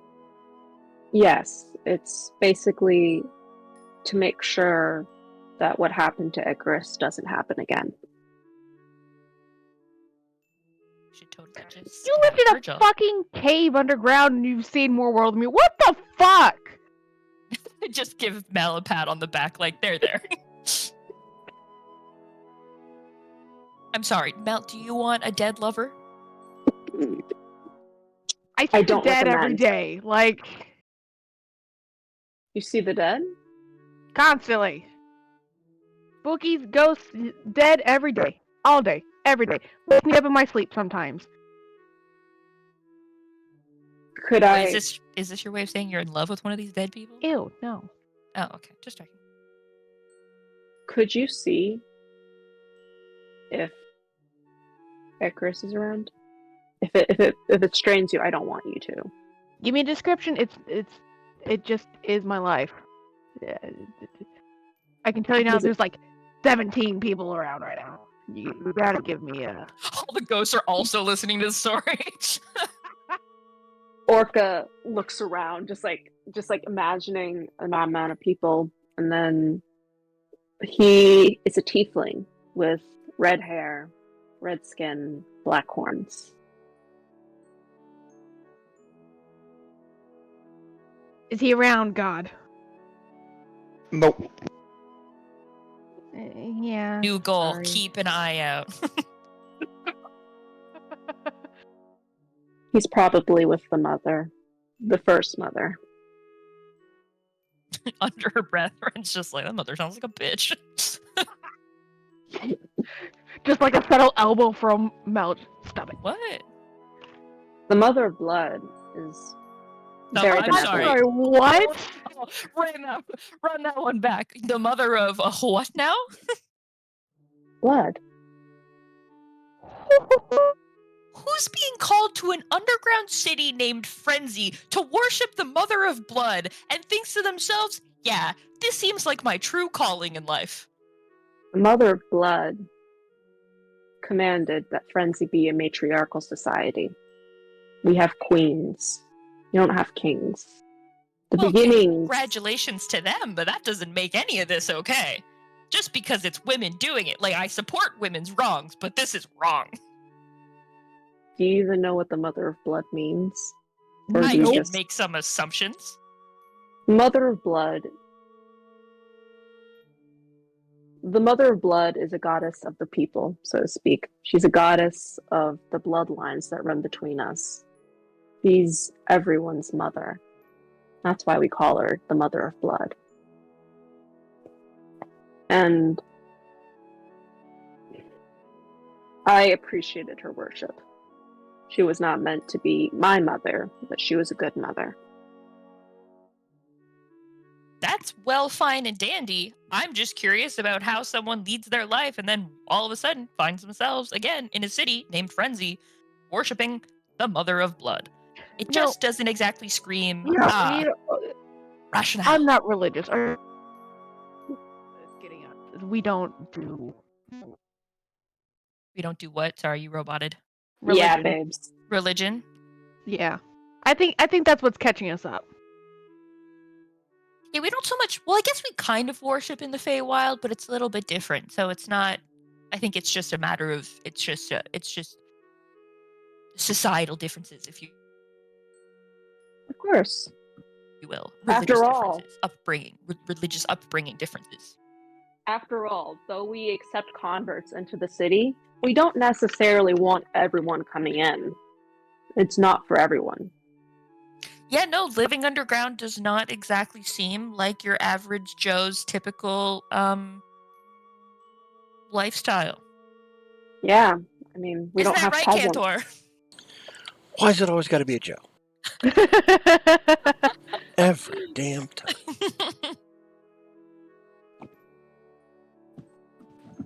Yes. It's basically to make sure that what happened to Icarus doesn't happen again. Should totally just You have lived in a Virgil. fucking cave underground and you've seen more world than me. What the fuck? Just give Mel a pat on the back, like, there. I'm sorry, Mel, do you want a dead lover? I see I the don't dead every recommend. day, like, You see the dead? constantly. Spookies, ghosts, dead every day. All day. Every day. Wake me up in my sleep sometimes. Could Oh, I? is this your way of saying you're in love with one of these dead people? Ew, no. Oh, okay. Just checking. Could you see if Icarus is around? If it strains you, I don't want you to. Give me a description. It just is my life. I can tell you now. Does it- There's like 17 people around right now. You gotta give me a. All the ghosts are also listening to the story. Orca looks around, just like imagining an amount of people, and then he is a tiefling with red hair, red skin, black horns. Is he around, God? Nope. Yeah. New goal, sorry. keep an eye out. He's probably with the mother, the first mother. Under her breath, Ren's just like, that mother sounds like a bitch. Just like a subtle elbow from Mel. Stop it. What? The mother of blood is No, very I'm benevolent. sorry. Sorry, what? Oh, run that one back. The mother of what now? Blood. Who's being called to an underground city named Frenzy to worship the Mother of Blood and thinks to themselves, yeah, this seems like my true calling in life? The mother of blood commanded that Frenzy be a matriarchal society. We have queens. You don't have kings. The Well, beginnings. congratulations to them, but that doesn't make any of this okay. Just because it's women doing it. Like, I support women's wrongs, but this is wrong. Do you even know what the mother of blood means? Or I do you can just... make some assumptions. Mother of blood. The mother of blood is a goddess of the people, so to speak. She's a goddess of the bloodlines that run between us. She's everyone's mother. That's why we call her the mother of blood. And I appreciated her worship. She was not meant to be my mother, but she was a good mother. That's well, fine, and dandy. I'm just curious about how someone leads their life and then all of a sudden finds themselves again in a city named Frenzy, worshipping the Mother of Blood. It just doesn't exactly scream rationale. I'm not religious. We don't do. We don't do what? Sorry, you roboted. Religion. Yeah, babes. Religion? Yeah, I think that's what's catching us up. Yeah, we don't so much. Well, I guess we kind of worship in the Feywild, but it's a little bit different. So it's not. I think it's just a matter of. It's just societal differences, if you Of course. will. After Religious all. differences, upbringing, religious upbringing differences. After all, though we accept converts into the city, we don't necessarily want everyone coming in. It's not for everyone. Yeah, no, living underground does not exactly seem like your average Joe's typical lifestyle. Yeah, I mean, we Isn't don't that have right, peasants. Cantor? Why's it always got to be a Joe? Every damn time.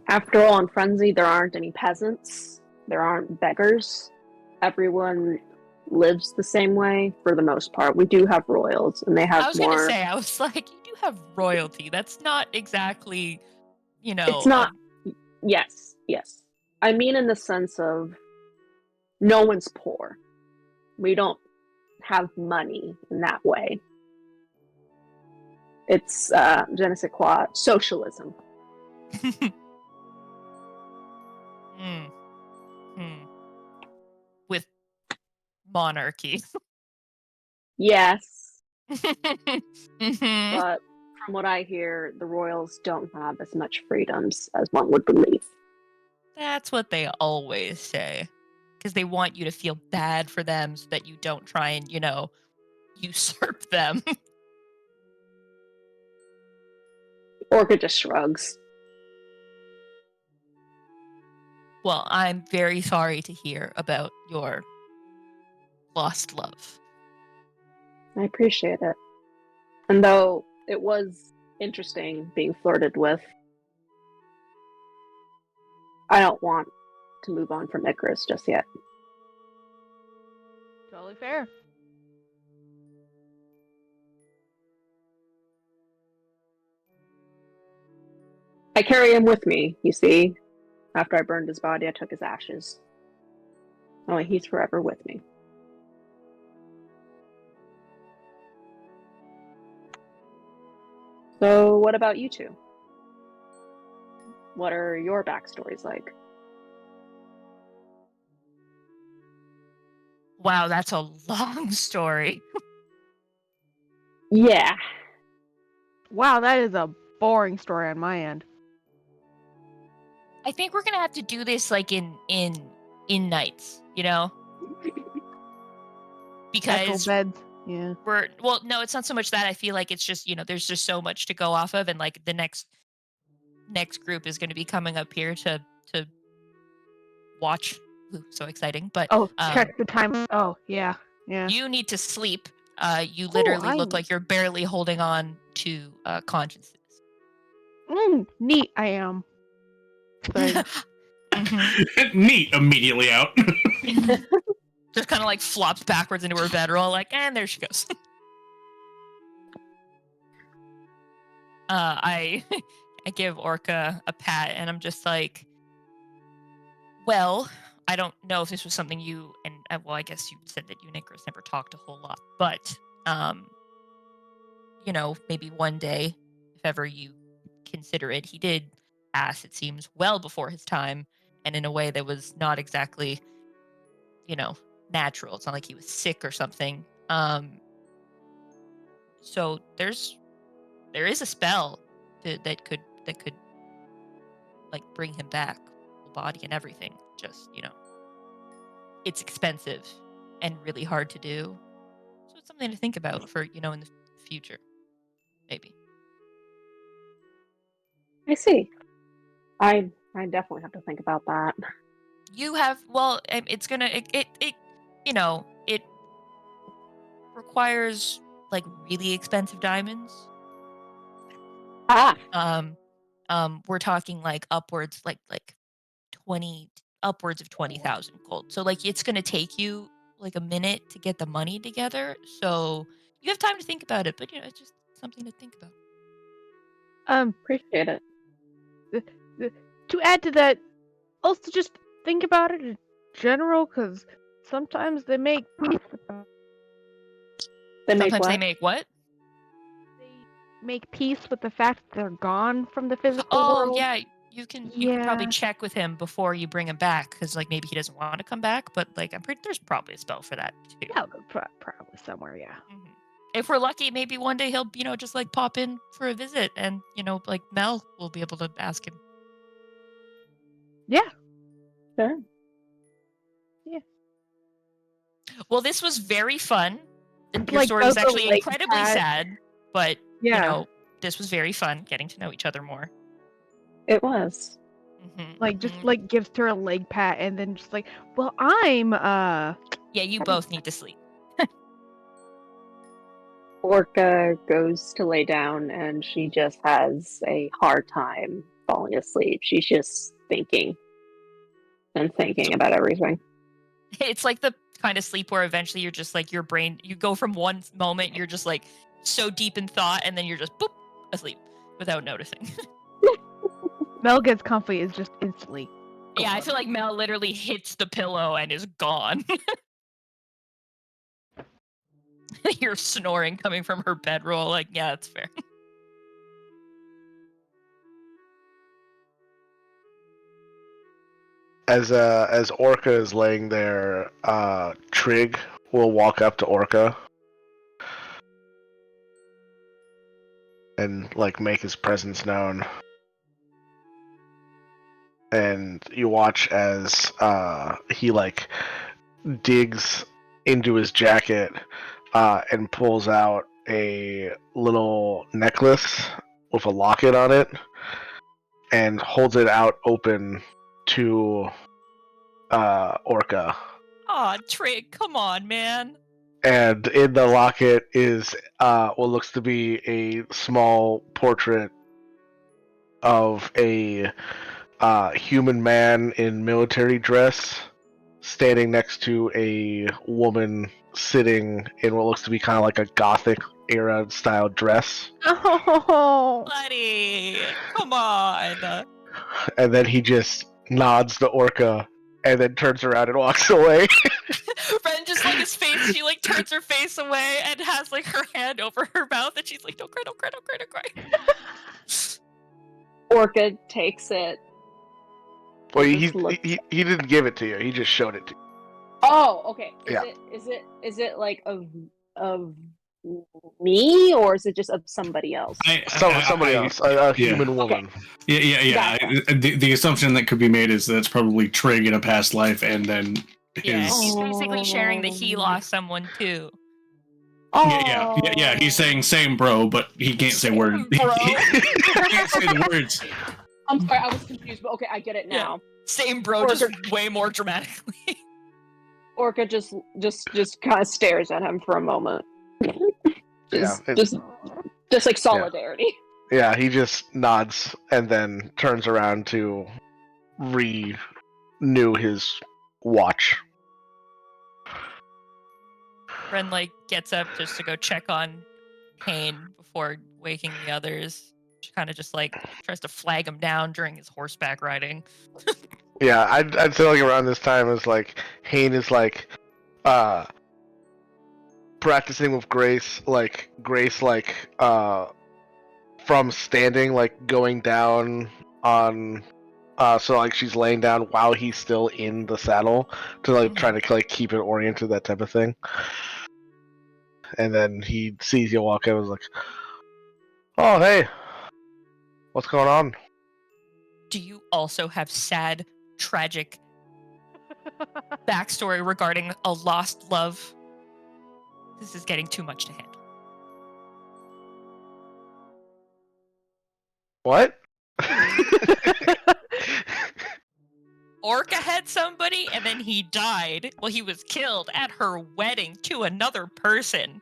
After all, in Frenzy, there aren't any peasants. There aren't beggars. Everyone lives the same way for the most part. We do have royals, and they have I was more. gonna say, I was like, you do have royalty. That's not exactly, It's not. Yes. I mean, in the sense of no one's poor. We don't have money in that way. It's je ne sais quoi, socialism. With monarchy. Yes, Mhm. but from what I hear, the royals don't have as much freedoms as one would believe. That's what they always say. Because they want you to feel bad for them so that you don't try and, usurp them. Orca just shrugs. Well, I'm very sorry to hear about your lost love. I appreciate it. And though it was interesting being flirted with, I don't want to move on from Icarus just yet. Totally fair. I carry him with me, you see. After I burned his body, I took his ashes. Only he's forever with me. So, what about you two? What are your backstories like? Wow, that's a long story. Yeah. Wow, that is a boring story on my end. I think we're gonna have to do this like in nights, Echo because beds. Yeah. no, it's not so much that. I feel like it's just there's just so much to go off of, and like the next group is going to be coming up here to watch. Ooh, so exciting! But Oh, check the time. Oh, yeah. Yeah. you need to sleep. You literally look like you're barely holding on to consciousness. Neat I am. Excited. Neat. Immediately out. Just kind of like flops backwards into her bedroll, like, and there she goes. I give Orca a pat, and I'm just like, well, I don't know if this was something you and well, I guess you said that you and Icarus never talked a whole lot, but maybe one day, if ever you consider it, he did pass. It seems well before his time, and in a way that was not exactly, natural. It's not like he was sick or something. So there is a spell that could like bring him back, whole body and everything. Just it's expensive and really hard to do. So it's something to think about for in the future, maybe. I see. I definitely have to think about that. You have it's gonna it it requires like really expensive diamonds. Ah, We're talking like upwards like 20 upwards of 20,000 gold. So like it's gonna take you like a minute to get the money together. So you have time to think about it, but it's just something to think about. appreciate it. To add to that, also just think about it in general, because sometimes they make peace with them. They make Sometimes what? they make what? They make peace with the fact that they're gone from the physical Oh world. yeah, you can probably Yeah. check with him before you bring him back, because like maybe he doesn't want to come back, but like I'm pretty there's probably a spell for that too. Yeah, probably somewhere, yeah. Mhm. If we're lucky, maybe one day he'll just like pop in for a visit, and like Mel will be able to ask him. Yeah. Sure. Well, this was very fun. It's Your like story was Gogo actually Lake incredibly Cat. sad, but Yeah. this was very fun getting to know each other more. It was. Like just like gives her a leg pat and then just like, well, I'm yeah, you both need to sleep. Orca goes to lay down and she just has a hard time falling asleep. She's just thinking and thinking about everything. It's like the kind of sleep where eventually you're just like your brain, you go from one moment you're just like so deep in thought, and then you're just boop asleep without noticing. Mel gets comfy is just instantly. Yeah, I feel like Mel literally hits the pillow and is gone. You're snoring coming from her bedroll. Like, yeah, that's fair. as Orca is laying there, Trig will walk up to Orca and like make his presence known. And you watch as he like digs into his jacket and pulls out a little necklace with a locket on it and holds it out open to Orca. Aw, Trig, come on, man. And in the locket is what looks to be a small portrait of a human man in military dress standing next to a woman sitting in what looks to be kind of like a gothic era style dress. Oh. Buddy, come on. And then he just nods to Orca and then turns around and walks away. Ren just like his face, she like turns her face away and has like her hand over her mouth and she's like, don't cry, don't cry, don't cry, don't cry. Orca takes it. Well, Just he didn't give it to you. He just showed it to you. Oh, okay. Yeah. Is it like of me, or is it just of somebody else? Somebody else, a human woman. Yeah. Gotcha. The assumption that could be made is that it's probably Trig in a past life, and then Yeah, his. he's basically sharing that he lost someone too. Yeah. He's saying same bro, but he can't say words. Bro. He can't say the words. I'm sorry, I was confused, but okay, I get it now. Same bro, just way more dramatically. Orca just kind of stares at him for a moment. just like solidarity. Yeah, he just nods and then turns around to renew his watch. Ren like gets up just to go check on Kane before waking the others. She kind of just like tries to flag him down during his horseback riding. Yeah, I'd say like around this time is like Hane is like practicing with Grace like from standing like going down on so like she's laying down while he's still in the saddle to like try to like keep it oriented, that type of thing. And then he sees you walk in and was like, oh hey, what's going on? Do you also have sad, tragic backstory regarding a lost love? This is getting too much to handle. What? Orca had somebody and then he died. Well, he was killed at her wedding to another person.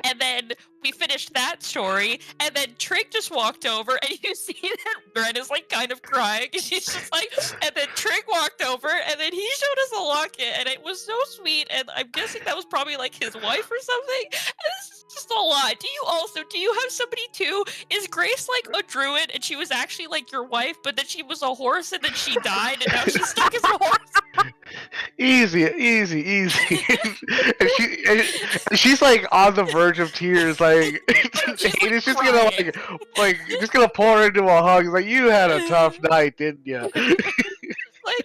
And then we finished that story, and then Trig just walked over, and you see that Ren is like kind of crying, and she's just like, and then Trig walked over, and then he showed us a locket, and it was so sweet, and I'm guessing that was probably like his wife or something. And this is just a lot. Do you have somebody too? Is Grace like a druid, and she was actually like your wife, but then she was a horse, and then she died, and now she's stuck as a horse? Easy. and she's like on the verge of tears, like Hayden's just gonna like just gonna pour her into a hug. Like, you had a tough night, didn't you? Like,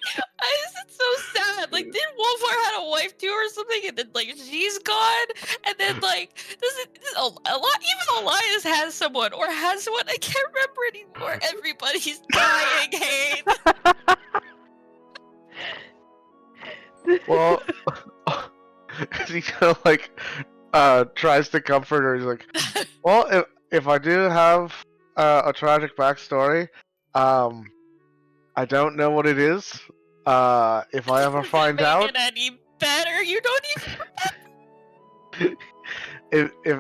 this is so sad. Like, did Wolfheart had a wife too or something, and then like she's gone, and then like this a lot. Even Elias has someone or has someone. I can't remember anymore. Everybody's dying. Hey. Well, he kind of like tries to comfort her. He's like, well, if I do have a tragic backstory, I don't know what it is. If I ever find out, Any better? You don't even.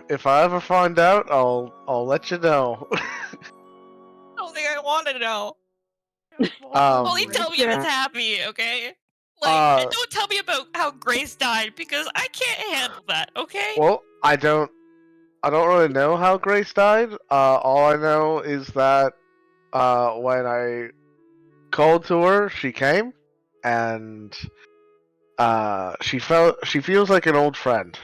if I ever find out, I'll let you know. I don't think I want to know. Um, Only tell me if it's happy, okay? Like, and don't tell me about how Grace died because I can't handle that, okay? Well, I don't really know how Grace died. All I know is that when I called to her, she came, and she feels like an old friend.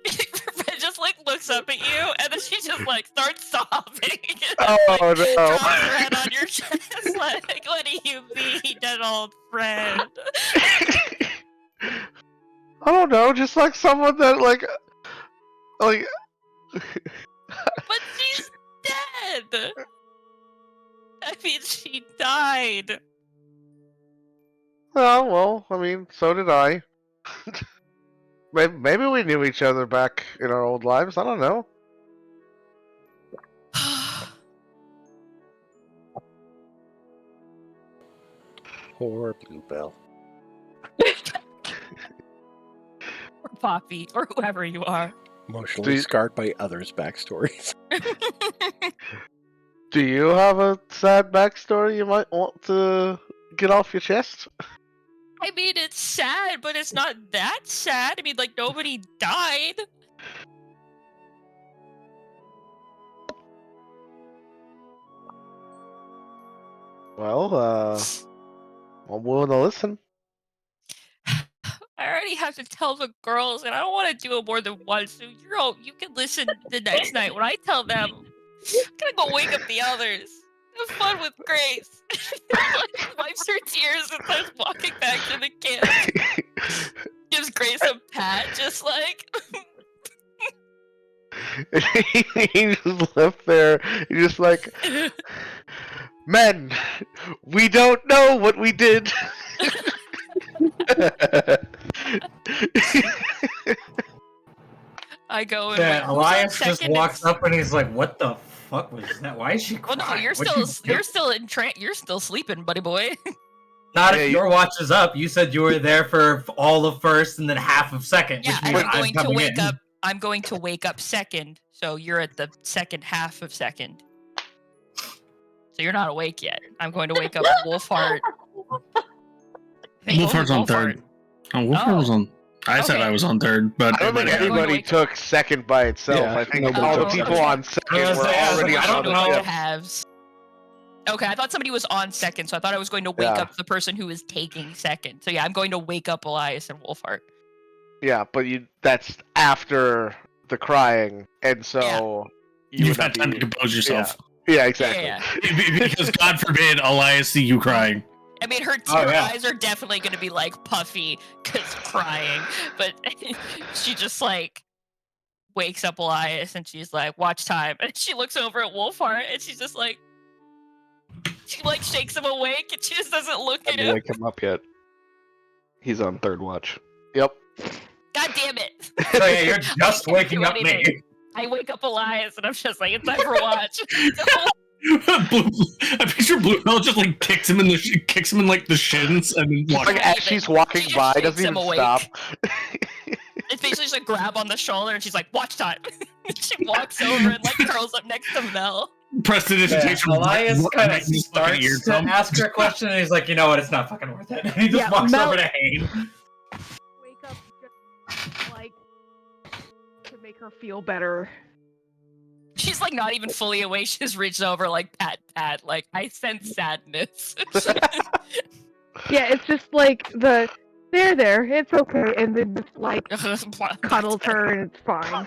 Red just like looks up at you, and then she just like starts sobbing. Oh like, no! drops her head on your chest, like, what do you mean, an old friend? I don't know, just like someone that like. But she's dead. I mean, she died. Oh well, I mean, so did I. Maybe we knew each other back in our old lives. I don't know. Poor Bluebell. Or Poppy, or whoever you are. Emotionally scarred by others' backstories. Do you have a sad backstory you might want to get off your chest? I mean, it's sad, but it's not that sad. I mean, like, nobody died. Well, I'm willing to listen. I already have to tell the girls, and I don't want to do it more than once. So you can listen the next night when I tell them. I'm gonna go wake up the others. Have fun with Grace. Like, wipes her tears and starts walking back to the camp. Gives Grace a pat, just like. He just left there. He's just like, men, we don't know what we did. I go and Yeah, like, Elias just second walks up and he's like, "What the fuck was that? Why is she Well, crying? no, you're still sleeping, buddy boy. Not Yeah, if your watch is up. You said you were there for all of first and then half of second, Yeah, which and means I'm going to coming wake in. up. I'm going to wake up second, so you're at the second half of second. So you're not awake yet. I'm going to wake up Wolfheart. Wolfheart's on third. Oh, Wolfheart was on. I said Okay. I was on third, but I don't think everybody- anybody wake took second by itself. Yeah, I think nobody all the took people second. on second I was were gonna say, I was already like, I on don't the know. ship. halves. Okay, I thought somebody was on second, so I thought I was going to wake Yeah. up the person who is taking second. So yeah, I'm going to wake up Elias and Wolfheart. Yeah, but that's after the crying, and so you you've would had not time be. to compose yourself. Yeah, exactly. Yeah. Because God forbid Elias see you crying. I mean, her Oh, tear yeah. eyes are definitely going to be like puffy because crying, but she just like wakes up Elias and she's like, "Watch time," and she looks over at Wolfheart and she's just like, she like shakes him awake and she just doesn't look I at haven't him. wake him up yet. He's on third watch. Yep. God damn it! So yeah, you're just Can't waking do up me. anything. I wake up Elias and I'm just like, it's time for watch. I picture Bluebell just like kicks him in like the shins and then walks. Like as she's walking She just by, shakes doesn't him even awake. stop. It's basically just a grab on the shoulder and she's like, "Watch time." She walks over and like curls up next to Mel. Prestidigitation. Elias kind of ear starts to drum. ask her a question, and he's like, "You know what? It's not fucking worth it." And he just Yeah, walks Mel- over to Hayne. Wake up just like to make her feel better. She's like not even fully awake. She just reaches over, like pat. Like, I sense sadness. Yeah, it's just like there, it's okay, and then just like cuddles her and it's fine.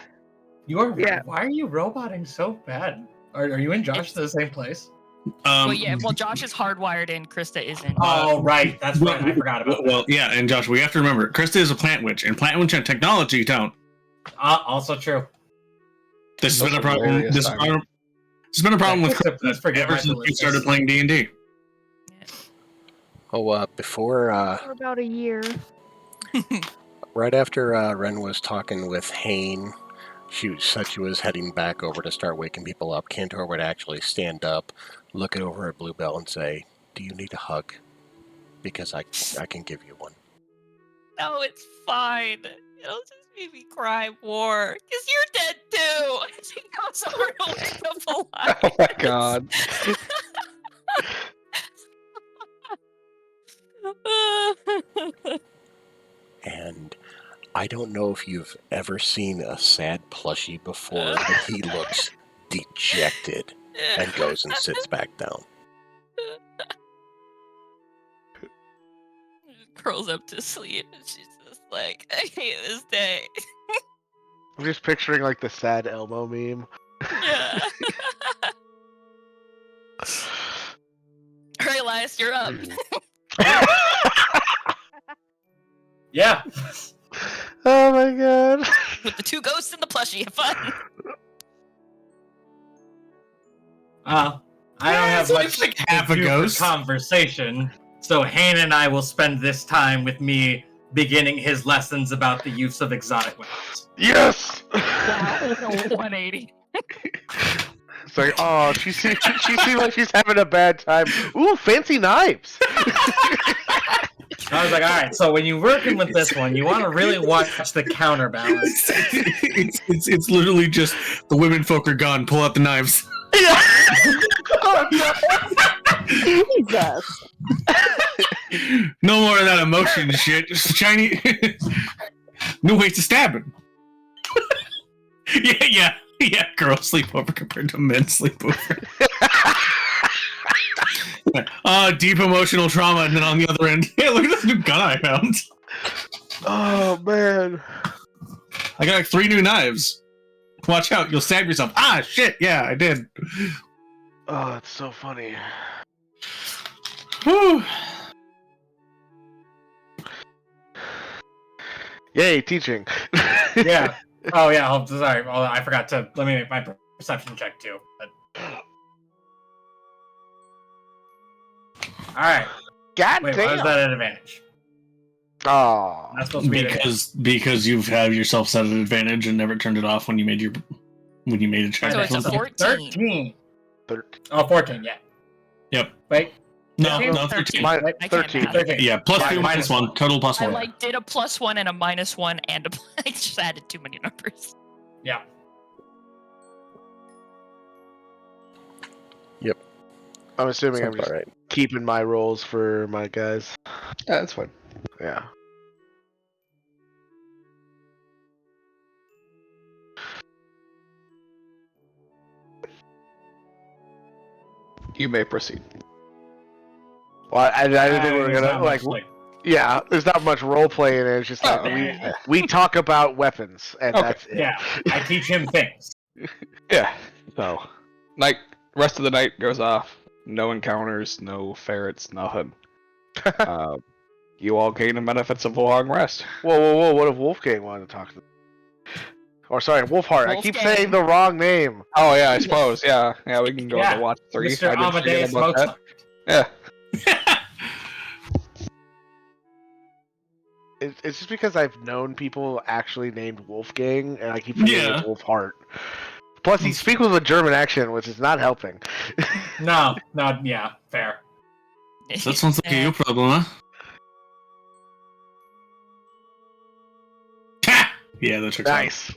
Yeah. Why are you roboting so bad? Are you and Josh to the same place? Well, yeah. Well, Josh is hardwired in. Krista isn't. Oh, right. That's right. I forgot about that. Well, yeah, and Josh, we have to remember, Krista is a plant witch, and plant witch and technology don't. Also true. This has been a That's problem. hilarious This timing. has been a problem with Krista, please Krista forgive ever my since we foolishness. started playing D&D. Oh, before For about a year. right after Ren was talking with Hayne, she said she was heading back over to start waking people up. Cantor would actually stand up, look over at Bluebell, and say, "Do you need a hug? Because I can give you one." No, it's fine. It'll just make me cry more. Because you're dead too. She goes over to wake up Elias. Oh my god. And I don't know if you've ever seen a sad plushie before, but he looks dejected and goes and sits back down. Curls up to sleep and she's just like, "I hate this day." I'm just picturing like the sad Elmo meme. Yeah. All right, Elias, you're up. Yeah. Oh my god. With the 2 ghosts and the plushie. Have fun. I don't have so much it's like to half a do for ghost. conversation, so Hane and I will spend this time with me beginning his lessons about the use of exotic weapons. Yes. Wow. 180. It's like, oh, she seems like she's having a bad time. Ooh, fancy knives. I was like, all right, so when you're working with this one, you want to really watch the counterbalance. It's literally just the women folk are gone. Pull out the knives. Yeah. Oh, Jesus. No more of that emotion shit. Just shiny. New ways to stab him. Yeah. Girl sleepover compared to men sleepover. Deep emotional trauma, and then on the other end, hey, look at this new gun I found. Oh man. I got like 3 new knives. Watch out, you'll stab yourself. Ah, shit, yeah, I did. Oh, that's so funny. Whew. Yay, teaching. Yeah. Oh, yeah, sorry. Oh, I forgot to... Let me make my perception check, too. Alright. God Wait, damn. why is that an advantage? Oh. That's supposed to be an advantage. Because you've had yourself set an advantage and never turned it off when you made a check. So it's a 14. 13. 13. Oh, 14, yeah. Yep. Wait. No, 13. 13. I can't 13. math. 13. Yeah, plus 2, Minus minus 1. Total plus I 1. did a +1 and a -1 and a. I just added too many numbers. Yeah. I'm assuming Sounds I'm just about right. keeping my rolls for my guys. Yeah, that's fine. Yeah. You may proceed. Well, I didn't think we were There's gonna not like. much, Yeah, there's not much role playing in it. It's just like Oh, we talk about weapons, and Okay. that's it. Yeah, I teach him things. Yeah. So, rest of the night goes off. No encounters, no ferrets, nothing. You all gain the benefits of a long rest. Whoa! What if Wolfgang wanted to talk to them? Or sorry, Wolfheart. I keep Wolfgang. saying the wrong name. Oh yeah, I suppose. Yeah, we can go Yeah, to watch 3. Mr. I didn't forget Amadeus about that. Mozart. Yeah. It's just because I've known people actually named Wolfgang, and I keep forgetting Yeah. it's Wolfheart. Plus, he speaks with a German accent, which is not helping. No, yeah, fair. That sounds like a you problem, huh? Yeah, that checks out. Nice.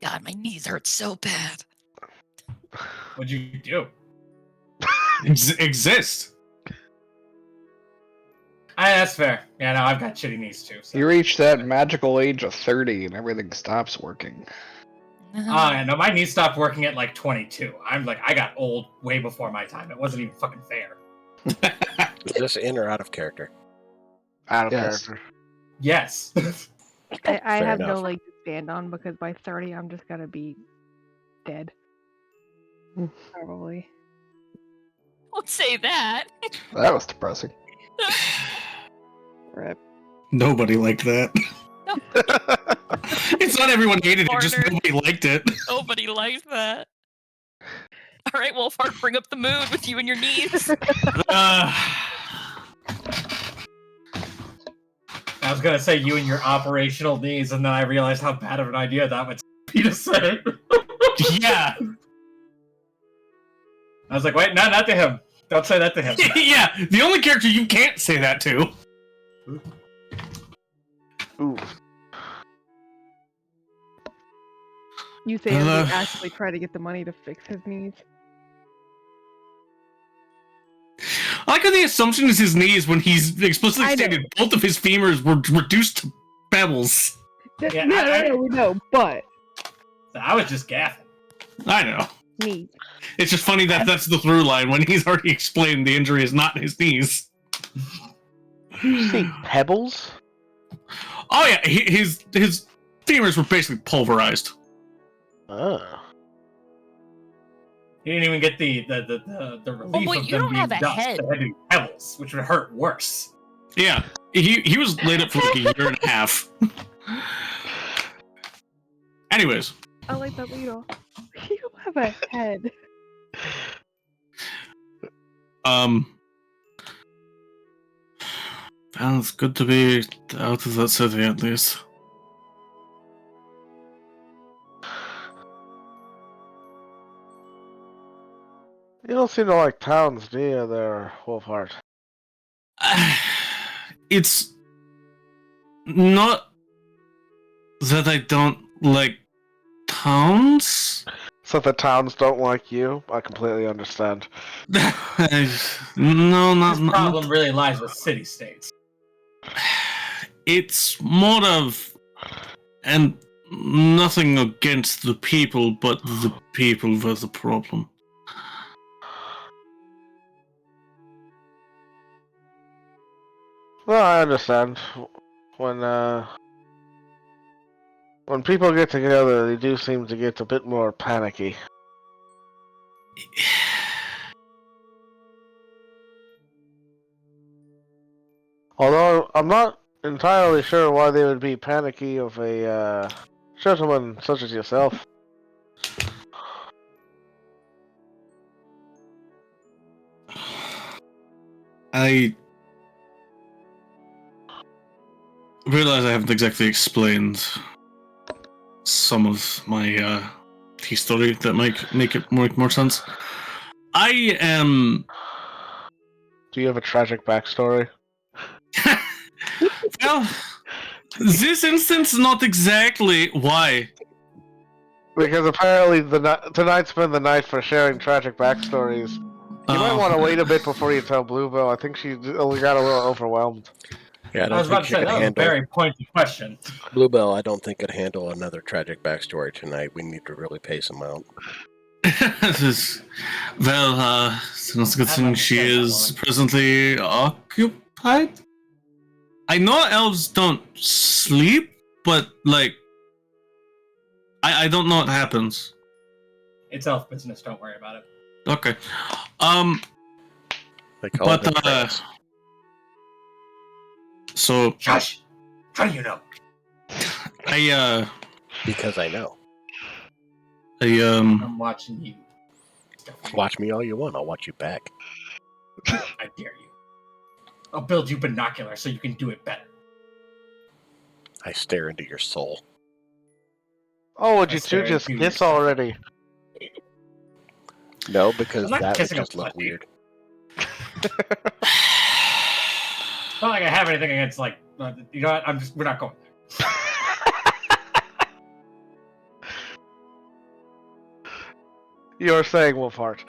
God, my knees hurt so bad. What'd you do? Exist. That's fair. Yeah, no, I've got shitty knees too. So. You reach that magical age of 30 and everything stops working. Yeah, no, my knees stopped working at like 22. I'm like, I got old way before my time. It wasn't even fucking fair. Is this in or out of character? Out of Yes. character. Yes. I Fair have no enough. leg to stand on because by 30 I'm just gonna be dead. Probably. Don't say that. That was depressing. Rip. Nobody liked that. It's not everyone hated it, just Partner. nobody liked it. Nobody likes that. All right, Wolfhard, bring up the mood with you and your knees. I was gonna say you and your operational knees, and then I realized how bad of an idea that would be to say. Yeah. I was like, wait, no, not to him. Don't say that to him. Yeah, the only character you can't say that to. Ooh. You say as we Uh. actually try to get the money to fix his needs. I like how the assumption is his knees when he's explicitly I know. stated both of his femurs were reduced to pebbles. Yeah, No, we know, but I was just gaffing. I know. needs. It's just funny that that's the through line when he's already explained the injury is not his knees. Did you say pebbles? Oh yeah, his femurs were basically pulverized. Oh. You didn't even get the relief wait, of you them don't being have a dust. head. They had to be pebbles, which would hurt worse. Yeah, he was laid up for like a year and a half. Anyways, I like that lead off. You don't have a head. well, it's good to be out of that city at least. You don't seem to like towns, do you, there, Wolfheart? It's not that I don't like towns. So the towns don't like you? I completely understand. No, His not. problem really lies with city-states. It's more of, and nothing against the people, but the people were the problem. Well, I understand. When people get together, they do seem to get a bit more panicky. Although I'm not entirely sure why they would be panicky of a gentleman such as yourself. I realize I haven't exactly explained some of my history that might make it make more sense. I am. Do you have a tragic backstory? Well, this instance, not exactly. Why? Because apparently tonight's been the night for sharing tragic backstories. You might want to wait a bit before you tell Bluebell. I think she got a little overwhelmed. Yeah, I I don't was about think to she say, could that was a handle very pointed question. Bluebell. I don't think could handle another tragic backstory tonight. We need to really pace him out. Well, it's not a good I'd thing like to she say that is one. presently occupied. I know elves don't sleep, but like, I don't know what happens. It's elf business, don't worry about it. Okay, They call but it the press. so Shush! How do you know? Because I know. I'm watching you. Watch me all you want. I'll watch you back. I dare you. I'll build you binoculars so you can do it better. I stare into your soul. Oh, would I you stare two just into kiss your- already? No, because I'm not that would kissing a just look puppy. weird. It's not like I have anything against, like, you know what? We're not going there. You're saying Wolfheart.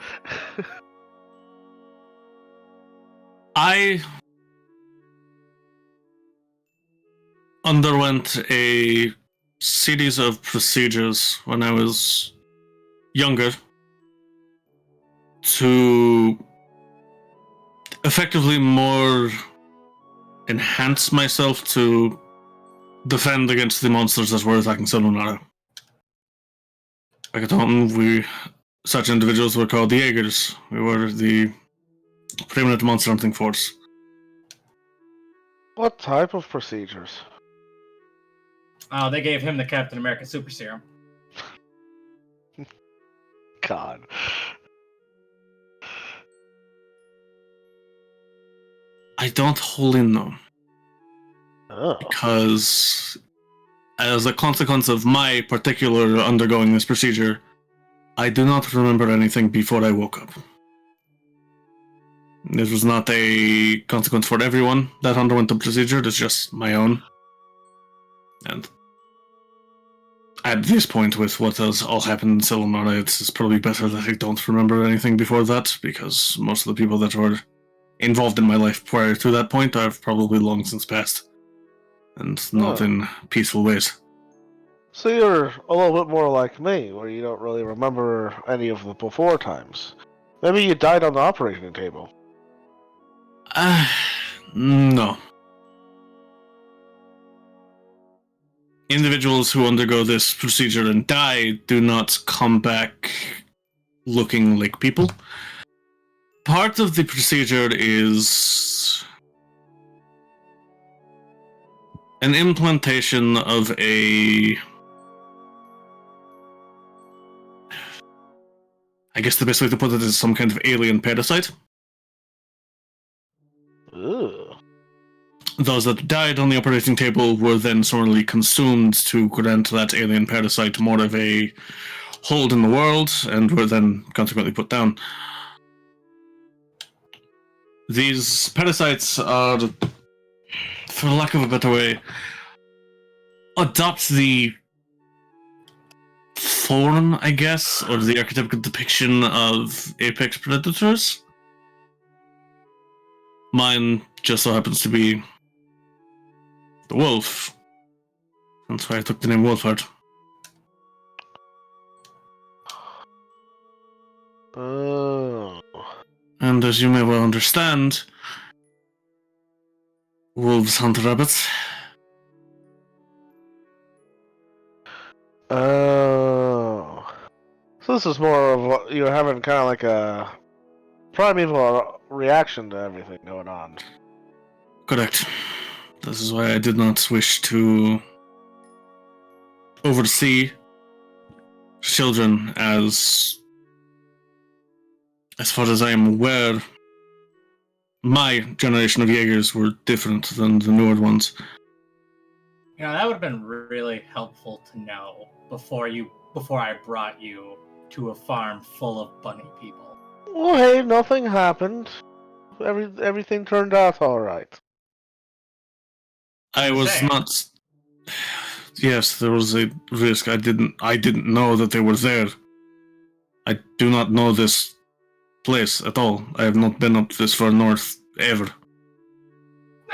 I underwent a series of procedures when I was younger to effectively more enhance myself to defend against the monsters that were attacking Solunara. Back at home, such individuals were called the Jaegers. We were the permanent monster hunting force. What type of procedures? Oh, they gave him the Captain America Super Serum. God. I don't wholly know. Oh. Because as a consequence of my particular undergoing this procedure, I do not remember anything before I woke up. This was not a consequence for everyone that underwent the procedure, it's just my own. And at this point, with what has all happened in Silmarilla, it's probably better that I don't remember anything before that, because most of the people that were involved in my life prior to that point have probably long since passed. And not in peaceful ways. So you're a little bit more like me, where you don't really remember any of the before times. Maybe you died on the operating table. No. individuals who undergo this procedure and die do not come back looking like people. Part of the procedure is an implantation of I guess the best way to put it is some kind of alien parasite. Ooh. Those that died on the operating table were then sorely consumed to grant that alien parasite more of a hold in the world, and were then consequently put down. These parasites are, for lack of a better way, adopt the form, I guess, or the archetypical depiction of apex predators. Mine just so happens to be the wolf. That's why I took the name Wolfheart. Oh. And as you may well understand, wolves hunt rabbits. Oh. So this is more of what you're having kind of like a primeval reaction to everything going on. Correct. This is why I did not wish to oversee children, as far as I am aware, my generation of Jaegers were different than the newer ones. That would have been really helpful to know before I brought you to a farm full of bunny people. Well, hey, nothing happened. Everything turned out all right. I was Saying. not. Yes, there was a risk. I didn't know that they were there. I do not know this place at all. I have not been up this far north ever.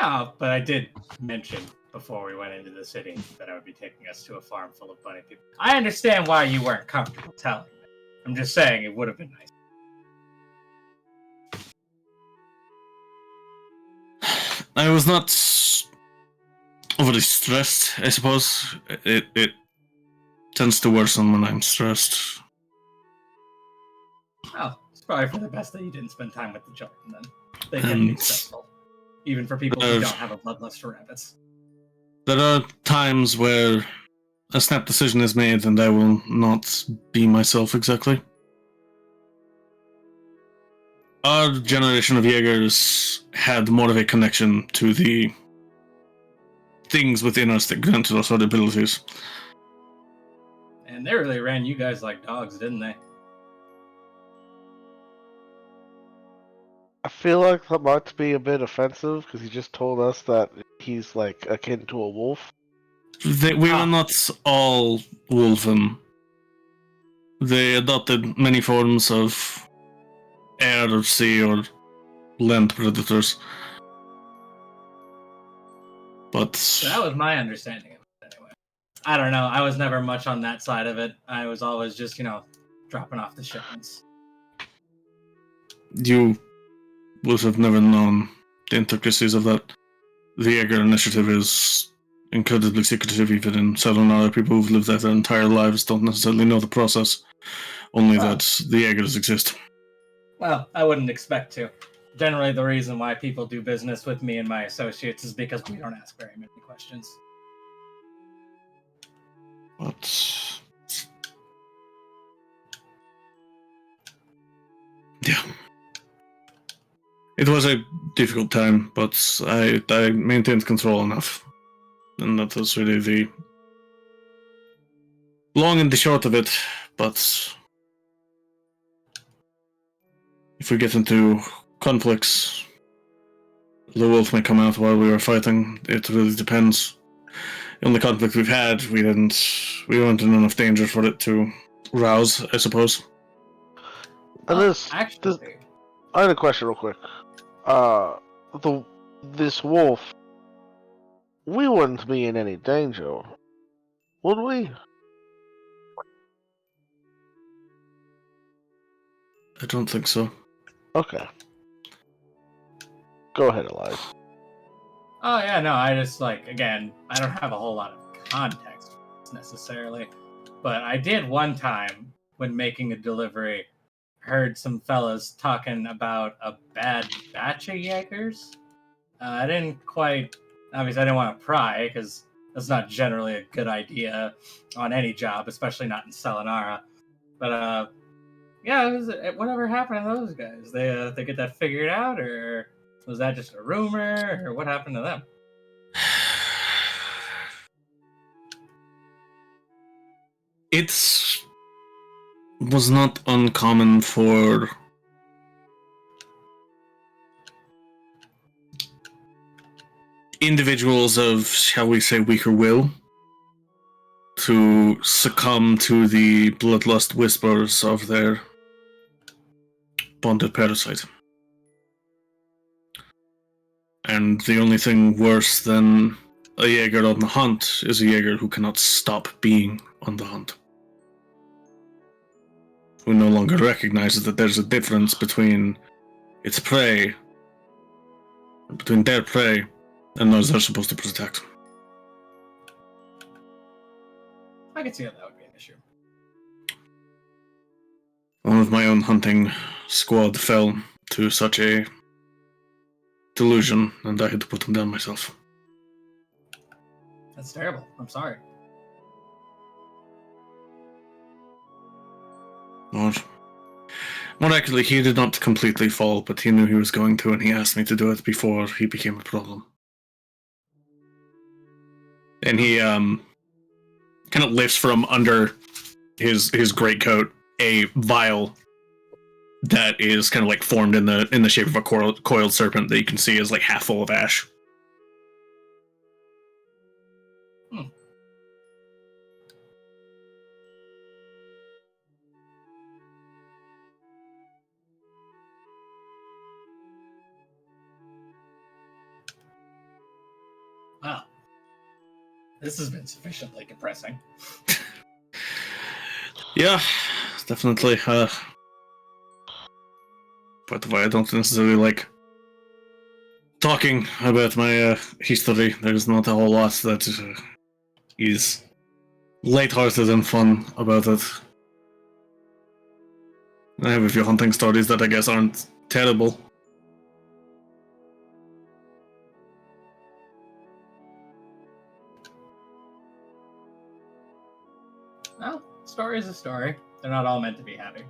No, but I did mention before we went into the city that I would be taking us to a farm full of bunny people. I understand why you weren't comfortable telling me. I'm just saying it would have been nice. I was not overly stressed, I suppose. It tends to worsen when I'm stressed. Oh, it's probably for the best that you didn't spend time with the children then. They can be stressful. Even for people who don't have a bloodlust for rabbits. There are times where a snap decision is made and I will not be myself exactly. Our generation of Jaegers had more of a connection to the things within us that granted us our abilities. And they really ran you guys like dogs, didn't they? I feel like that might be a bit offensive because he just told us that he's like akin to a wolf. We were not all wolven. They adopted many forms of air or sea or land predators. But So that was my understanding of it anyway. I don't know. I was never much on that side of it. I was always just, dropping off the shipments. You would have never known the intricacies of that. The Jaeger initiative is incredibly secretive, even in Southern Ireland. People who've lived there their entire lives don't necessarily know the process, only that the Jaegers exist. Well, I wouldn't expect to. Generally, the reason why people do business with me and my associates is because we don't ask very many questions. But yeah. It was a difficult time, but I maintained control enough. And that was really the long and the short of it. But if we get into conflicts, the wolf may come out while we were fighting. It really depends. The only conflict we've had, we weren't in enough danger for it to rouse, I suppose. And Actually, I had a question real quick. This wolf, we wouldn't be in any danger, would we? I don't think so. Okay. Go ahead, Elias. Oh yeah, no, I just again, I don't have a whole lot of context evidence necessarily, but I did one time when making a delivery, heard some fellas talking about a bad batch of Jaegers. I didn't quite, obviously, I didn't want to pry because that's not generally a good idea on any job, especially not in Selenara. But yeah, whatever happened to those guys? They get that figured out, or was that just a rumor, or what happened to them? It was not uncommon for individuals of, shall we say, weaker will to succumb to the bloodlust whispers of their bonded parasite. And the only thing worse than a Jaeger on the hunt is a Jaeger who cannot stop being on the hunt. Who no longer recognizes that there's a difference between its prey, between their prey, and those they're supposed to protect. I could see how that would be an issue. One of my own hunting squad fell to such a delusion, and I had to put them down myself. That's terrible. I'm sorry. More accurately, he did not completely fall, but he knew he was going to, and he asked me to do it before he became a problem. And he kind of lifts from under his greatcoat a vial that is kind of like formed in the shape of a coiled serpent that you can see is like half full of ash. Wow. This has been sufficiently depressing. Yeah, definitely. But why I don't necessarily like talking about my history. There's not a whole lot that is lighthearted and fun about it. I have a few hunting stories that I guess aren't terrible. Well, story is a story. They're not all meant to be happy.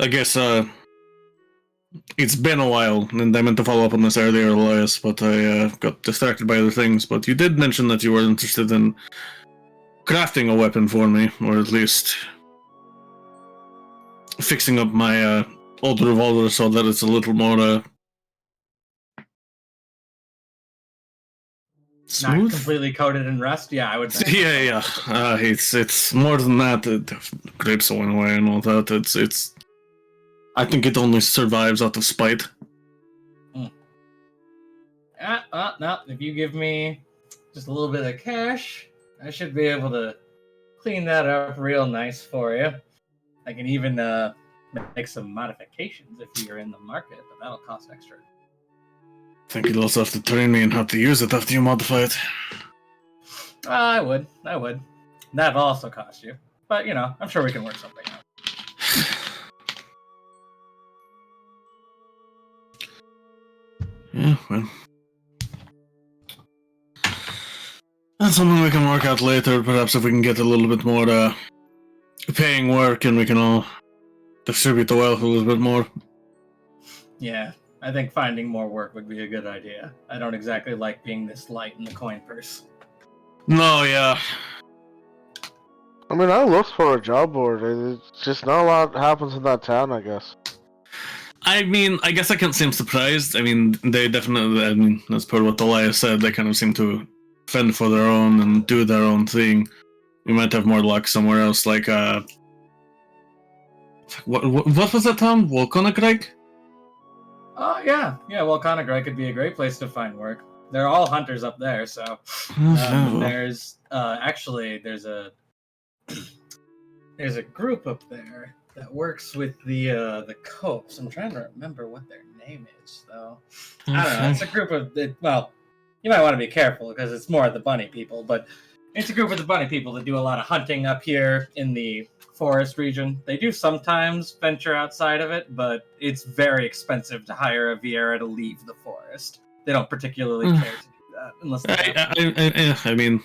I guess it's been a while, and I meant to follow up on this earlier, Elias, but I got distracted by other things. But you did mention that you were interested in crafting a weapon for me, or at least fixing up my old revolver so that it's a little more smooth. Not completely coated in rust. Yeah, I would. Yeah. It's more than that. The grapes went away and all that. It's. I think it only survives out of spite. No. If you give me just a little bit of cash, I should be able to clean that up real nice for you. I can even make some modifications if you're in the market, but that'll cost extra. I think you'll also have to train me in how to use it after you modify it. I would. That'll also cost you. But, I'm sure we can work something out. Yeah, well. That's something we can work out later. Perhaps if we can get a little bit more paying work and we can all distribute the wealth a little bit more. Yeah, I think finding more work would be a good idea. I don't exactly like being this light in the coin purse. No, yeah. I mean, I looked for a job board. It's just not a lot happens in that town, I guess. I mean, I guess I can't seem surprised. I mean, they definitely, as per what Elias said, they kind of seem to fend for their own and do their own thing. We might have more luck somewhere else, like, what was that town? Volcanic? Oh, yeah. Yeah, Volcanic could be a great place to find work. They're all hunters up there, so... there's a group up there that works with the Copes. I'm trying to remember what their name is, though. I don't know. It's a group of you might want to be careful because it's more of the bunny people, but it's a group of the bunny people that do a lot of hunting up here in the forest region. They do sometimes venture outside of it, but it's very expensive to hire a Viera to leave the forest. They don't particularly care to do that unless they have to. I mean,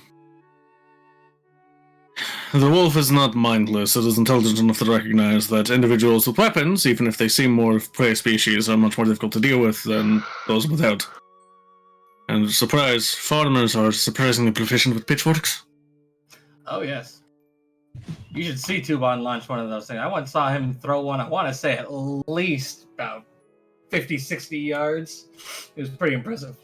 the wolf is not mindless. It is intelligent enough to recognize that individuals with weapons, even if they seem more of prey species, are much more difficult to deal with than those without. And surprise, foreigners are surprisingly proficient with pitchforks. Oh, yes. You should see Tubon launch one of those things. I once saw him throw one, I want to say at least about 50, 60 yards. It was pretty impressive.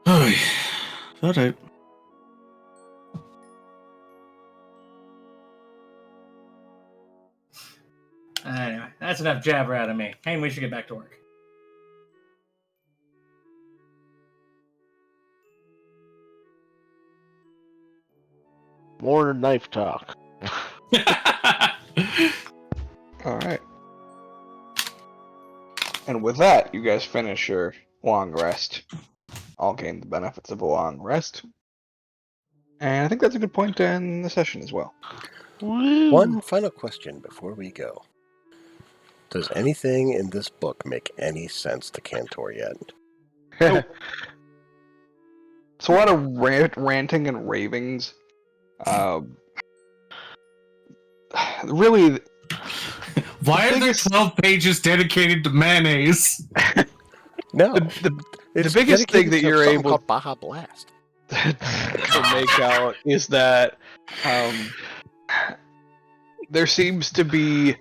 Aye. Alright. Anyway, that's enough jabber out of me. Hey, we should get back to work. More knife talk. Alright. And with that, you guys finish your long rest. All gain the benefits of a long rest. And I think that's a good point to end the session as well. One final question before we go. Does anything in this book make any sense to Cantor yet? It's a lot of ranting and ravings. Really, Why are there biggest- 12 pages dedicated to mayonnaise? No. the It's biggest thing dedicated that to you're something able called Baja Blast. to make out is that there seems to be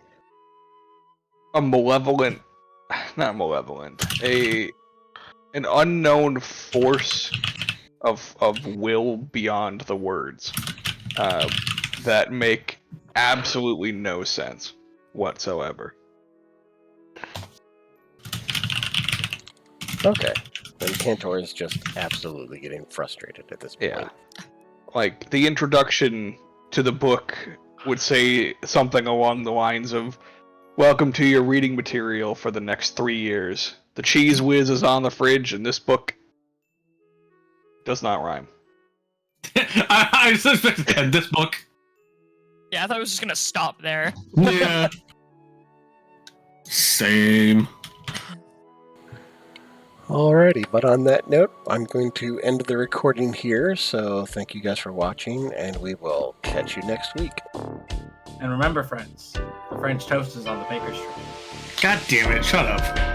a malevolent, not malevolent, an unknown force of will beyond the words that make absolutely no sense whatsoever. Okay. Then Cantor is just absolutely getting frustrated at this point. Yeah. Like, the introduction to the book would say something along the lines of, "Welcome to your reading material for the next 3 years. The Cheese Whiz is on the fridge, and this book does not rhyme." I suspected and this book. Yeah, I thought I was just gonna stop there. Yeah. Same. Alrighty, but on that note, I'm going to end the recording here, so thank you guys for watching, and we will catch you next week. And remember, friends, the French toast is on the baker's tray. God damn it, shut up.